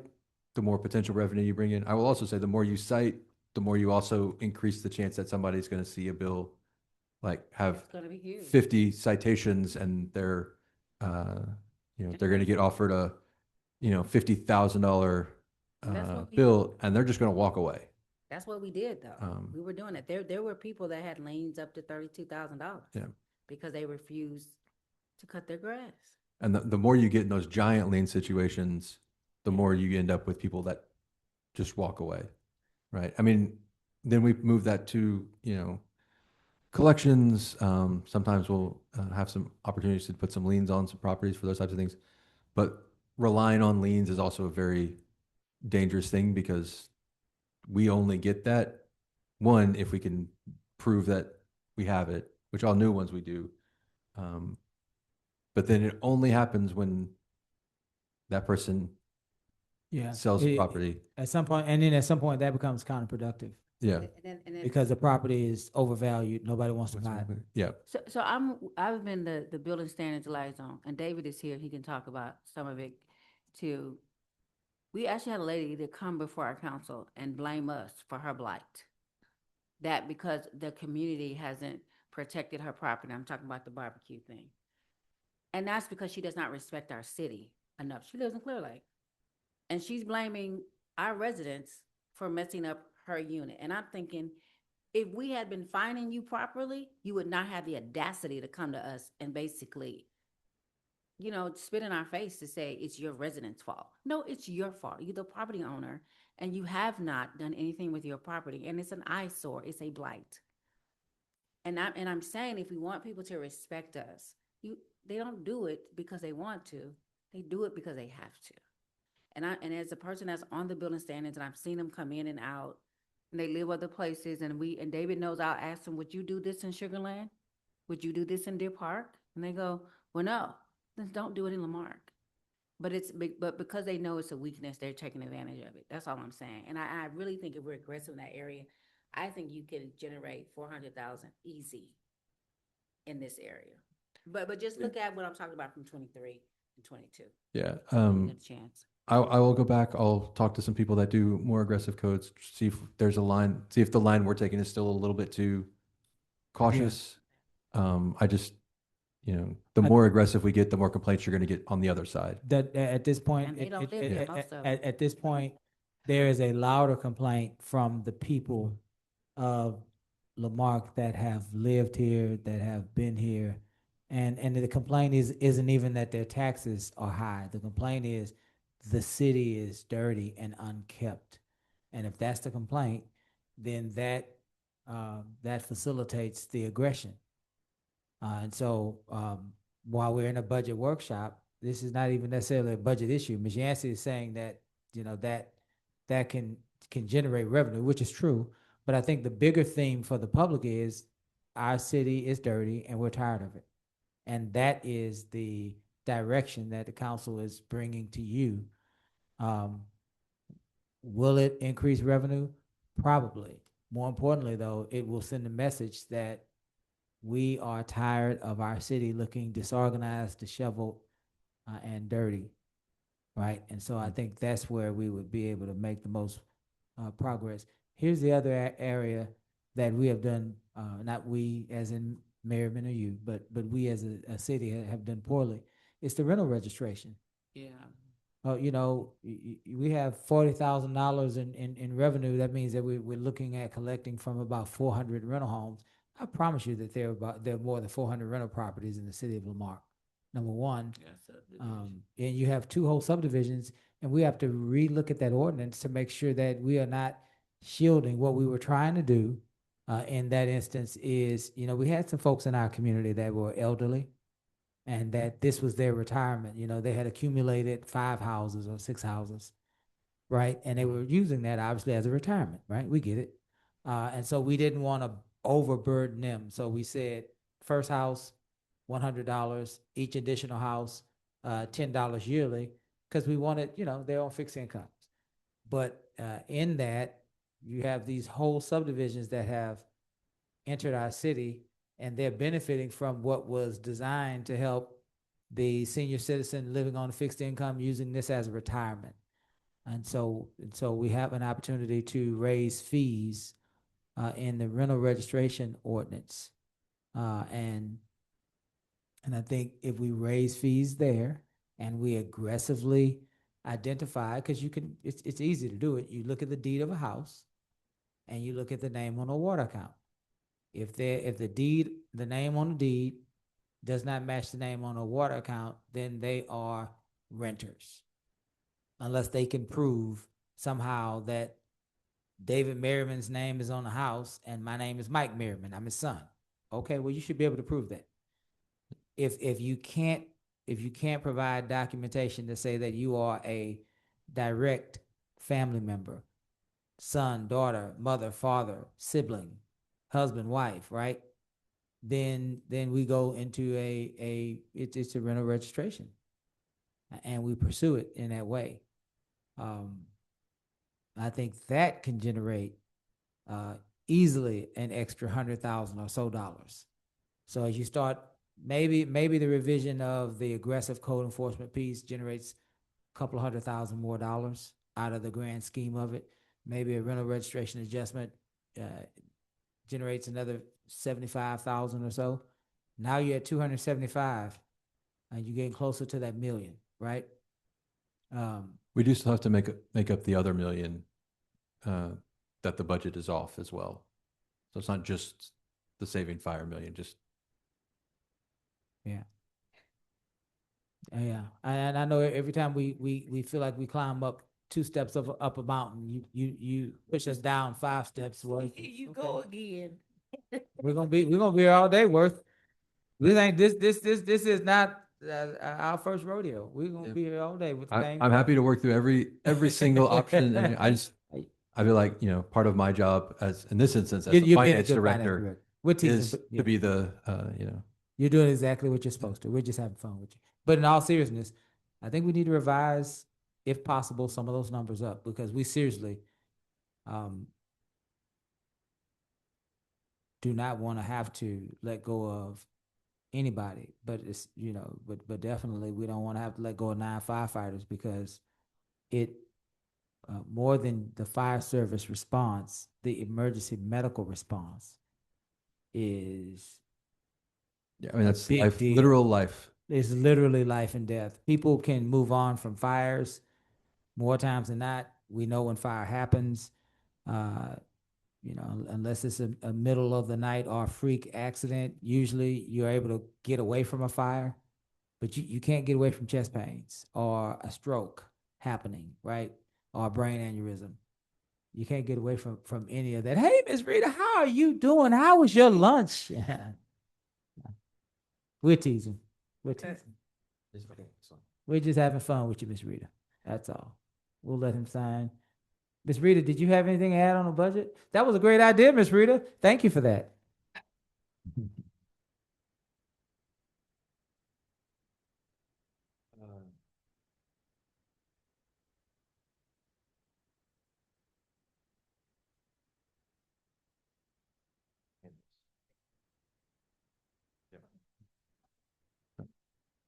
the more potential revenue you bring in. I will also say the more you cite, the more you also increase the chance that somebody's going to see a bill, like have It's gonna be huge. 50 citations and they're going to get offered a, $50,000 That's what we bill do. and they're just going to walk away. That's what we did, though. We were doing it. There were people that had liens up to $32,000. Yeah. Because they refused to cut their grass. And the more you get in those giant lien situations, the more you end up with people that just walk away, right? I mean, then we move that to, collections. Sometimes we'll have some opportunities to put some liens on some properties for those types of things. But relying on liens is also a very dangerous thing because we only get that, one, if we can prove that we have it, which all new ones we do. But then it only happens when that person sells the property. At some point, and then at some point that becomes counterproductive Yeah. And then because the property is overvalued. Nobody wants to buy it. Yeah. So I've been the building standards liaison, and David is here. He can talk about some of it too. We actually had a lady that come before our council and blame us for her blight. That because the community hasn't protected her property. I'm talking about the barbecue thing. And that's because she does not respect our city enough. She lives in Clear Lake. And she's blaming our residents for messing up her unit. And I'm thinking, if we had been fining you properly, you would not have the audacity to come to us and basically, spit in our face to say it's your residents' fault. No, it's your fault. You're the property owner and you have not done anything with your property. And it's an eyesore. It's a blight. And I'm saying if we want people to respect us, they don't do it because they want to. They do it because they have to. And as a person that's on the building standards, and I've seen them come in and out, and they live other places, and David knows, I'll ask them, would you do this in Sugarland? Would you do this in Deer Park? And they go, well, no, then don't do it in Lamarck. But because they know it's a weakness, they're taking advantage of it. That's all I'm saying. And I really think if we're aggressive in that area, I think you could generate 400,000 easy in this area. But just look at what I'm talking about from 23 and 22. Yeah. Get a chance. I will go back. I'll talk to some people that do more aggressive codes, see if there's a line, see if the line we're taking is still a little bit too cautious. I just, the more aggressive we get, the more complaints you're going to get on the other side. That at this point, And they don't live there, most of them. at this point, there is a louder complaint from the people of Lamarck that have lived here, that have been here. And the complaint isn't even that their taxes are high. The complaint is the city is dirty and unkept. And if that's the complaint, then that facilitates the aggression. And so while we're in a budget workshop, this is not even necessarily a budget issue. Ms. Yancey is saying that, that can generate revenue, which is true. But I think the bigger theme for the public is our city is dirty and we're tired of it. And that is the direction that the council is bringing to you. Will it increase revenue? Probably. More importantly, though, it will send a message that we are tired of our city looking disorganized, disheveled, and dirty, right? And so I think that's where we would be able to make the most progress. Here's the other area that we have done, not we as in Merriman or you, but we as a city have done poorly. It's the rental registration. Yeah. We have $40,000 in revenue. That means that we're looking at collecting from about 400 rental homes. I promise you that there are more than 400 rental properties in the city of Lamarck. Number one, and you have two whole subdivisions, and we have to relook at that ordinance to make sure that we are not shielding what we were trying to do. In that instance is, we had some folks in our community that were elderly, and that this was their retirement. They had accumulated 5 houses or 6 houses, right? And they were using that obviously as a retirement, right? We get it. And so we didn't want to overburden them. So we said first house, $100, each additional house, $10 yearly, because we wanted, their own fixed incomes. But in that, you have these whole subdivisions that have entered our city, and they're benefiting from what was designed to help the senior citizen living on a fixed income using this as a retirement. And so we have an opportunity to raise fees in the rental registration ordinance. And I think if we raise fees there and we aggressively identify, because it's easy to do it. You look at the deed of a house and you look at the name on a water account. If the name on the deed does not match the name on a water account, then they are renters. Unless they can prove somehow that David Merriman's name is on the house and my name is Mike Merriman, I'm his son. Okay, well, you should be able to prove that. If you can't provide documentation to say that you are a direct family member, son, daughter, mother, father, sibling, husband, wife, right? Then we go into it's a rental registration, and we pursue it in that way. I think that can generate easily an extra $100,000 or so dollars. So as you start, maybe the revision of the aggressive code enforcement piece generates a couple of $100,000 more dollars out of the grand scheme of it. Maybe a rental registration adjustment generates another 75,000 or so. Now you're at 275, and you're getting closer to that million, right? We do still have to make up the other million that the budget is off as well. So it's not just the saving fire million, just. Yeah. Yeah. And I know every time we feel like we climb up 2 steps up a mountain, you push us down 5 steps. Well, Here you go again. we're gonna be here all day, Worth. This is not our first rodeo. We're gonna Yeah. be here all day with the same. I'm happy to work through every single option. And I feel like, part of my job as, in this instance, as the You're being a finance good finance director director. We're teasing, is but yeah. to be the, You're doing exactly what you're supposed to. We're just having fun with you. But in all seriousness, I think we need to revise, if possible, some of those numbers up because we seriously do not want to have to let go of anybody. But it's, but definitely we don't want to have to let go of 9 firefighters because it more than the fire service response, the emergency medical response is yeah, I mean, that's big life, deal. literal life. It's literally life and death. People can move on from fires more times than not. We know when fire happens, unless it's a middle of the night or a freak accident, usually you're able to get away from a fire, but you can't get away from chest pains or a stroke happening, right? Or a brain aneurysm. You can't get away from any of that. Hey, Miss Rita, how are you doing? How was your lunch? We're teasing. We're teasing. We're just having fun with you, Miss Rita. That's all. We'll let him sign. Miss Rita, did you have anything to add on the budget? That was a great idea, Miss Rita. Thank you for that.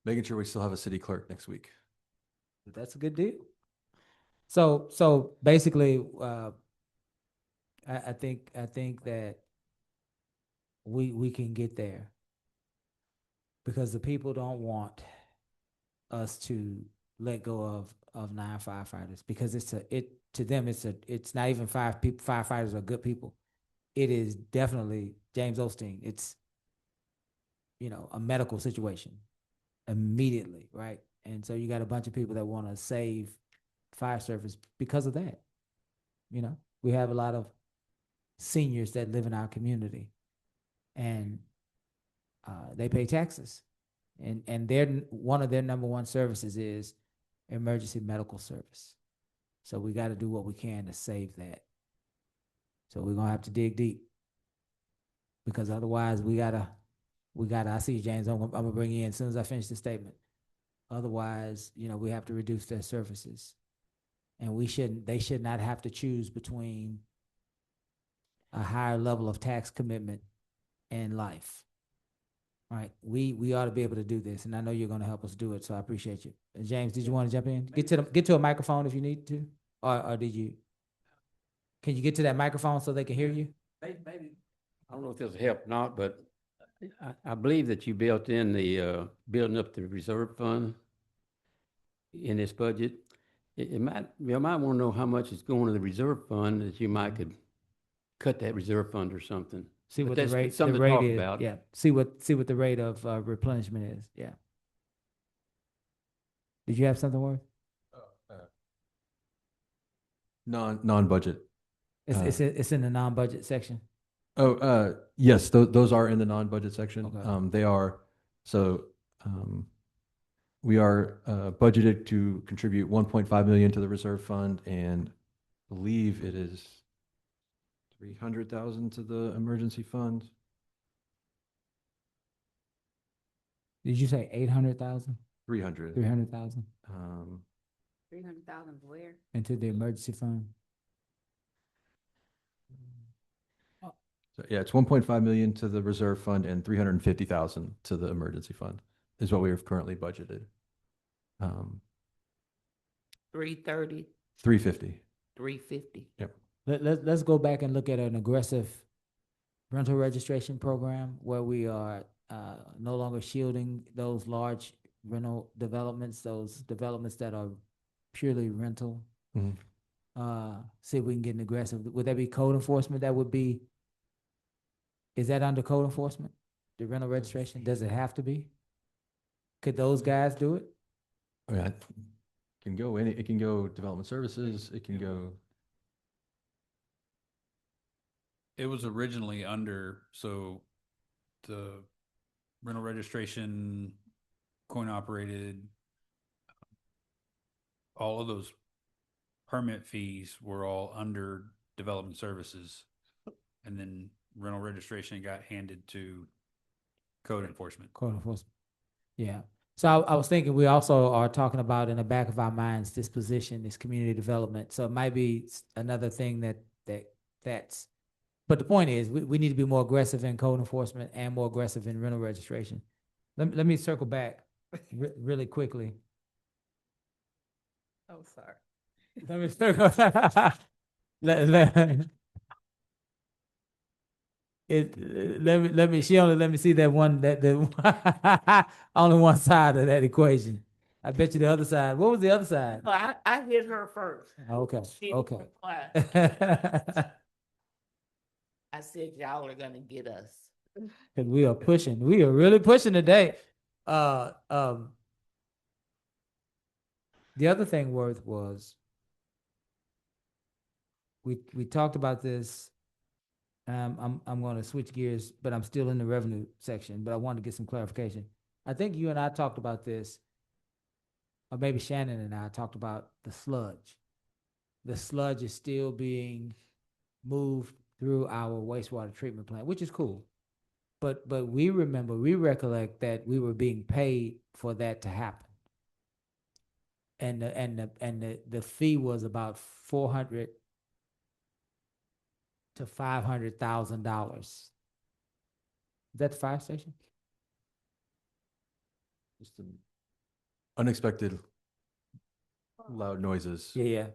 Making sure we still have a city clerk next week. That's a good deal. So basically, I think that we can get there because the people don't want us to let go of 9 firefighters because to them it's not even 5 people. Firefighters are good people. It is definitely James Osteen. It's a medical situation immediately, right? And so you got a bunch of people that want to save fire service because of that. We have a lot of seniors that live in our community, and they pay taxes, and one of their number one services is emergency medical service. So we got to do what we can to save that. So we're gonna have to dig deep because otherwise we gotta. I see you, James. I'm gonna bring you in as soon as I finish the statement. Otherwise, we have to reduce their services, and they should not have to choose between a higher level of tax commitment and life. Right? We ought to be able to do this, and I know you're going to help us do it. So I appreciate you. James, did you want to jump in? Get to a microphone if you need to, or did you? Can you get to that microphone so they can hear you? Maybe. I don't know if this will help or not, but I believe that you built in the building up the reserve fund in this budget. You might want to know how much is going to the reserve fund that you might could cut that reserve fund or something. See But what the that's rate something to talk is. about. Yeah. See what the rate of replenishment is. Yeah. Did you have something, Worth? Non-budget. It's in the non-budget section. Oh, yes, those are in the non-budget section. Okay. They are, so, we are, budgeted to contribute 1.5 million to the reserve fund and believe it is 300,000 to the emergency fund. Did you say 800,000? 300. 300,000 300,000 where? into the emergency fund? So yeah, it's 1.5 million to the reserve fund and 350,000 to the emergency fund is what we have currently budgeted. 330, 350. 350. Yep. Let's go back and look at an aggressive rental registration program where we are no longer shielding those large rental developments, those developments that are purely rental. Mhm. See if we can get an aggressive. Would that be code enforcement? Is that under code enforcement? The rental registration? Does it have to be? Could those guys do it? I mean, it can go development services, it can go. It was originally under, so the rental registration, coin operated, all of those permit fees were all under development services. And then rental registration got handed to code enforcement. Code enforcement. Yeah. So I was thinking we also are talking about in the back of our minds, this position, this community development. So it might be another thing that's, but the point is we need to be more aggressive in code enforcement and more aggressive in rental registration. Let me circle back really quickly. Oh, sorry. Let me circle. let, let me she only let me see that one the only one side of that equation. I bet you the other side. What was the other side? So I hit her first. Okay, She okay. replied. I said, y'all are gonna get us. Cause we are pushing. We are really pushing today. The other thing Worth was we talked about this. I'm going to switch gears, but I'm still in the revenue section. But I wanted to get some clarification. I think you and I talked about this, or maybe Shannon and I talked about the sludge. The sludge is still being moved through our wastewater treatment plant, which is cool. But we recollect that we were being paid for that to happen. And the fee was about $400,000 to $500,000. Is that the fire station? Just some unexpected loud noises. Yeah.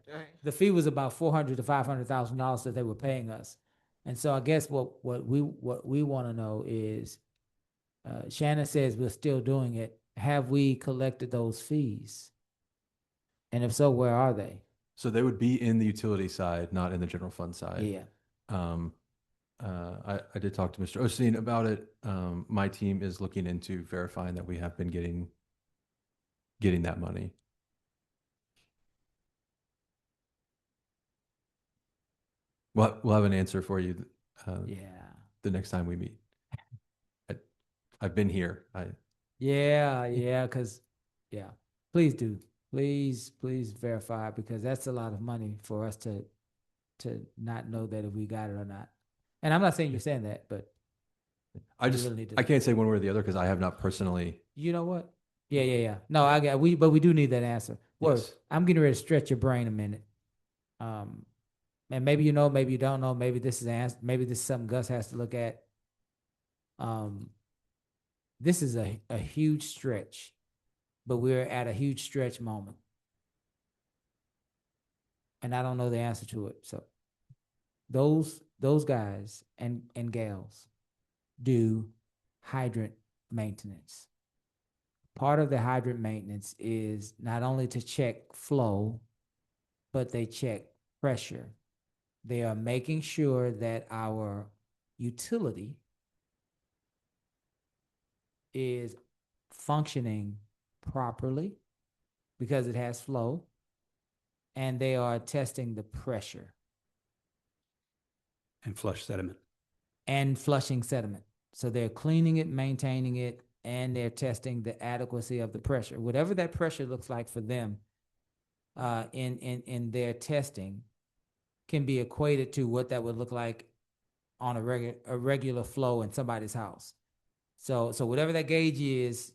The fee was about $400,000 to $500,000 that they were paying us. And so I guess what we want to know is, Shannon says we're still doing it. Have we collected those fees? And if so, where are they? So they would be in the utility side, not in the general fund side. Yeah. I did talk to Mr. Osteen about it. My team is looking into verifying that we have been getting that money. We'll have an answer for you Yeah. the next time we meet. I've been here. Yeah, because, yeah, please do. Please verify, because that's a lot of money for us to not know that if we got it or not. And I'm not saying you're saying that, but I we really need to- I can't say one way or the other because I have not personally. you know what? Yeah. No, but we do need that answer. Well, Yes. I'm getting ready to stretch your brain a minute. And maybe you know, maybe you don't know. Maybe this is something Gus has to look at. This is a huge stretch, but we're at a huge stretch moment. And I don't know the answer to it. So those guys and gals do hydrant maintenance. Part of the hydrant maintenance is not only to check flow, but they check pressure. They are making sure that our utility is functioning properly because it has flow, and they are testing the pressure And flush sediment. and flushing sediment. So they're cleaning it, maintaining it, and they're testing the adequacy of the pressure. Whatever that pressure looks like for them in their testing can be equated to what that would look like on a regular flow in somebody's house. So whatever that gauge is,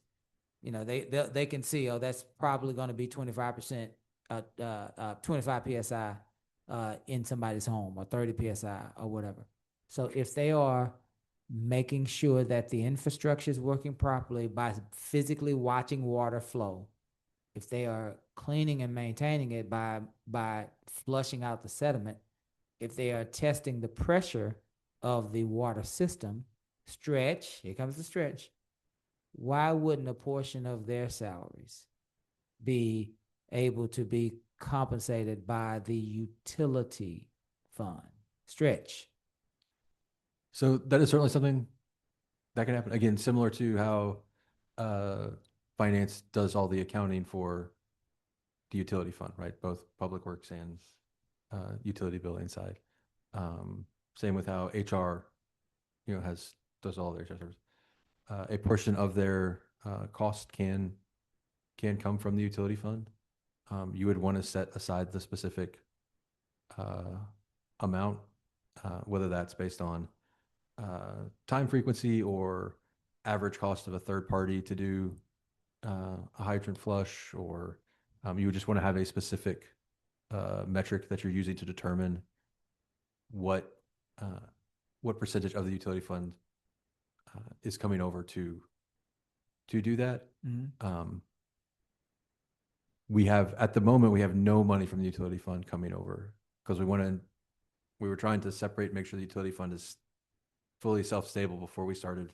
you know, they can see, oh, that's probably going to be 25%, 25 psi in somebody's home, or 30 psi or whatever. So if they are making sure that the infrastructure is working properly by physically watching water flow, if they are cleaning and maintaining it by flushing out the sediment, if they are testing the pressure of the water system, here comes the stretch, why wouldn't a portion of their salaries be able to be compensated by the utility fund? Stretch. So that is certainly something that can happen. Again, similar to how finance does all the accounting for the utility fund, right? Both public works and utility billing side. Same with how HR, does all their HR service. a portion of their cost can come from the utility fund. You would want to set aside the specific amount, whether that's based on time frequency or average cost of a third party to do a hydrant flush, or you would just want to have a specific metric that you're using to determine what percentage of the utility fund is coming over to do that. We have, at the moment, we have no money from the utility fund coming over because we were trying to separate, make sure the utility fund is fully self-stable before we started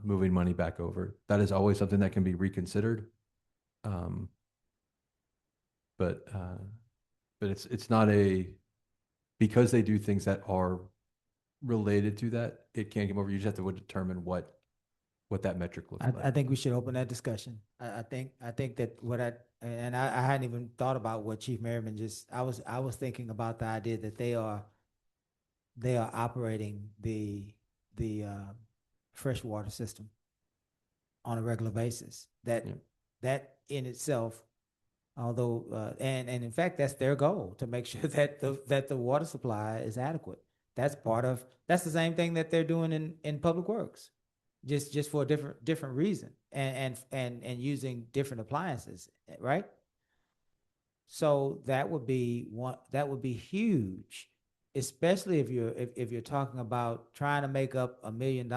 moving money back over. That is always something that can be reconsidered. But it's not because they do things that are related to that, it can't come over. You just have to determine what that metric looks like. I think we should open that discussion. I think that I hadn't even thought about what Chief Merriman I was thinking about the idea that they are operating the freshwater system on a regular basis. That in itself, although and in fact that's their goal, to make sure that the water supply is adequate. That's the same thing that they're doing in public works, just for a different reason, and using different appliances, right? So that would be huge, especially if you're talking about trying to make up $1 million,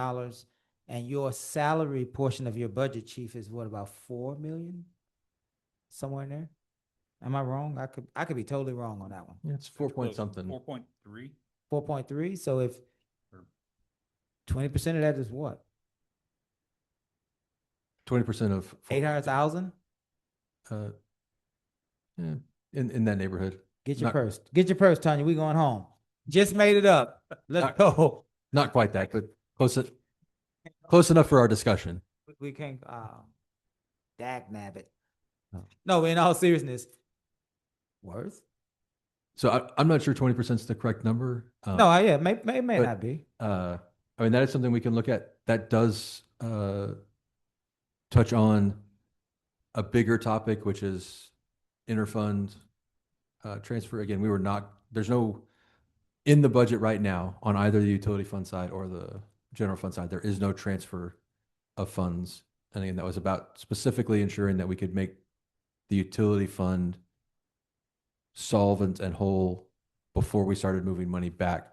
and your salary portion of your budget, Chief, is what, about 4 million, somewhere in there? Am I wrong? I could be totally wrong on that one. Yeah, it's 4 point something. 4.3. 4.3. So if 20% of that is what? 20% of 800,000. Yeah, in that neighborhood. Get your purse, Tanya. We going home. Just made it up. Let's go. Not quite that, but close enough for our discussion. We can't. Dag nabbit. No, in all seriousness, worth. So I'm not sure 20% is the correct number. No, yeah, may not be. I mean, that is something we can look at. That does touch on a bigger topic, which is interfund transfer. Again, there's no, in the budget right now, on either the utility fund side or the general fund side, there is no transfer of funds. And again, that was about specifically ensuring that we could make the utility fund solvent and whole before we started moving money back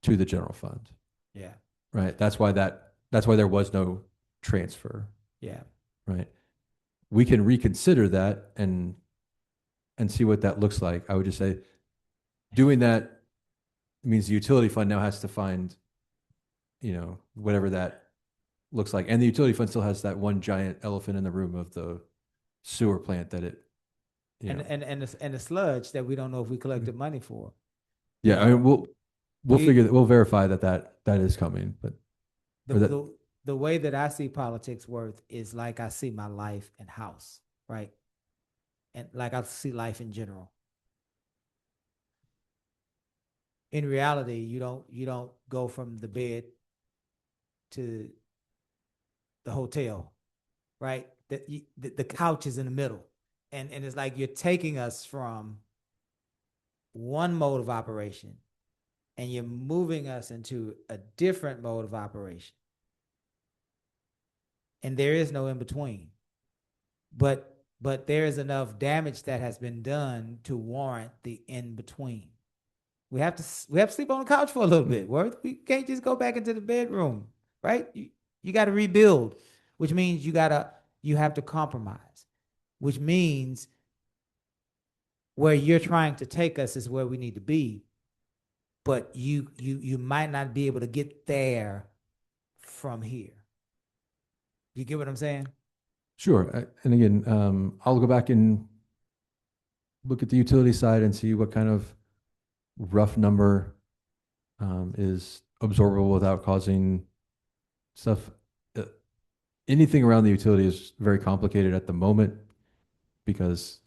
to the general fund. Yeah. Right. That's why there was no transfer. Yeah. Right. We can reconsider that and see what that looks like. I would just say doing that means the utility fund now has to find, whatever that looks like. And the utility fund still has that one giant elephant in the room of the sewer plant that it, and the sludge that we don't know if we collected money for. Yeah. I mean, we'll verify that is coming, but the way that I see politics, Worth, is like I see my life and house, right? And like I see life in general. In reality, you don't go from the bed to the hotel, right? The couch is in the middle, and it's like you're taking us from one mode of operation and you're moving us into a different mode of operation. And there is no in between. But there is enough damage that has been done to warrant the in between. We have to sleep on the couch for a little bit, Worth. We can't just go back into the bedroom, right? You got to rebuild, which means you have to compromise, which means where you're trying to take us is where we need to be, but you might not be able to get there from here. You get what I'm saying? Sure. And again, I'll go back and look at the utility side and see what kind of rough number is absorbable without causing stuff. Anything around the utility is very complicated at the moment because,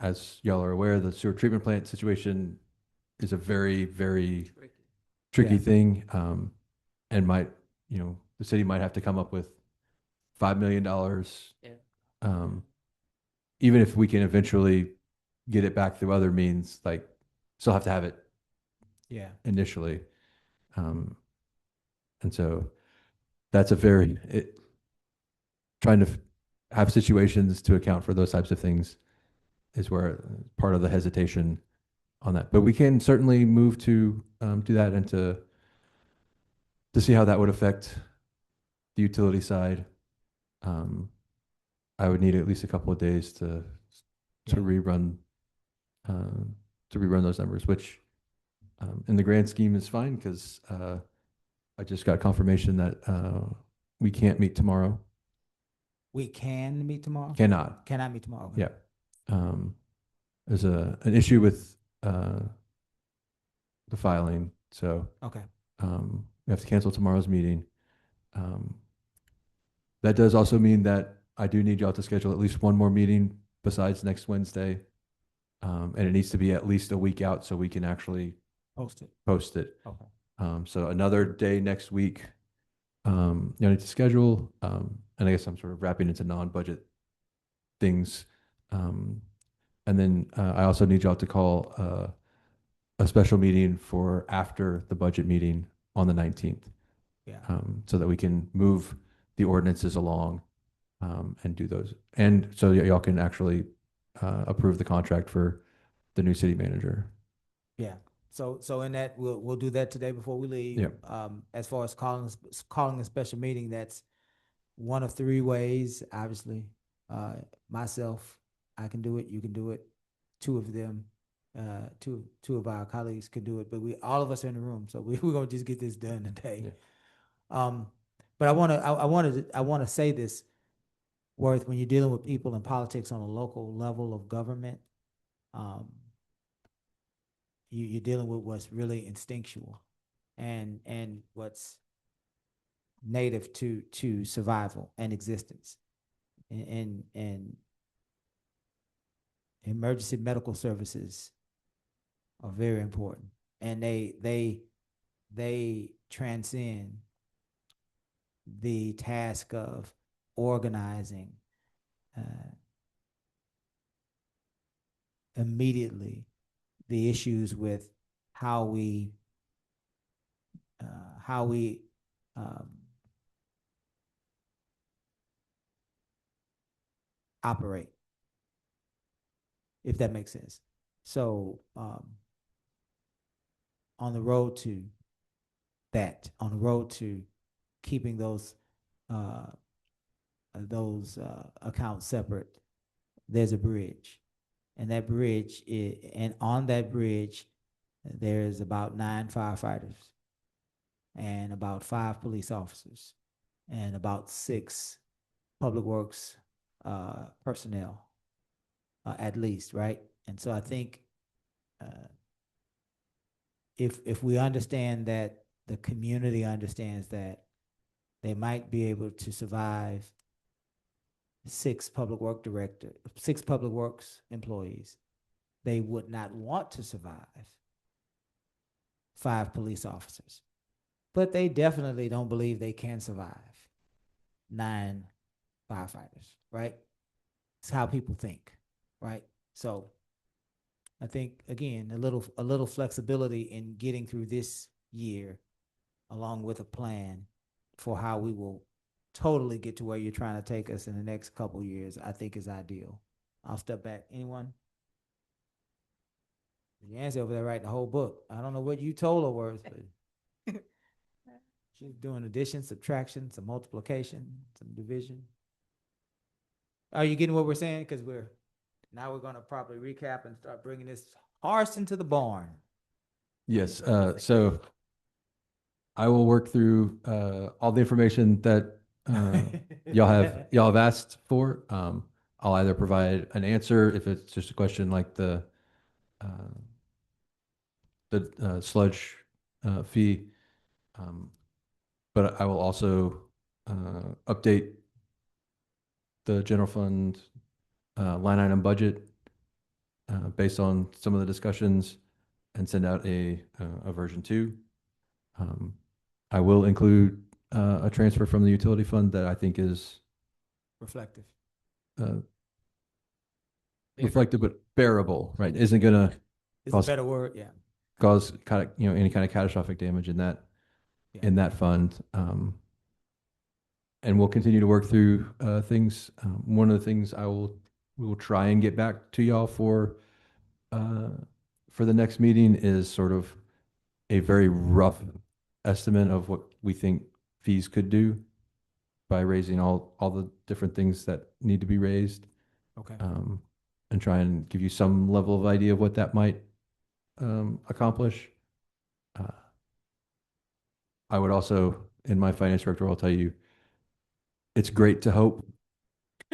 as y'all are aware, the sewer treatment plant situation is a very, very tricky thing. and might, the city might have to come up with $5 million. Yeah. Um, even if we can eventually get it back through other means, like still have to have it Yeah. initially. Um, and so that's a very, trying to have situations to account for those types of things is where part of the hesitation on that. But we can certainly move to do that and to see how that would affect the utility side. I would need at least a couple of days to Yeah. rerun those numbers, which in the grand scheme is fine because I just got confirmation that we can't meet tomorrow. We can meet tomorrow? Cannot. Cannot meet tomorrow. Okay. Yeah. There's an issue with the filing, so Okay. we have to cancel tomorrow's meeting. That does also mean that I do need y'all to schedule at least one more meeting besides next Wednesday. And it needs to be at least a week out so we can actually Post it. post it. Okay. So another day next week, you need to schedule. And I guess I'm sort of wrapping into non-budget things. And then I also need y'all to call a special meeting for after the budget meeting on the 19th. Yeah. So that we can move the ordinances along and do those. And so y'all can actually approve the contract for the new city manager. Yeah. So in that, we'll do that today before we leave. Yep. As far as calling a special meeting, that's one of three ways, obviously. Myself, I can do it, you can do it. Two of them, two of our colleagues could do it, but all of us are in the room, so we're gonna just get this done today. Yeah. But I wanna say this, Worth, when you're dealing with people in politics on a local level of government, you're dealing with what's really instinctual and what's native to survival and existence. And emergency medical services are very important, and they transcend the task of organizing immediately the issues with how we operate, if that makes sense. So on the road to that, on the road to keeping those accounts separate, there's a bridge, and that bridge and on that bridge there's about 9 firefighters and about 5 police officers and about 6 public works personnel, at least, right? And so I think if we understand that, the community understands that, they might be able to survive 6 public works employees. They would not want to survive 5 police officers, but they definitely don't believe they can survive 9 firefighters, right? It's how people think, right? So I think, again, a little flexibility in getting through this year, along with a plan for how we will totally get to where you're trying to take us in the next couple of years, I think is ideal. I'll step back. Anyone? Yancy over there writing the whole book. I don't know what you told her was, but she's doing addition, subtraction, some multiplication, some division. Are you getting what we're saying? Because now we're going to probably recap and start bringing this horse into the barn. Yes. So I will work through all the information that y'all have asked for. I'll either provide an answer if it's just a question like the sludge fee, but I will also update the general fund line item budget based on some of the discussions and send out a version 2. I will include a transfer from the utility fund that I think is Reflective. uh, reflective but bearable, right? Isn't gonna Is a Cause- better word, yeah. cause kind of, any kind of catastrophic damage in that, Yeah. in that fund. And we'll continue to work through things. One of the things we will try and get back to y'all for the next meeting is sort of a very rough estimate of what we think fees could do by raising all the different things that need to be raised, Okay. and try and give you some level of idea of what that might accomplish. I would also, in my finance director, I'll tell you, it's great to hope,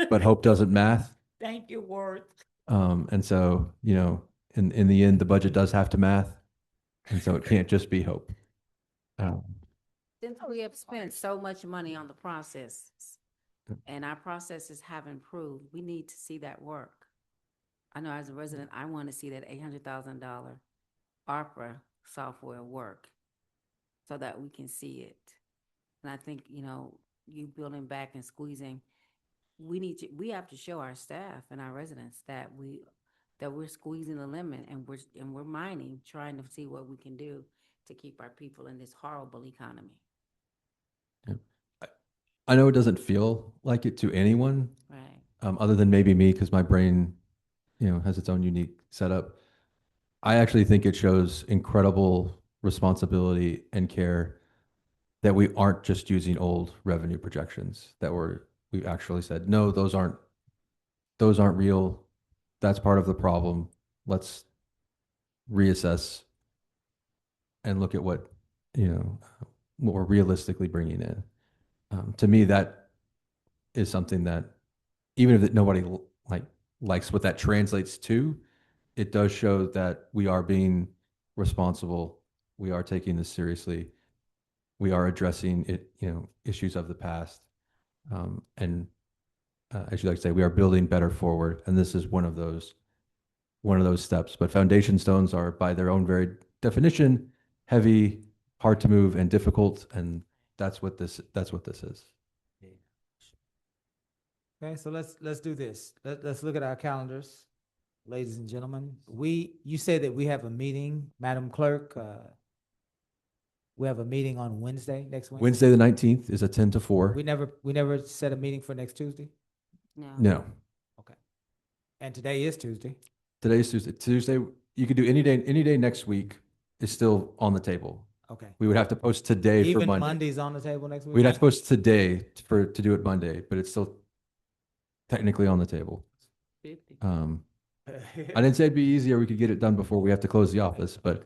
but hope doesn't math. Thank you, Worth. And so, in the end, the budget does have to math. And so it can't just be hope. Since we have spent so much money on the process and our processes have improved, we need to see that work. I know as a resident, I want to see that $800,000 ARPA software work so that we can see it. And I think, you building back and squeezing, we have to show our staff and our residents that we're squeezing the limit and we're mining, trying to see what we can do to keep our people in this horrible economy. I know it doesn't feel like it to anyone, Right. other than maybe me, because my brain, has its own unique setup. I actually think it shows incredible responsibility and care that we aren't just using old revenue projections, that we actually said, no, those aren't real. That's part of the problem. Let's reassess and look at what we're realistically bringing in. To me, that is something that, even if nobody likes what that translates to, it does show that we are being responsible. We are taking this seriously. We are addressing it, issues of the past. And as you like to say, we are building better forward. And this is one of those steps. But foundation stones are, by their own very definition, heavy, hard to move, and difficult. And that's what this is. Okay, so let's do this. Let's look at our calendars, ladies and gentlemen. You say that we have a meeting, Madam Clerk. We have a meeting on Wednesday, next Wednesday. Wednesday the 19th is a 10 to 4. We never set a meeting for next Tuesday, No. and today is Tuesday. Today's Tuesday. Tuesday, you could do any day next week is still on the table. Okay. We would have to post today for Even Monday. Monday's on the table next week. We'd have to post today to do it Monday, but it's still technically on the table. 50. I didn't say it'd be easier. We could get it done before we have to close the office, but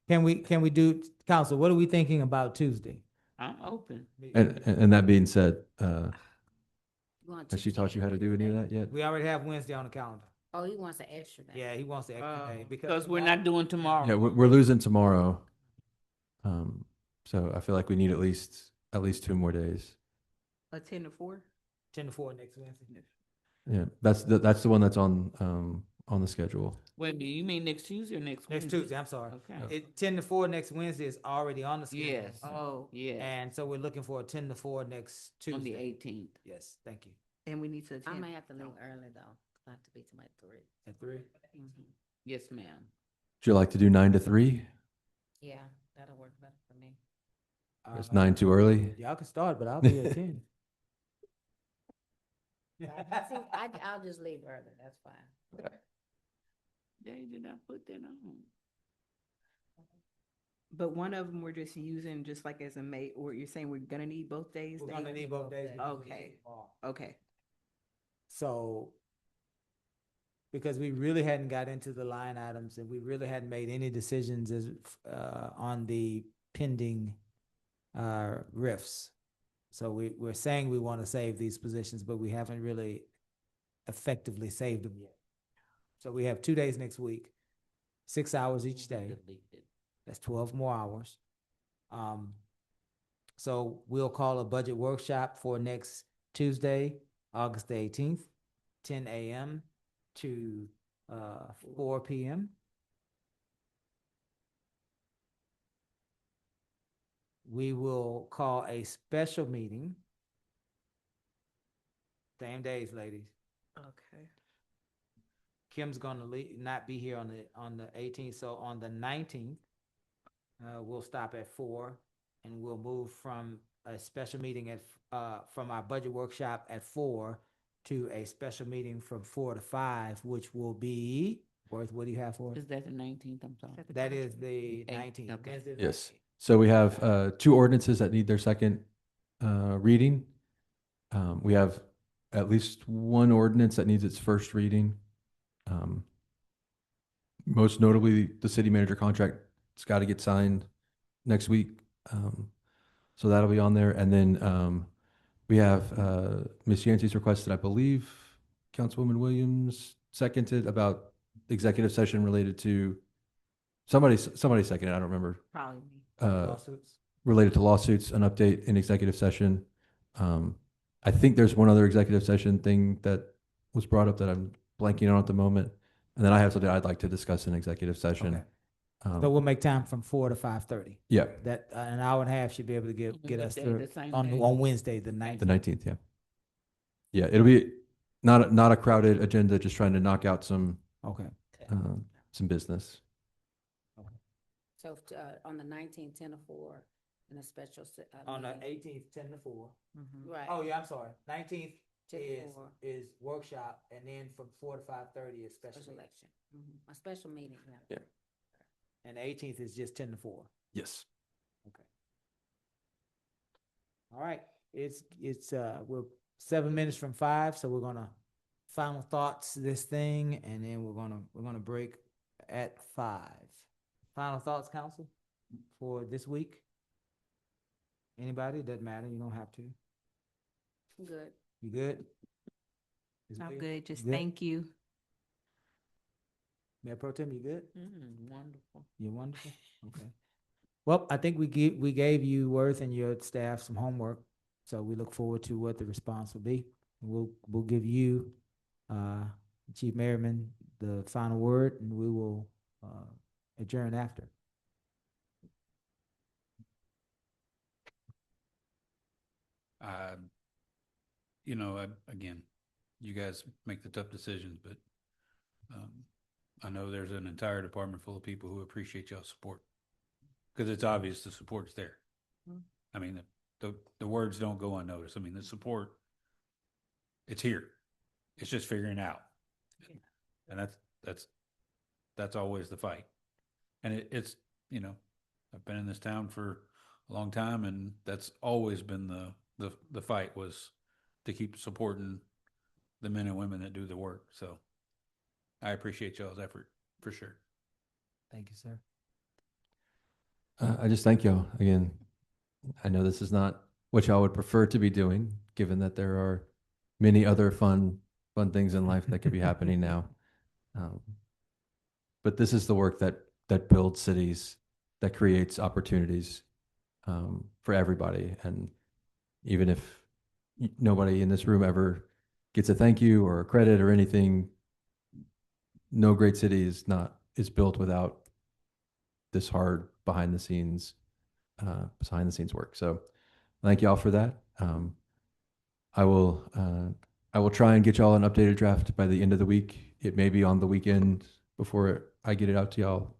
Can we do, council, what are we thinking about Tuesday? I'm open. and that being said, You want has she taught you how to do any of that yet? We already have Wednesday on the calendar. Oh, he wants an extra day. Yeah, he wants the extra day Because we're not doing tomorrow. Yeah, we're losing tomorrow. So I feel like we need at least 2 more days. A 10 to 4? 10 to 4 next Wednesday. Yeah, that's the one that's on the schedule. Wait a minute, you mean next Tuesday or next Next Wednesday? Tuesday, I'm sorry. Okay. 10 to 4 next Wednesday is already on the schedule. Yes. Oh, Yeah, And so we're looking for a 10 to 4 next on the Tuesday. 18th. Yes, thank you. and we need to I attend. may have to leave early though. I have to be to my 3. At 3? Yes, ma'am. Would you like to do 9 to 3? Yeah, that'll work better for me. Is 9 too early? Y'all can start, but I'll be at 10. I'll just leave early. That's fine. They did not put that on. But one of them we're just using just like as a mate, or you're saying we're gonna need both days? We're gonna need both days. because we Okay. need tomorrow. Okay. So, because we really hadn't got into the line items and we really hadn't made any decisions on the pending RIFs. So we're saying we want to save these positions, but we haven't really effectively saved them yet. So we have 2 days next week, 6 hours each day. That's 12 more hours. So we'll call a budget workshop for next Tuesday, August the 18th, 10 a.m. to 4 p.m. we will call a special meeting. Same days, ladies. Okay. Kim's gonna not be here on the 18th, so on the 19th, we'll stop at 4, and we'll move from a special meeting from our budget workshop at 4 to a special meeting from 4 to 5, which will be, Worth, what do you have for us? Is that the 19th? I'm sorry. That is the 19th. Okay. Wednesday the Yes. 19th. So we have 2 ordinances that need their second reading. We have at least 1 ordinance that needs its first reading. Most notably, the city manager contract, it's got to get signed next week. So that'll be on there. And then we have Ms. Yancey's request that I believe Councilwoman Williams seconded about executive session related to somebody seconded, I don't remember. Probably me. Lawsuits. Related to lawsuits, an update in executive session. I think there's one other executive session thing that was brought up that I'm blanking on at the moment. And then I have something I'd like to discuss in executive session. Okay. So we'll make time from 4 to 5:30. Yeah, That, an hour and a half should be able to get What us day, through the same on day? Wednesday, the 19th. the 19th, yeah. Yeah, it'll be not a crowded agenda, just trying to knock out some Okay. business. So, on the 19th, 10 to 4, and a special, On the meeting. 18th, 10 to 4. Right. Oh, yeah, I'm sorry. 19th 10 to is 4, workshop, and then from 4 to 5:30 is special. special meeting. election. A special meeting, yeah. And the 18th is just 10 to 4. Yes. All right, we're 7 minutes from 5, so we're gonna final thoughts this thing, and then we're gonna break at 5. Final thoughts, council, for this week? Anybody? Doesn't matter, you don't have to. Good. You good? Ms. I'm Williams, good. Just good? thank you. Mayor Pro Tem, you good? Wonderful. You're wonderful. Okay. Well, I think we gave you, Worth, and your staff some homework, so we look forward to what the response will be. We'll give you, Chief Merriman, the final word, and we will adjourn after. Again, you guys make the tough decisions, but I know there's an entire department full of people who appreciate y'all's support because it's obvious the support's there. I mean, the words don't go unnoticed. I mean, the support, it's here. It's just figuring out, and that's always the fight. And it's I've been in this town for a long time, and that's always been the fight was to keep supporting the men and women that do the work. So I appreciate y'all's effort for sure. Thank you, sir. I just thank y'all again. I know this is not what y'all would prefer to be doing, given that there are many other fun things in life that could be happening now. But this is the work that builds cities, that creates opportunities for everybody. And even if nobody in this room ever gets a thank you or a credit or anything, no great city is built without this hard behind the scenes work. So thank y'all for that. I will try and get y'all an updated draft by the end of the week. It may be on the weekend before I get it out to y'all.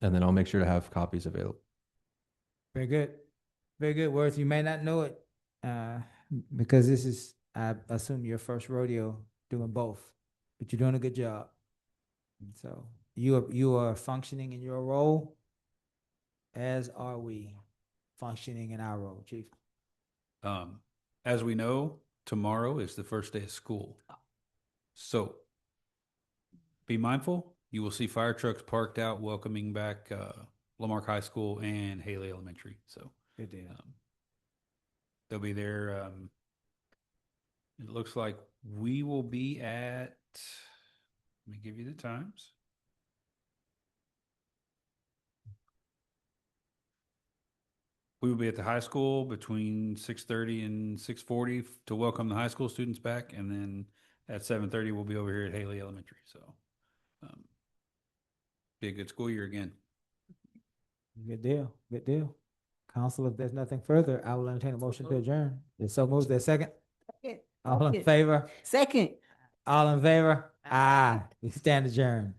And then I'll make sure to have copies available. Very good. Very good, Worth. You may not know it because this is, I assume, your first rodeo doing both, but you're doing a good job. And so you are functioning in your role, as are we functioning in our role, Chief. As we know, tomorrow is the first day of school. So be mindful. You will see fire trucks parked out welcoming back Lamarck High School and Haley Elementary. So Good deal. they'll be there. It looks like we will be at, let me give you the times. We will be at the high school between 6:30 and 6:40 to welcome the high school students back. And then at 7:30, we'll be over here at Haley Elementary. So be a good school year again. Good deal. Good deal. Council, if there's nothing further, I will entertain a motion to adjourn. Is so moved, there's second? Second. All in Second. favor? Second. All in favor? Aye. We stand adjourned.